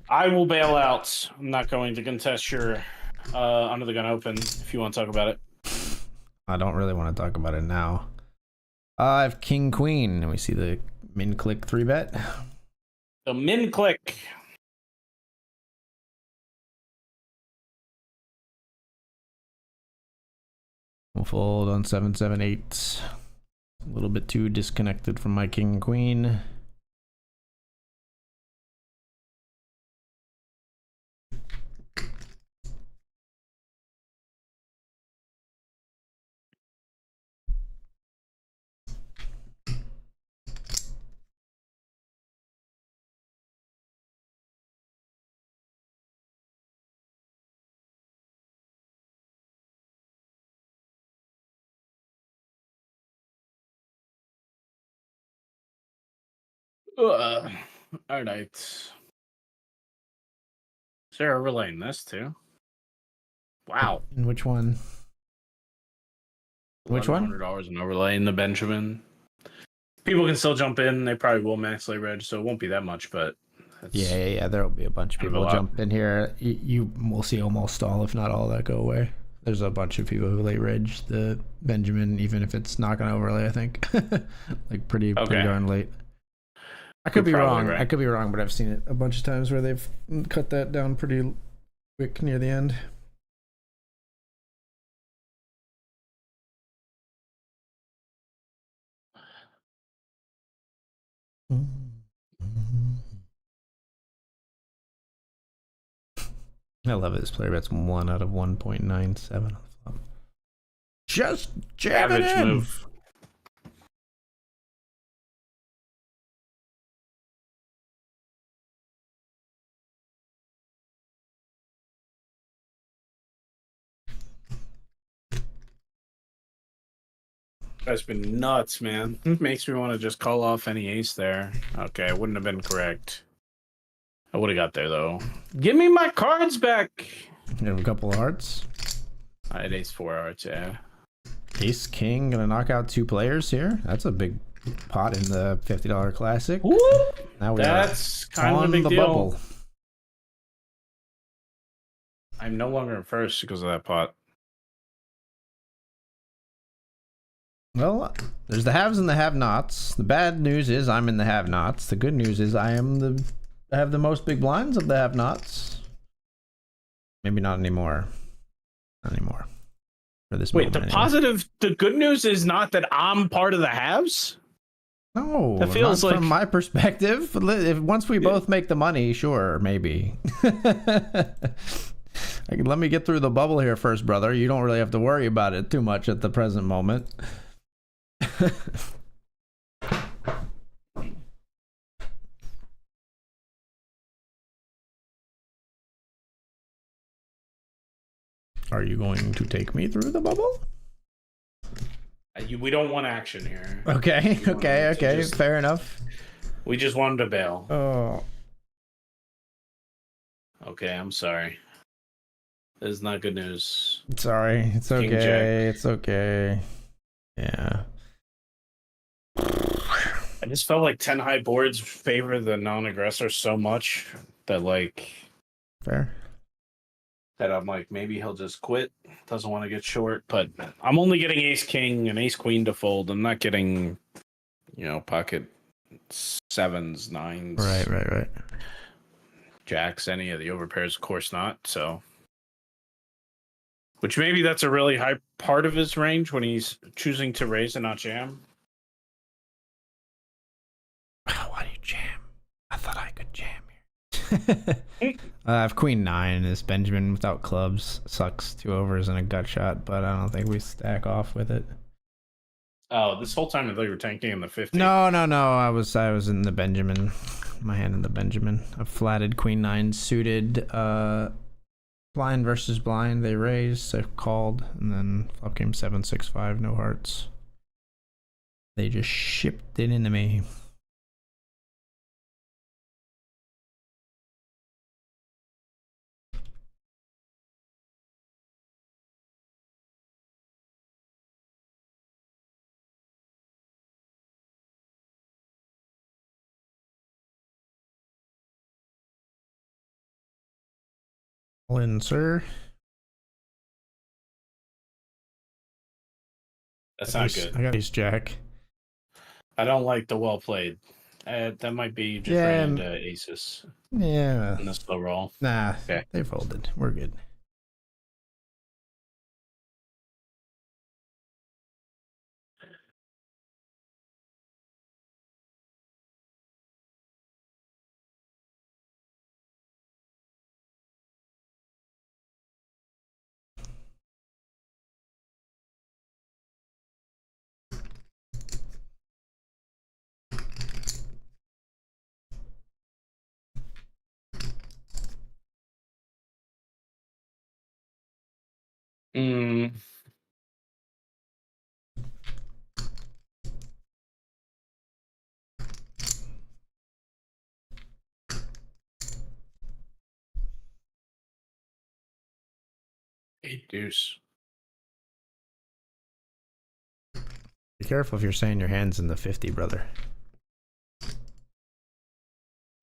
I will bail out. I'm not going to contest your under the gun open if you want to talk about it. I don't really want to talk about it now. I have king queen, and we see the min click 3-bet. The min click. We'll fold on 778. A little bit too disconnected from my king and queen. All right. Is there overlaying this too? Wow. And which one? Which one? $1,100 in overlay in the Benjamin. People can still jump in. They probably will max lay reg, so it won't be that much, but Yeah. There will be a bunch of people jump in here. You will see almost all, if not all, that go away. There's a bunch of people who late reg the Benjamin, even if it's not going to overlay, I think. Like pretty darn late. I could be wrong. Right. I could be wrong, but I've seen it a bunch of times where they've cut that down pretty quick near the end. I love it. This player bets 1 out of 1.97. Just jam it in. Move. That's been nuts, man. Makes me want to just call off any ace there. Okay, it wouldn't have been correct. I would have got there, though. Give me my cards back! You have a couple of hearts? I had ace 4 hearts, yeah. Ace king gonna knock out 2 players here. That's a big pot in the $50 classic. Woo! Now that's kind of a big deal. Bubble. I'm no longer in first because of that pot. Well, there's the haves and the have-nots. The bad news is I'm in the have-nots. The good news is I have the most big blinds of the have-nots. Maybe not anymore. Not anymore. For this Wait, the good news is not that I'm part of the haves? No, that feels like from my perspective. Once we both make the money, sure, maybe. Let me get through the bubble here first, brother. You don't really have to worry about it too much at the present moment. Are you going to take me through the bubble? We don't want action here. Okay. Fair enough. We just wanted to bail. Oh. Okay, I'm sorry. This is not good news. Sorry. It's okay. King Jack. It's okay. Yeah. I just felt like 10 high boards favor the non-aggressor so much that fair. That I'm like, maybe he'll just quit. Doesn't want to get short, but I'm only getting ace king and ace queen to fold. I'm not getting, pocket 7s, 9s. Right. Jacks, any of the overpairs, of course not. So, which maybe that's a really high part of his range when he's choosing to raise and not jam. Why do you jam? I thought I could jam here. I have queen 9 in this Benjamin without clubs. Sucks 2 overs and a gut shot, but I don't think we stack off with it. Oh, this whole time I thought you were tanking in the 50. No. I was in the Benjamin. My hand in the Benjamin. A flatted queen 9 suited. Blind versus blind. They raised. I called, and then flop came 7-6-5. No hearts. They just shipped it into me. All in, sir. That's not good. I got ace jack. I don't like the well played. That might be just ran into aces. Yeah. In the slow roll. Nah, okay. They folded. We're good. Mm. Eight deuce. Be careful if you're saying your hand's in the 50, brother.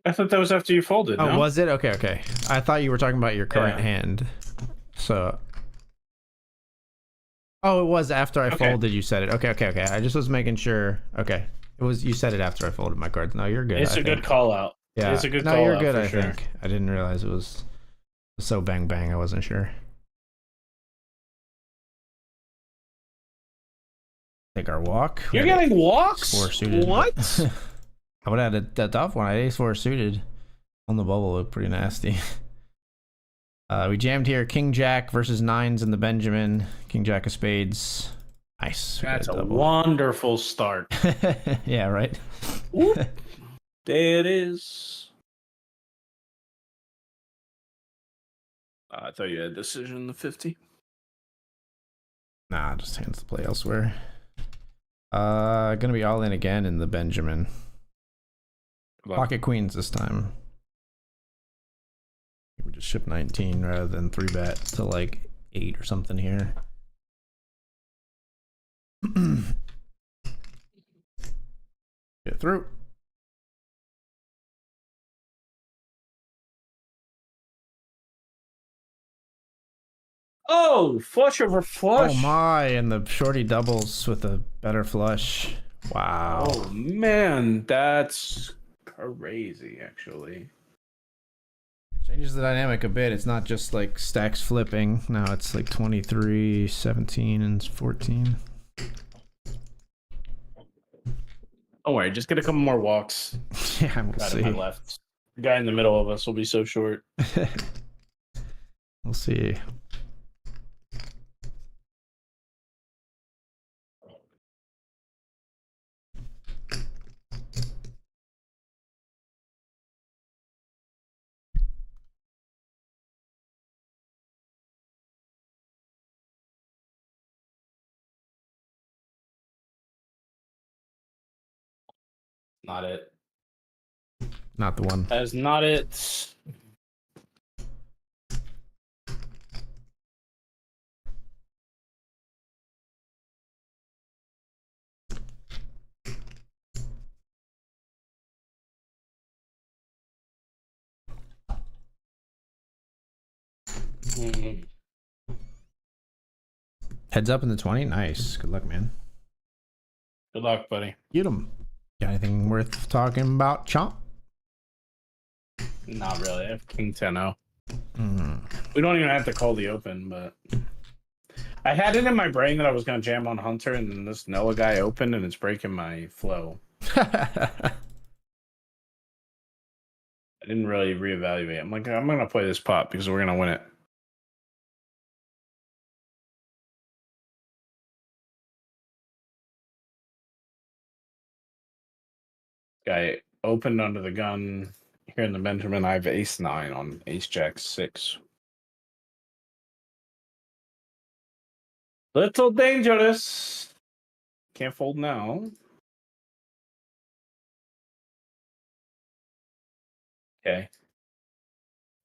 I thought that was after you folded. Oh, no? was it? Okay, okay. I thought you were talking about your current hand. So. Oh, it was after I folded. You said it. Okay, okay, okay. I just was making sure. Okay, it was. You said it after I folded my cards. No, you're good. It's a good call out. Yeah, It's a good no, call you're out good. for I sure. think I didn't realize it was so bang bang. I wasn't sure. Take our walk. You're getting walks? Four suited. What? I would have had a tough one. I had ace four suited on the bubble. Looked pretty nasty. We jammed here. King Jack versus nines in the Benjamin. King Jack of spades. Nice. That's a wonderful start. Yeah, right. There it is. I thought you had decision in the 50. Nah, just hands to play elsewhere. Gonna be all in again in the Benjamin. Pocket queens this time. We just ship 19 rather than 3-bet to like 8 or something here. Get through. Oh, flush over flush. Oh my, and the shorty doubles with a better flush. Wow. Oh man, that's crazy actually. Changes the dynamic a bit. It's not just like stacks flipping. Now it's like 23, 17, and 14. Don't worry, just get a couple more walks. Yeah, we'll see. My left. The guy in the middle of us will be so short. We'll see. Not it. Not the one. That is not it. Heads up in the 20. Nice. Good luck, man. Good luck, buddy. Get him. Got anything worth talking about, Chomp? Not really. I have King 10-0. We don't even have to call the open, but I had it in my brain that I was going to jam on Hunter, and then this Noah guy opened, and it's breaking my flow. I didn't really reevaluate. I'm like, I'm going to play this pot because we're going to win it. Guy opened under the gun here in the Benjamin. I have ace 9 on ace jack 6. Little dangerous. Can't fold now. Okay.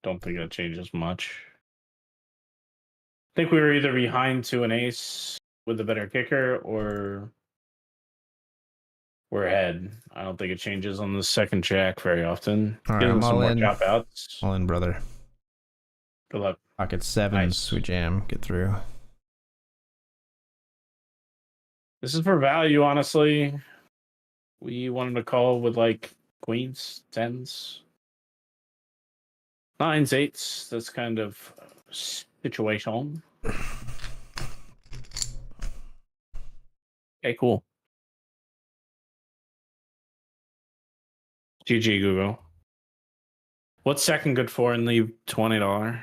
Don't think that changes much. I think we were either behind to an ace with a better kicker or we're ahead. I don't think it changes on the second jack very often. All right, I'm all in. Drop outs. All in, brother. Good luck. Pocket sevens. Nice. We jam. Get through. This is for value, honestly. We wanted to call with like queens, tens, nines, eights. That's kind of situation. Okay, cool. GG, Google. What's second good for and leave $20?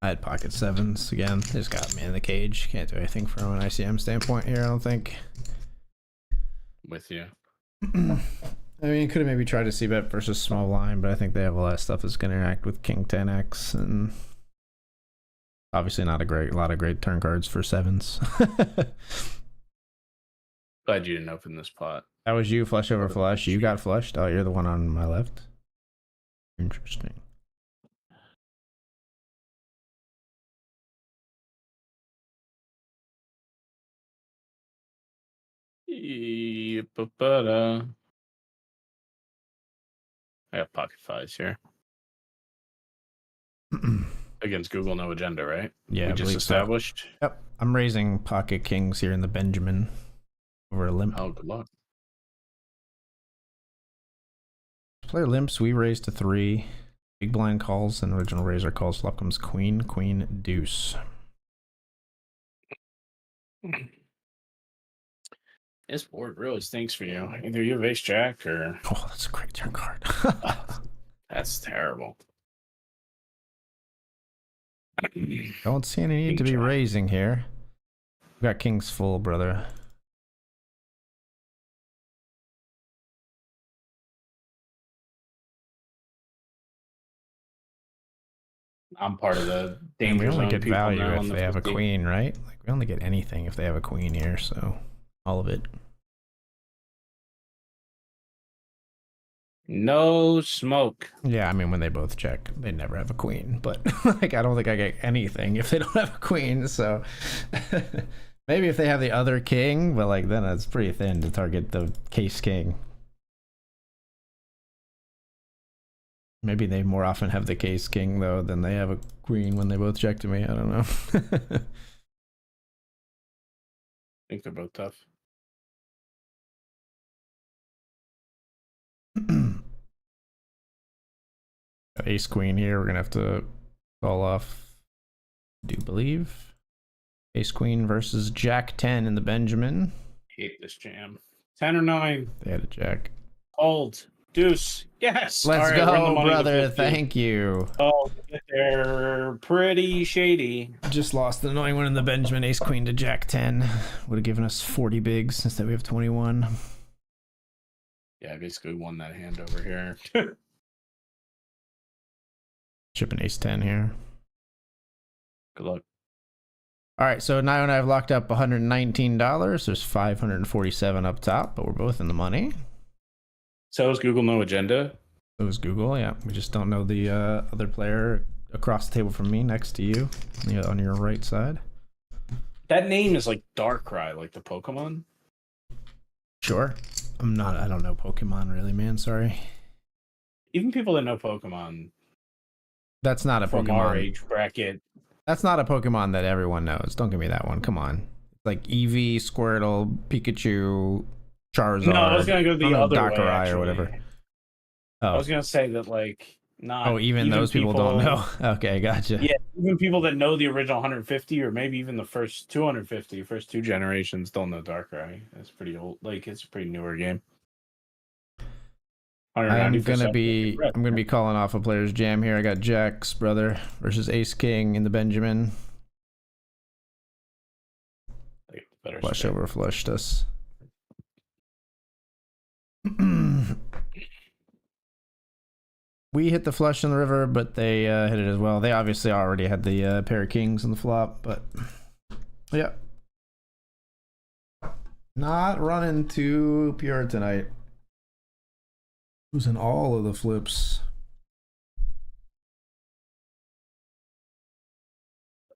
I had pocket sevens again. They just got me in the cage. Can't do anything from an ICM standpoint here, I don't think. With you. I mean, could have maybe tried to see bet versus small line, but I think they have a lot of stuff that's going to interact with King 10x, and obviously not a lot of great turn cards for sevens. Glad you didn't open this pot. That was you, flush over flush. You got flushed. Oh, you're the one on my left. Interesting. I have pocket fives here. Against Google No Agenda, right? Yeah, we just established. So. Yep. I'm raising pocket kings here in the Benjamin over a limp. Oh, good luck. Player limps, we raise to 3. Big blind calls and original razor calls. Flop comes queen, queen, deuce. This board really stinks for you. Either you have ace jack or... Oh, that's a great turn card. That's terrible. Don't see any need to be raising here. We got kings full, brother. I'm part of the danger zone. We only zone get value if they have a queen, right? Like we only get anything if they have a queen here, so all of it. No smoke. Yeah, I mean when they both check, they never have a queen, but like I don't think I get anything if they don't have a queen, so maybe if they have the other king, but like then it's pretty thin to target the case king. Maybe they more often have the case king though than they have a queen when they both check to me. I don't know. I think they're both tough. Ace queen here. We're gonna have to call off. Do believe ace queen versus jack 10 in the Benjamin. Hate this jam. 10 or 9. They had a jack. Old. Deuce. Yes. Let's go, brother. Thank you. Oh, they're pretty shady. Just lost the annoying one in the Benjamin. Ace queen to jack 10. Would have given us 40 bigs instead we have 21. Yeah, I basically won that hand over here. Chipping ace 10 here. Good luck. All right, so Naigo and I have locked up $119. There's 547 up top, but we're both in the money. So is Google No Agenda? It was Google, yeah. We just don't know the other player across the table from me, next to you, on your right side. That name is like Darkrai, like the Pokemon. Sure. I don't know Pokemon really, man. Sorry. Even people that know Pokemon. That's not a from Pokemon. Our age bracket. That's not a Pokemon that everyone knows. Don't give me that one. Come on. Like Eevee, Squirtle, Pikachu, Charizard. No, I was gonna go the other way, Darkrai or whatever. Oh. I was gonna say that like not. Oh, even those people don't know. Okay, gotcha. Yeah, even people that know the original 150 or maybe even the first 250, first 2 generations don't know Darkrai. It's pretty old. Like it's a pretty newer game. I'm gonna be calling off a player's jam here. I got Jack's brother versus Ace King in the Benjamin. Flush over flushed us. We hit the flush in the river, but they hit it as well. They obviously already had the pair of kings on the flop, but yeah. Not running too pure tonight. Losing all of the flips.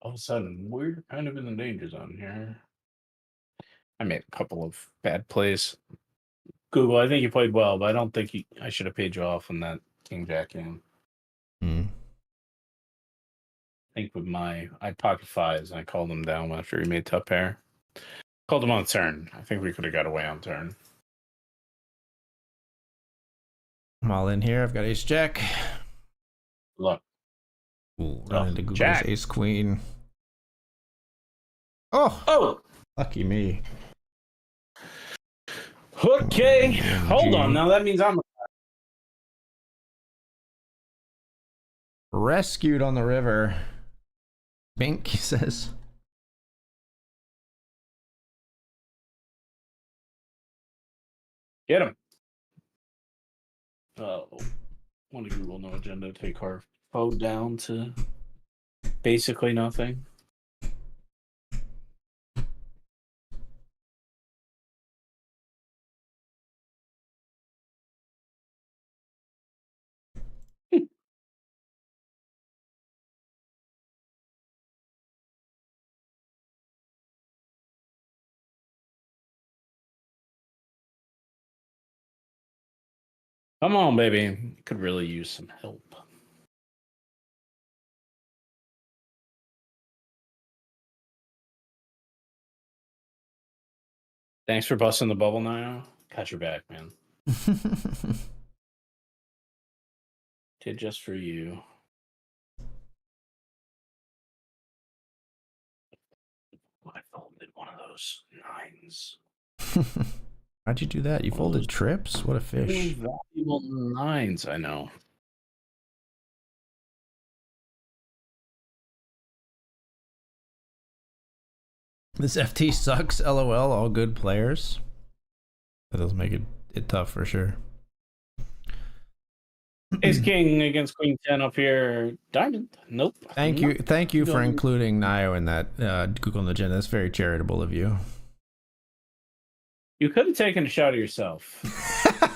All of a sudden, we're kind of in the danger zone here. I made a couple of bad plays. Google, I think you played well, but I don't think I should have paid you off on that King Jack game. I think with I pocket fives and I called him down after he made tough pair. Called him on turn. I think we could have got away on turn. I'm all in here. I've got ace jack. Look. Ooh, run into Google's ace queen. Oh! Lucky me. Okay. Hold on. Now that means I'm rescued on the river. Bink, he says. Get him. Want to Google no agenda, take our phone down to basically nothing. Come on, baby. Could really use some help. Thanks for busting the bubble, Nio. Got your back, man. Did just for you. I folded one of those 9s. How'd you do that? You folded trips? What a fish. Valuable 9s, I know. This FT sucks. LOL. All good players. That does make it tough for sure. Ace King against Queen 10 up here. Diamond. Nope. Thank you for including Nio in that Google agenda. That's very charitable of you. You could have taken a shot of yourself.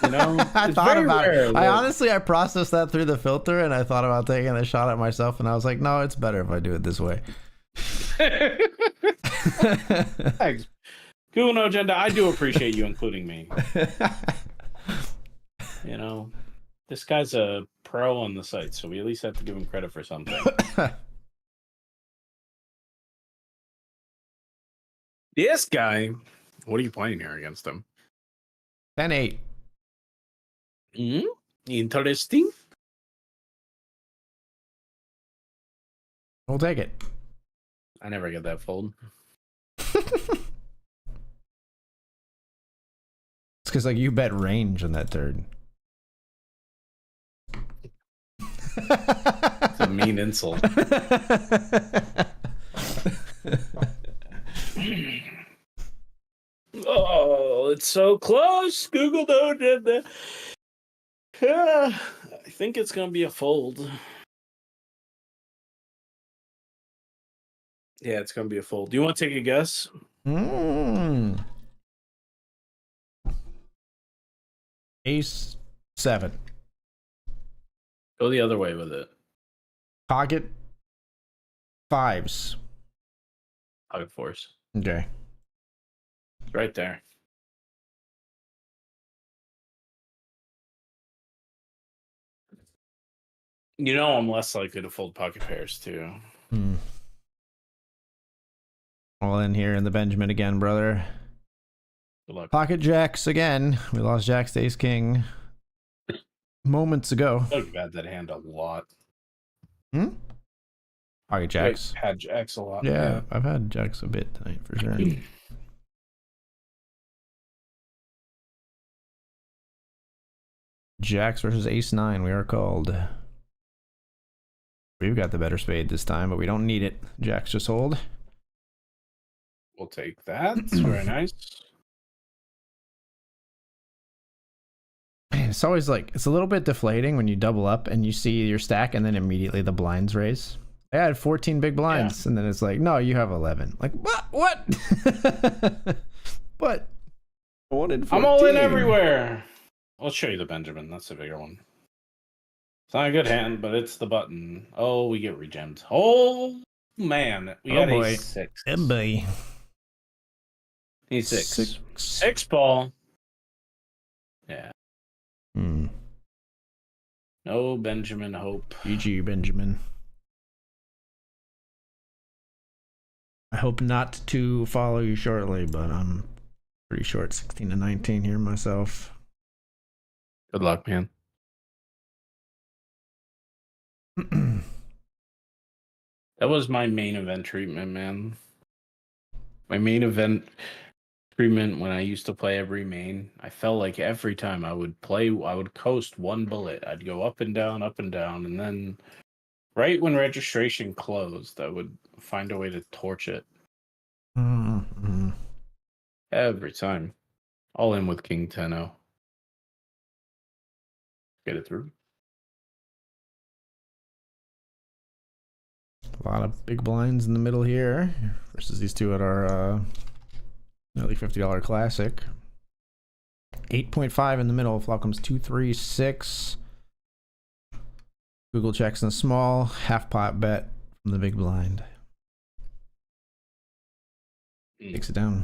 You know, I thought about it. I processed that through the filter, and I thought about taking a shot at myself, and I was like, no, it's better if I do it this way. Thanks. Google no agenda. I do appreciate you including me. You know, this guy's a pro on the site, so we at least have to give him credit for something. This guy. What are you playing here against him? 10-8. Interesting. We'll take it. I never get that fold. It's because like you bet range on that third. It's a mean insult. Oh, it's so close. Google no did that. I think it's gonna be a fold. Yeah, it's gonna be a fold. Do you want to take a guess? Ace 7. Go the other way with it. Pocket 5s. Pocket 4s. Okay. It's right there. You know I'm less likely to fold pocket pairs too. All in here in the Benjamin again, brother. Good luck. Pocket jacks again. We lost Jack's Ace King moments ago. I've had that hand a lot. Pocket jacks. I've had jacks a lot. Yeah, I've had jacks a bit tonight for sure. Jacks versus Ace 9. We are called. We've got the better spade this time, but we don't need it. Jacks just hold. We'll take that. It's very nice. Man, it's always like, it's a little bit deflating when you double up and you see your stack and then immediately the blinds raise. I had 14 big blinds, and then it's like, no, you have 11. Like, what? But I wanted 14. I'm all in everywhere. I'll show you the Benjamin. That's a bigger one. It's not a good hand, but it's the button. Oh, we get regemmed. Oh, man. We got a 6. Boy. He's 6. 6 ball. Yeah. No Benjamin Hope. GG, Benjamin. I hope not to follow you shortly, but I'm pretty short 16-19 here myself. Good luck, man. That was my main event treatment, man. My main event treatment when I used to play every main, I felt like every time I would play, I would coast one bullet. I'd go up and down, and then Right when registration closed, I would find a way to torch it Mm-hmm. every time. All in with King 10-0. Get it through. A lot of big blinds in the middle here versus these two at our nearly $50 classic. 8.5 in the middle. Flop comes 2-3-6. Google checks in the small. Half pot bet from the big blind. Takes it down.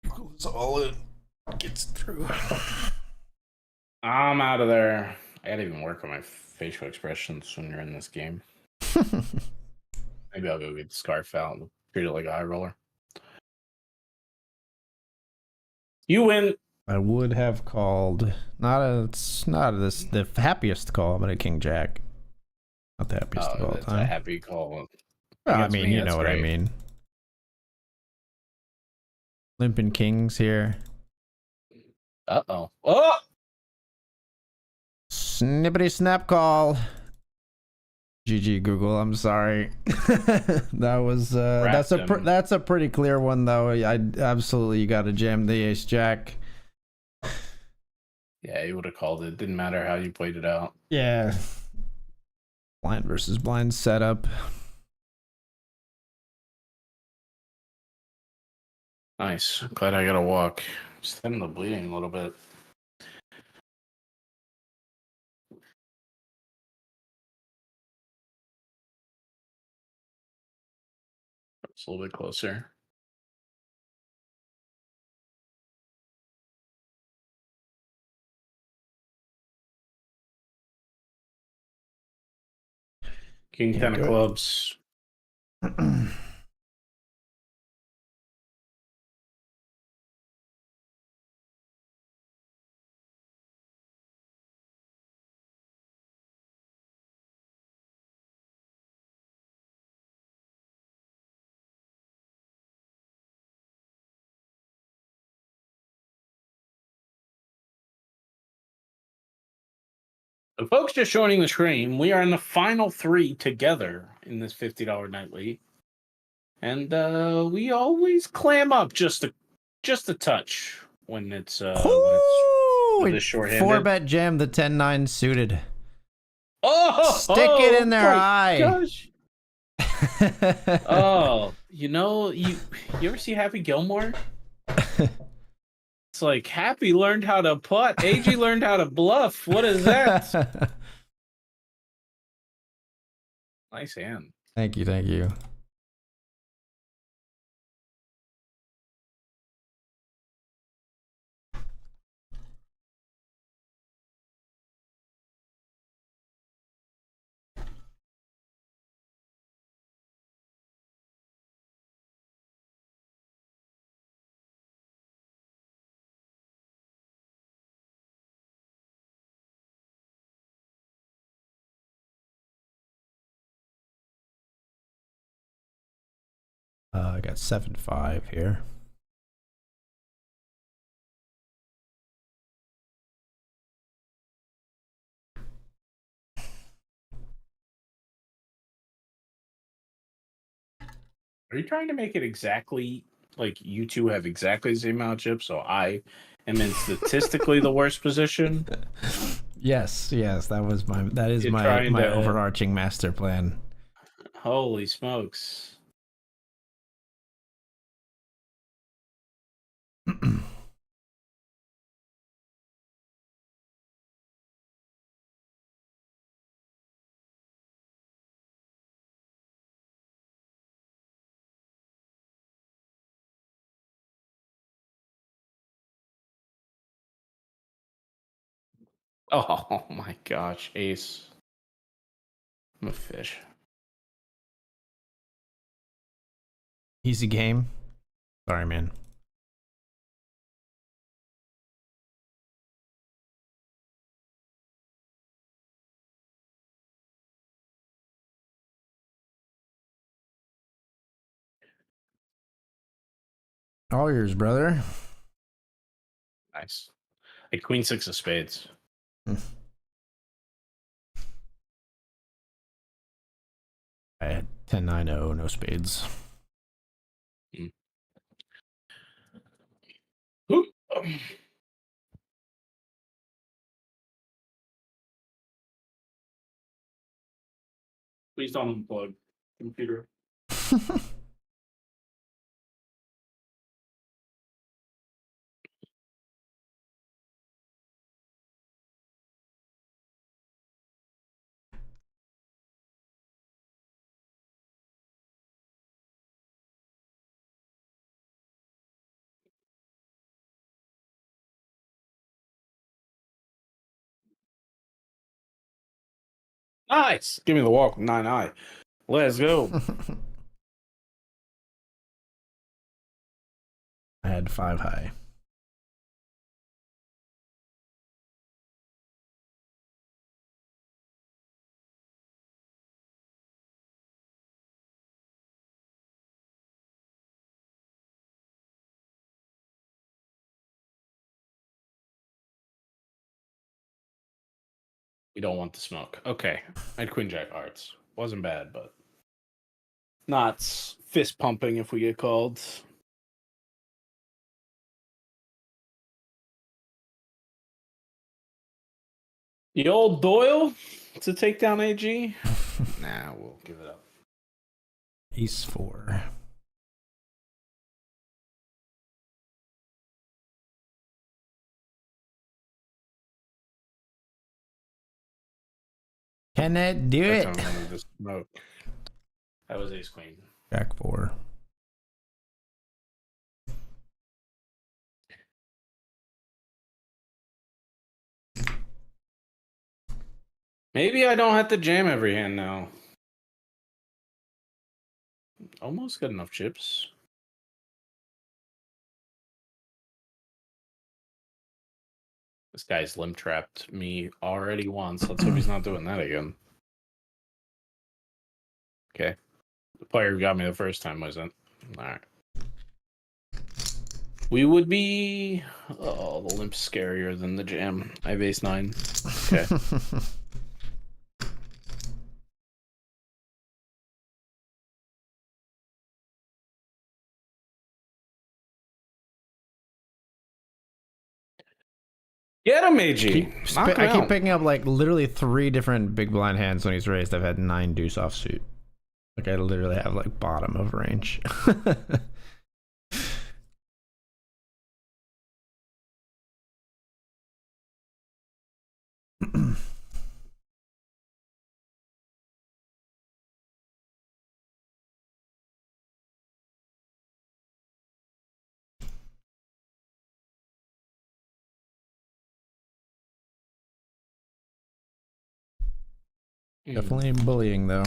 Google's all it gets through. I'm out of there. I gotta even work on my facial expressions when you're in this game. Maybe I'll go get the scarf out and treat it like a high roller. You win. I would have called it's not the happiest call, but a king jack. Not the happiest of all That's time. a happy call. Well, I mean, you know what I mean. Limping kings here. Uh-oh. Oh! Snippity snap call. GG Google, I'm sorry. That was that's a pretty clear one though. I absolutely, you got to jam the ace jack. Yeah, you would have called it. Didn't matter how you played it out. Yeah. Blind versus blind setup. Nice. Glad I got to walk. Stem the bleeding a little bit. It's a little bit closer. King 10 of clubs. So folks just joining the stream, we are in the final three together in this $50 nightly. And we always clam up just a touch when it's short-handed. 4-bet jam the 10-9 suited. Oh, stick it in their eye. Gosh. Oh, you ever see Happy Gilmore? It's like Happy learned how to putt, AG learned how to bluff. What is that? Nice hand. Thank you. I got 7-5 here. Are you trying to make it exactly like you two have exactly the same amount of chips, so I am in statistically the worst position? Yes, that is my overarching master plan. Holy smokes. Oh my gosh, ace. I'm a fish. Easy game. Sorry, man. All yours, brother. Nice. Like queen six of spades. I had 10-9-0, no spades. Please don't unplug computer. Nice. Give me the walk. 9-eye. Let's go. I had 5 high. We don't want the smoke. Okay. I had queen jack hearts. Wasn't bad, but not fist pumping if we get called. The old Doyle to take down AG? Nah, we'll give it up. Ace 4. Can it do it? Smoke. That was ace queen. Jack 4. Maybe I don't have to jam every hand now. Almost got enough chips. This guy's limp trapped me already once. Let's hope he's not doing that again. Okay. The player who got me the first time wasn't. Alright. We would be... Oh, the limp's scarier than the jam. I have ace 9. Okay. Get him, AG. I keep picking up like literally 3 different big blind hands when he's raised. I've had 9 deuce offsuit. Like I literally have like bottom of range. Definitely bullying though.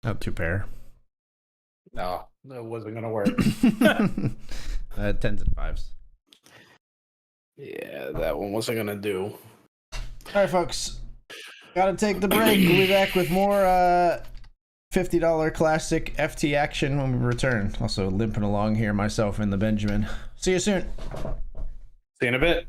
Not 2 pair. No, that wasn't gonna work. 10s and 5s. Yeah, that one wasn't gonna do. All right, folks. Gotta take the break. We'll be back with more $50 classic FT action when we return. Also limping along here myself and the Benjamin. See you soon. See you in a bit.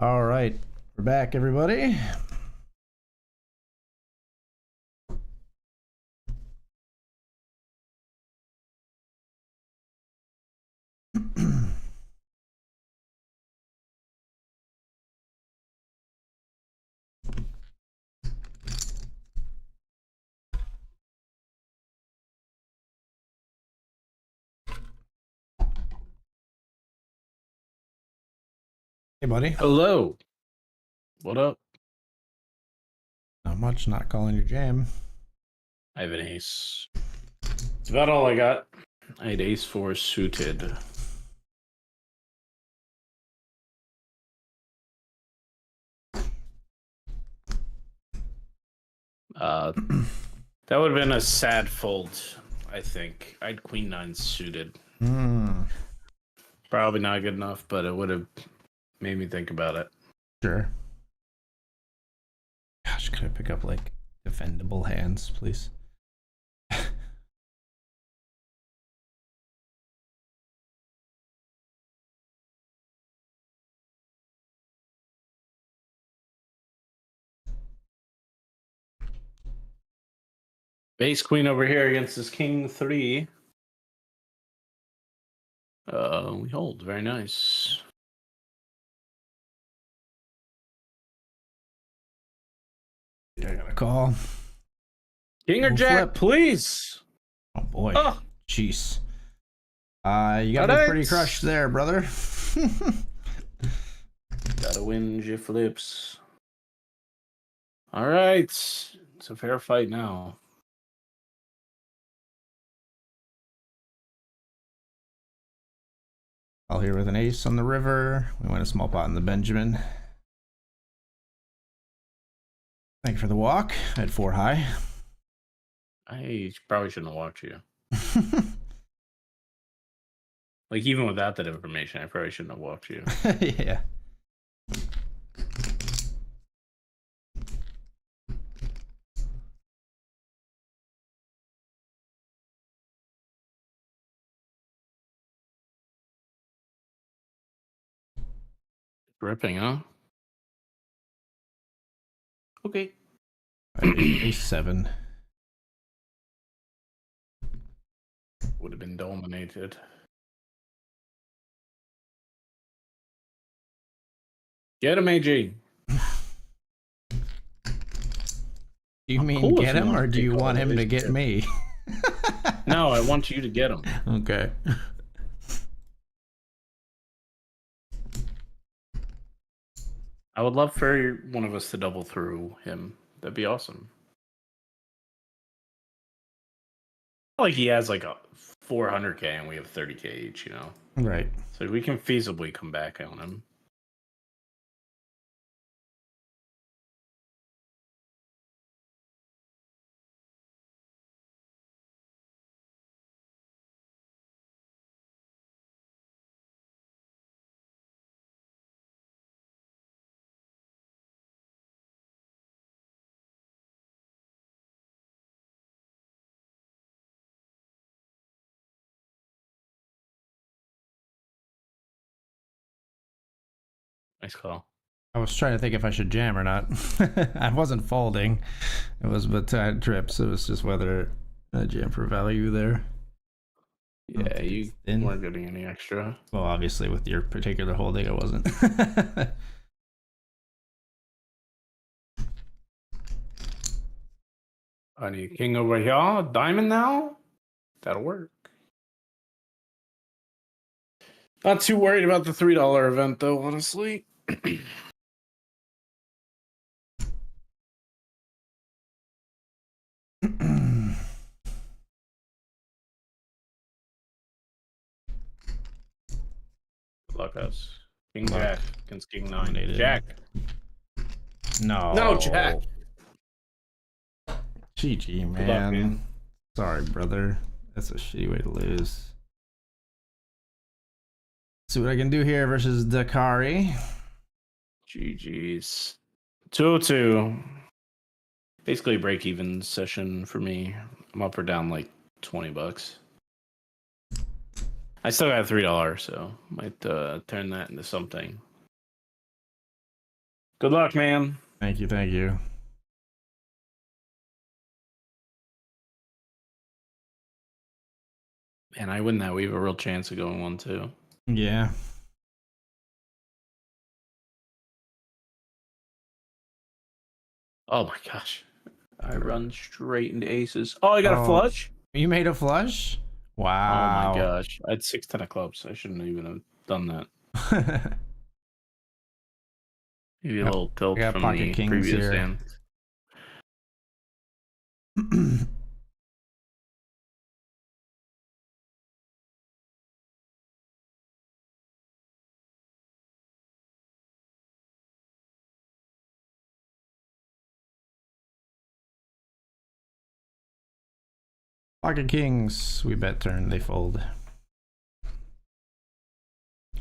All right, we're back, everybody. Hey, buddy. Hello. What up? Not much. Not calling your jam. I have an ace. It's about all I got. I had ace 4 suited. That would have been a sad fold, I think. I had queen 9 suited. Probably not good enough, but it would have made me think about it. Sure. Gosh, could I pick up like defendable hands, please? Base queen over here against this king 3. We hold. Very nice. I got a call. King or We'll jack, flip. please. Oh boy. Oh. Jeez. You got me pretty crushed there, brother. Gotta win your flips. All right. It's a fair fight now. All here with an ace on the river. We went a small pot in the Benjamin. Thank you for the walk. I had 4 high. I probably shouldn't have walked you. Like, even without that information, I probably shouldn't have walked you. Yeah. Ripping, huh? Okay. Ace 7. Would have been dominated. Get him, AG. Do you I'm mean cool get if you him, wanna or do you take all want the him to aces. get me? No, I want you to get him. Okay. I would love for one of us to double through him. That'd be awesome. Like he has like a 400k and we have 30k each, you know? Right. So we can feasibly come back on him. Nice call. I was trying to think if I should jam or not. I wasn't folding. It was but trips. It was just whether I jam for value there. Yeah, you weren't getting any extra. Well, obviously with your particular holding, I wasn't. I need king over here. Diamond now? That'll work. Not too worried about the $3 event, though, honestly. Good luck, us. King Jack against King 9. Dominated. Jack. No, Jack. GG, man. Luck, man. Sorry, brother. That's a shitty way to lose. See what I can do here versus Dakari. GG's. 202. Basically a break-even session for me. I'm up or down like $20. I still got $3, so might turn that into something. Good luck, man. Thank you, thank you. Man, I win that. We have a real chance of going 1-2. Yeah. Oh my gosh. I run straight into aces. Oh, I got a flush. You made a flush? Oh my Wow. gosh. I had 6-10 of clubs. I shouldn't even have done that. Maybe a little tilt got from pocket the kings previous here. hand. Pocket kings. We bet turn, they fold. I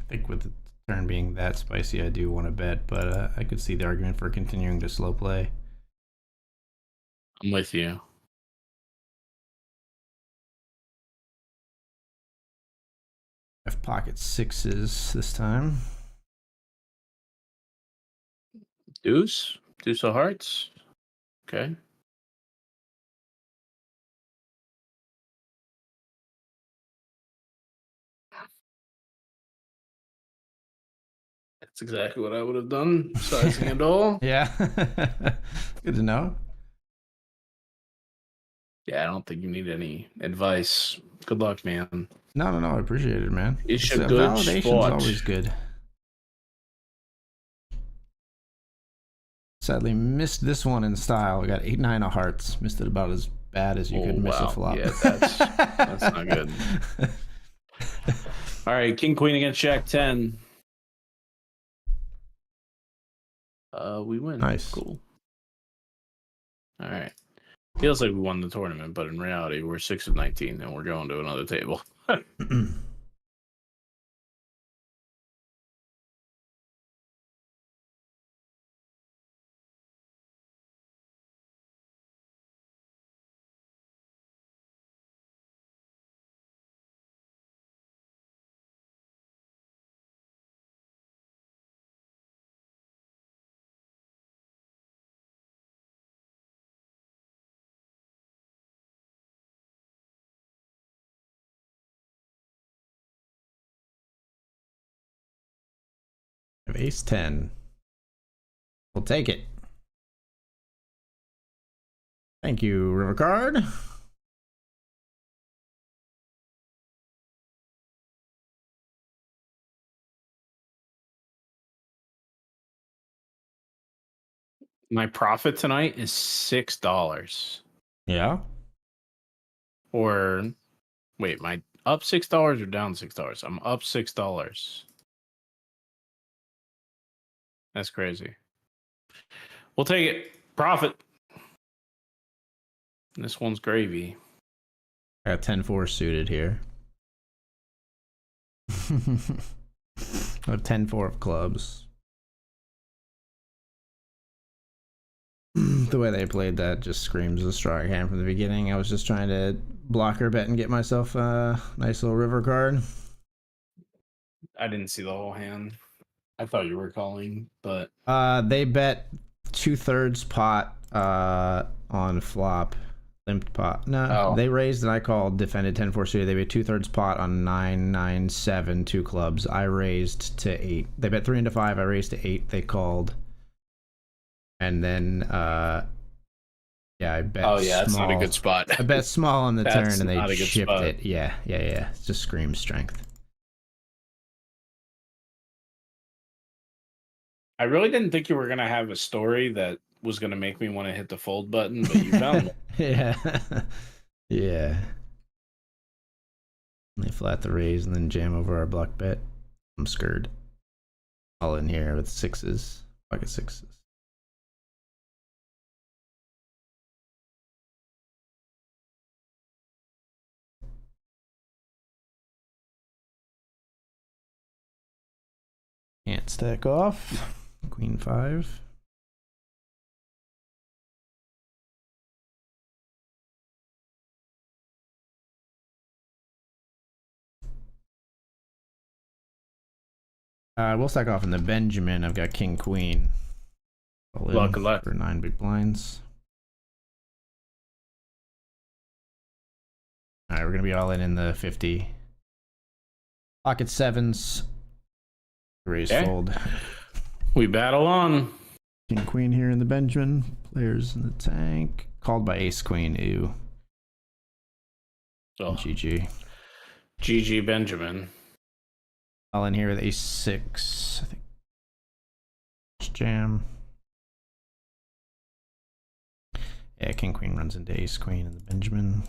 think with the turn being that spicy, I do want to bet, but I could see the argument for continuing to slow play. I'm with you. Have pocket sixes this time. Deuce. Deuce of hearts. Okay. That's exactly what I would have done. Sizing and all. Yeah. Good to know. Yeah, I don't think you need any advice. Good luck, man. No, I appreciate it, man. It's a good Validation's spot. always good. Sadly, missed this one in style. I got 8-9 of hearts. Missed it about as bad as you could miss a flop. Yeah, that's not good. All right, king queen against jack 10. We win. Nice. Cool. All right. Feels like we won the tournament, but in reality, we're 6 of 19 and we're going to another table. I have ace 10. We'll take it. Thank you, river card. My profit tonight is $6. Yeah. Or wait, my up $6 or down $6? I'm up $6. That's crazy. We'll take it. Profit. This one's gravy. I got 10-4 suited here. I have 10-4 of clubs. The way they played that just screams a strong hand from the beginning. I was just trying to block her bet and get myself a nice little river card. I didn't see the whole hand. I thought you were calling, but they bet 2/3 pot on flop. Limped pot. No, They raised and I called, defended 10-4 suited. They bet 2/3 pot on 9-9-7, two clubs. I raised to 8. They bet 3 into 5. I raised to 8. They called. And then yeah, I bet oh yeah, that's small. not a good spot. I bet small on the turn and they chipped spot. it. Yeah. It just screams strength. I really didn't think you were gonna have a story that was gonna make me want to hit the fold button, but you found it. Yeah. They flat the raise and then jam over our block bet. I'm scared. All in here with sixes, pocket sixes. Can't stack off. Queen 5. We'll stack off in the Benjamin. I've got king queen. All in Luck, luck. for 9 big blinds. All right, we're gonna be all in the 50. Pocket sevens. Raise fold. We battle on. King queen here in the Benjamin. Players in the tank. Called by ace queen. Ew. Oh. GG. GG Benjamin. All in here with ace 6. I think. Jam. Yeah, king queen runs into ace queen in the Benjamin.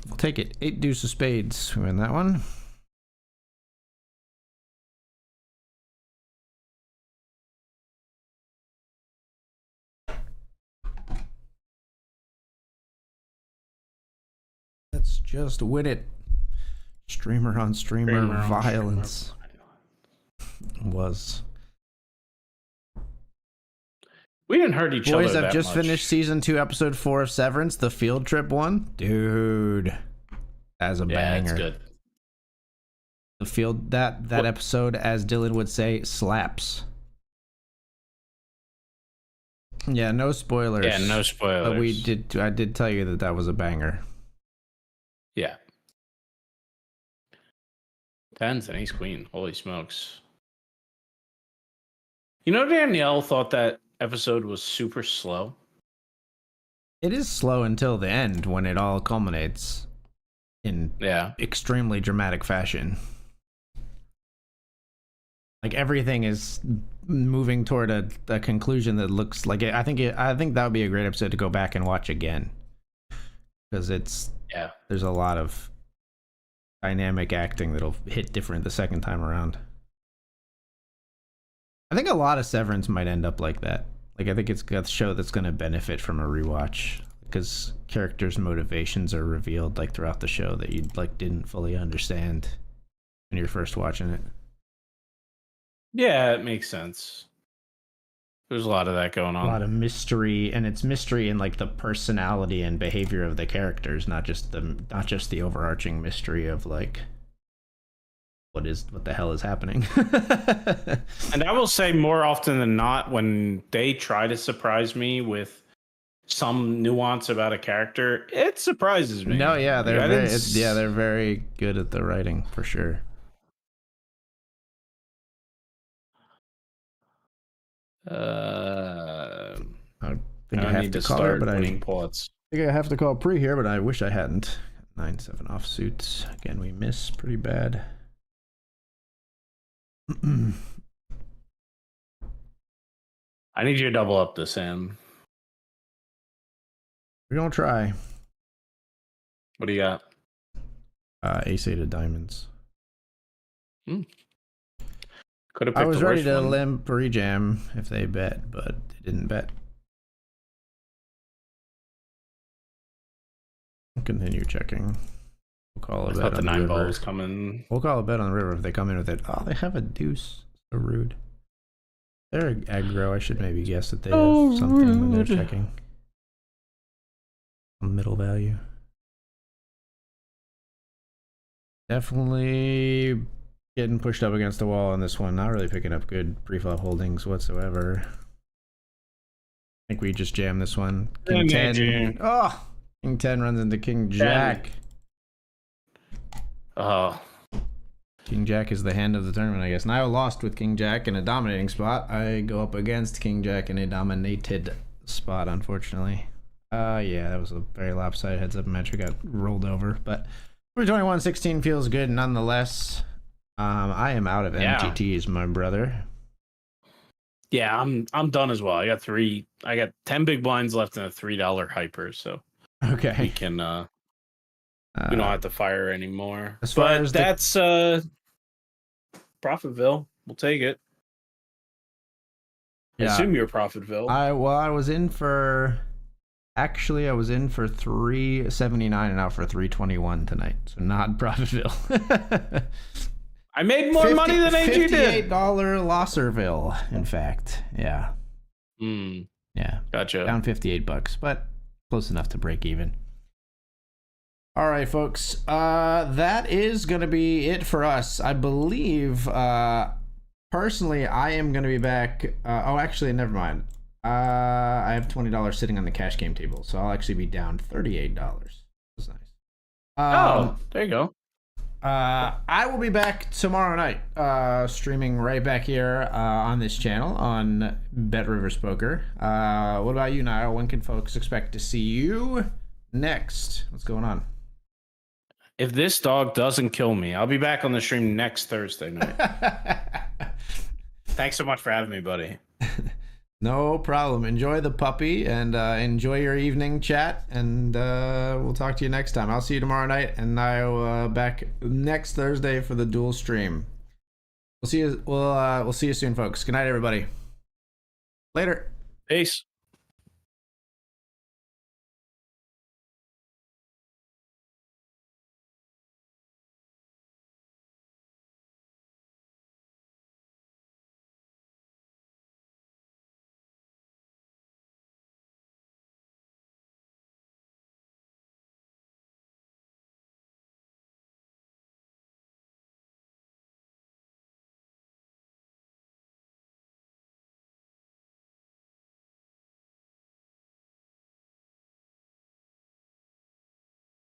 We'll take it. 8 deuce of spades. We win that one. Let's just win it. Streamer on streamer violence. Was. We didn't hurt each other. Boys, I've that just much. finished season 2, episode 4 of Severance, the field trip one. Dude, that's a banger. That's good. The field that episode, as Dylan would say, slaps. Yeah, no spoilers. Yeah, no spoilers. I did tell you that was a banger. Yeah. Tens and ace queen. Holy smokes. You know, Danielle thought that episode was super slow. It is slow until the end when it all culminates in extremely dramatic fashion. Like everything is moving toward a conclusion that looks like it. I think that would be a great episode to go back and watch again, because there's a lot of dynamic acting that'll hit different the second time around. I think a lot of Severance might end up like that. Like I think it's a show that's going to benefit from a rewatch, because characters' motivations are revealed like throughout the show that you like didn't fully understand when you're first watching it. Yeah, it makes sense. There's a lot of that going on. A lot of mystery, and it's mystery in like the personality and behavior of the characters, not just the overarching mystery of like what the hell is happening. And I will say, more often than not, when they try to surprise me with some nuance about a character, it surprises me. No, yeah, they're very good at the writing for sure. I think I have to call her, but I think I have to call pre here, but I wish I hadn't. 9-7 offsuits. Again, we miss pretty bad. I need you to double up this, Sam. We're gonna try. What do you got? Ace-8 of diamonds. Could have. I was ready to limp rejam if they bet, but they didn't bet. I'll continue checking. We'll call a bet on the 9 river. balls coming. We'll call a bet on the river if they come in with it. Oh, they have a deuce. So rude. They're aggro. I should maybe guess that they have something when they're checking. Middle value. Definitely getting pushed up against the wall on this one. Not really picking up good pre-flop holdings whatsoever. I think we just jam this one. King 10. Oh! King 10 runs into King Jack. Oh. King Jack is the hand of the tournament, I guess. Naigo lost with King Jack in a dominating spot. I go up against King Jack in a dominated spot, unfortunately. Yeah, that was a very lopsided heads-up match. We got rolled over, but 21-16 feels good nonetheless. I am out of MTTs, my brother. Yeah, I'm done as well. I got 10 big blinds left in a $3 hyper, so okay, we can we don't have to fire anymore. As far as that's Profitville. We'll take it. Yeah. I assume you're Profitville. I was in for Actually, I was in for 379 and out for 321 tonight. So not Profitville. I made more money than AG did. $58 Losserville, in fact. Yeah. Yeah. Gotcha. Down $58, but close enough to break even. All right, folks. That is going to be it for us. I believe, personally, I am going to be back. Actually, never mind. I have $20 sitting on the cash game table, so I'll actually be down $38. That's nice. There you go. I will be back tomorrow night, streaming right back here on this channel on BetRivers Poker. What about you, Niall? When can folks expect to see you next? What's going on? If this dog doesn't kill me, I'll be back on the stream next Thursday night. Thanks so much for having me, buddy. No problem. Enjoy the puppy and enjoy your evening chat, and we'll talk to you next time. I'll see you tomorrow night, and I'll back next Thursday for the dual stream. We'll see you. We'll see you soon, folks. Good night, everybody. Later. Peace.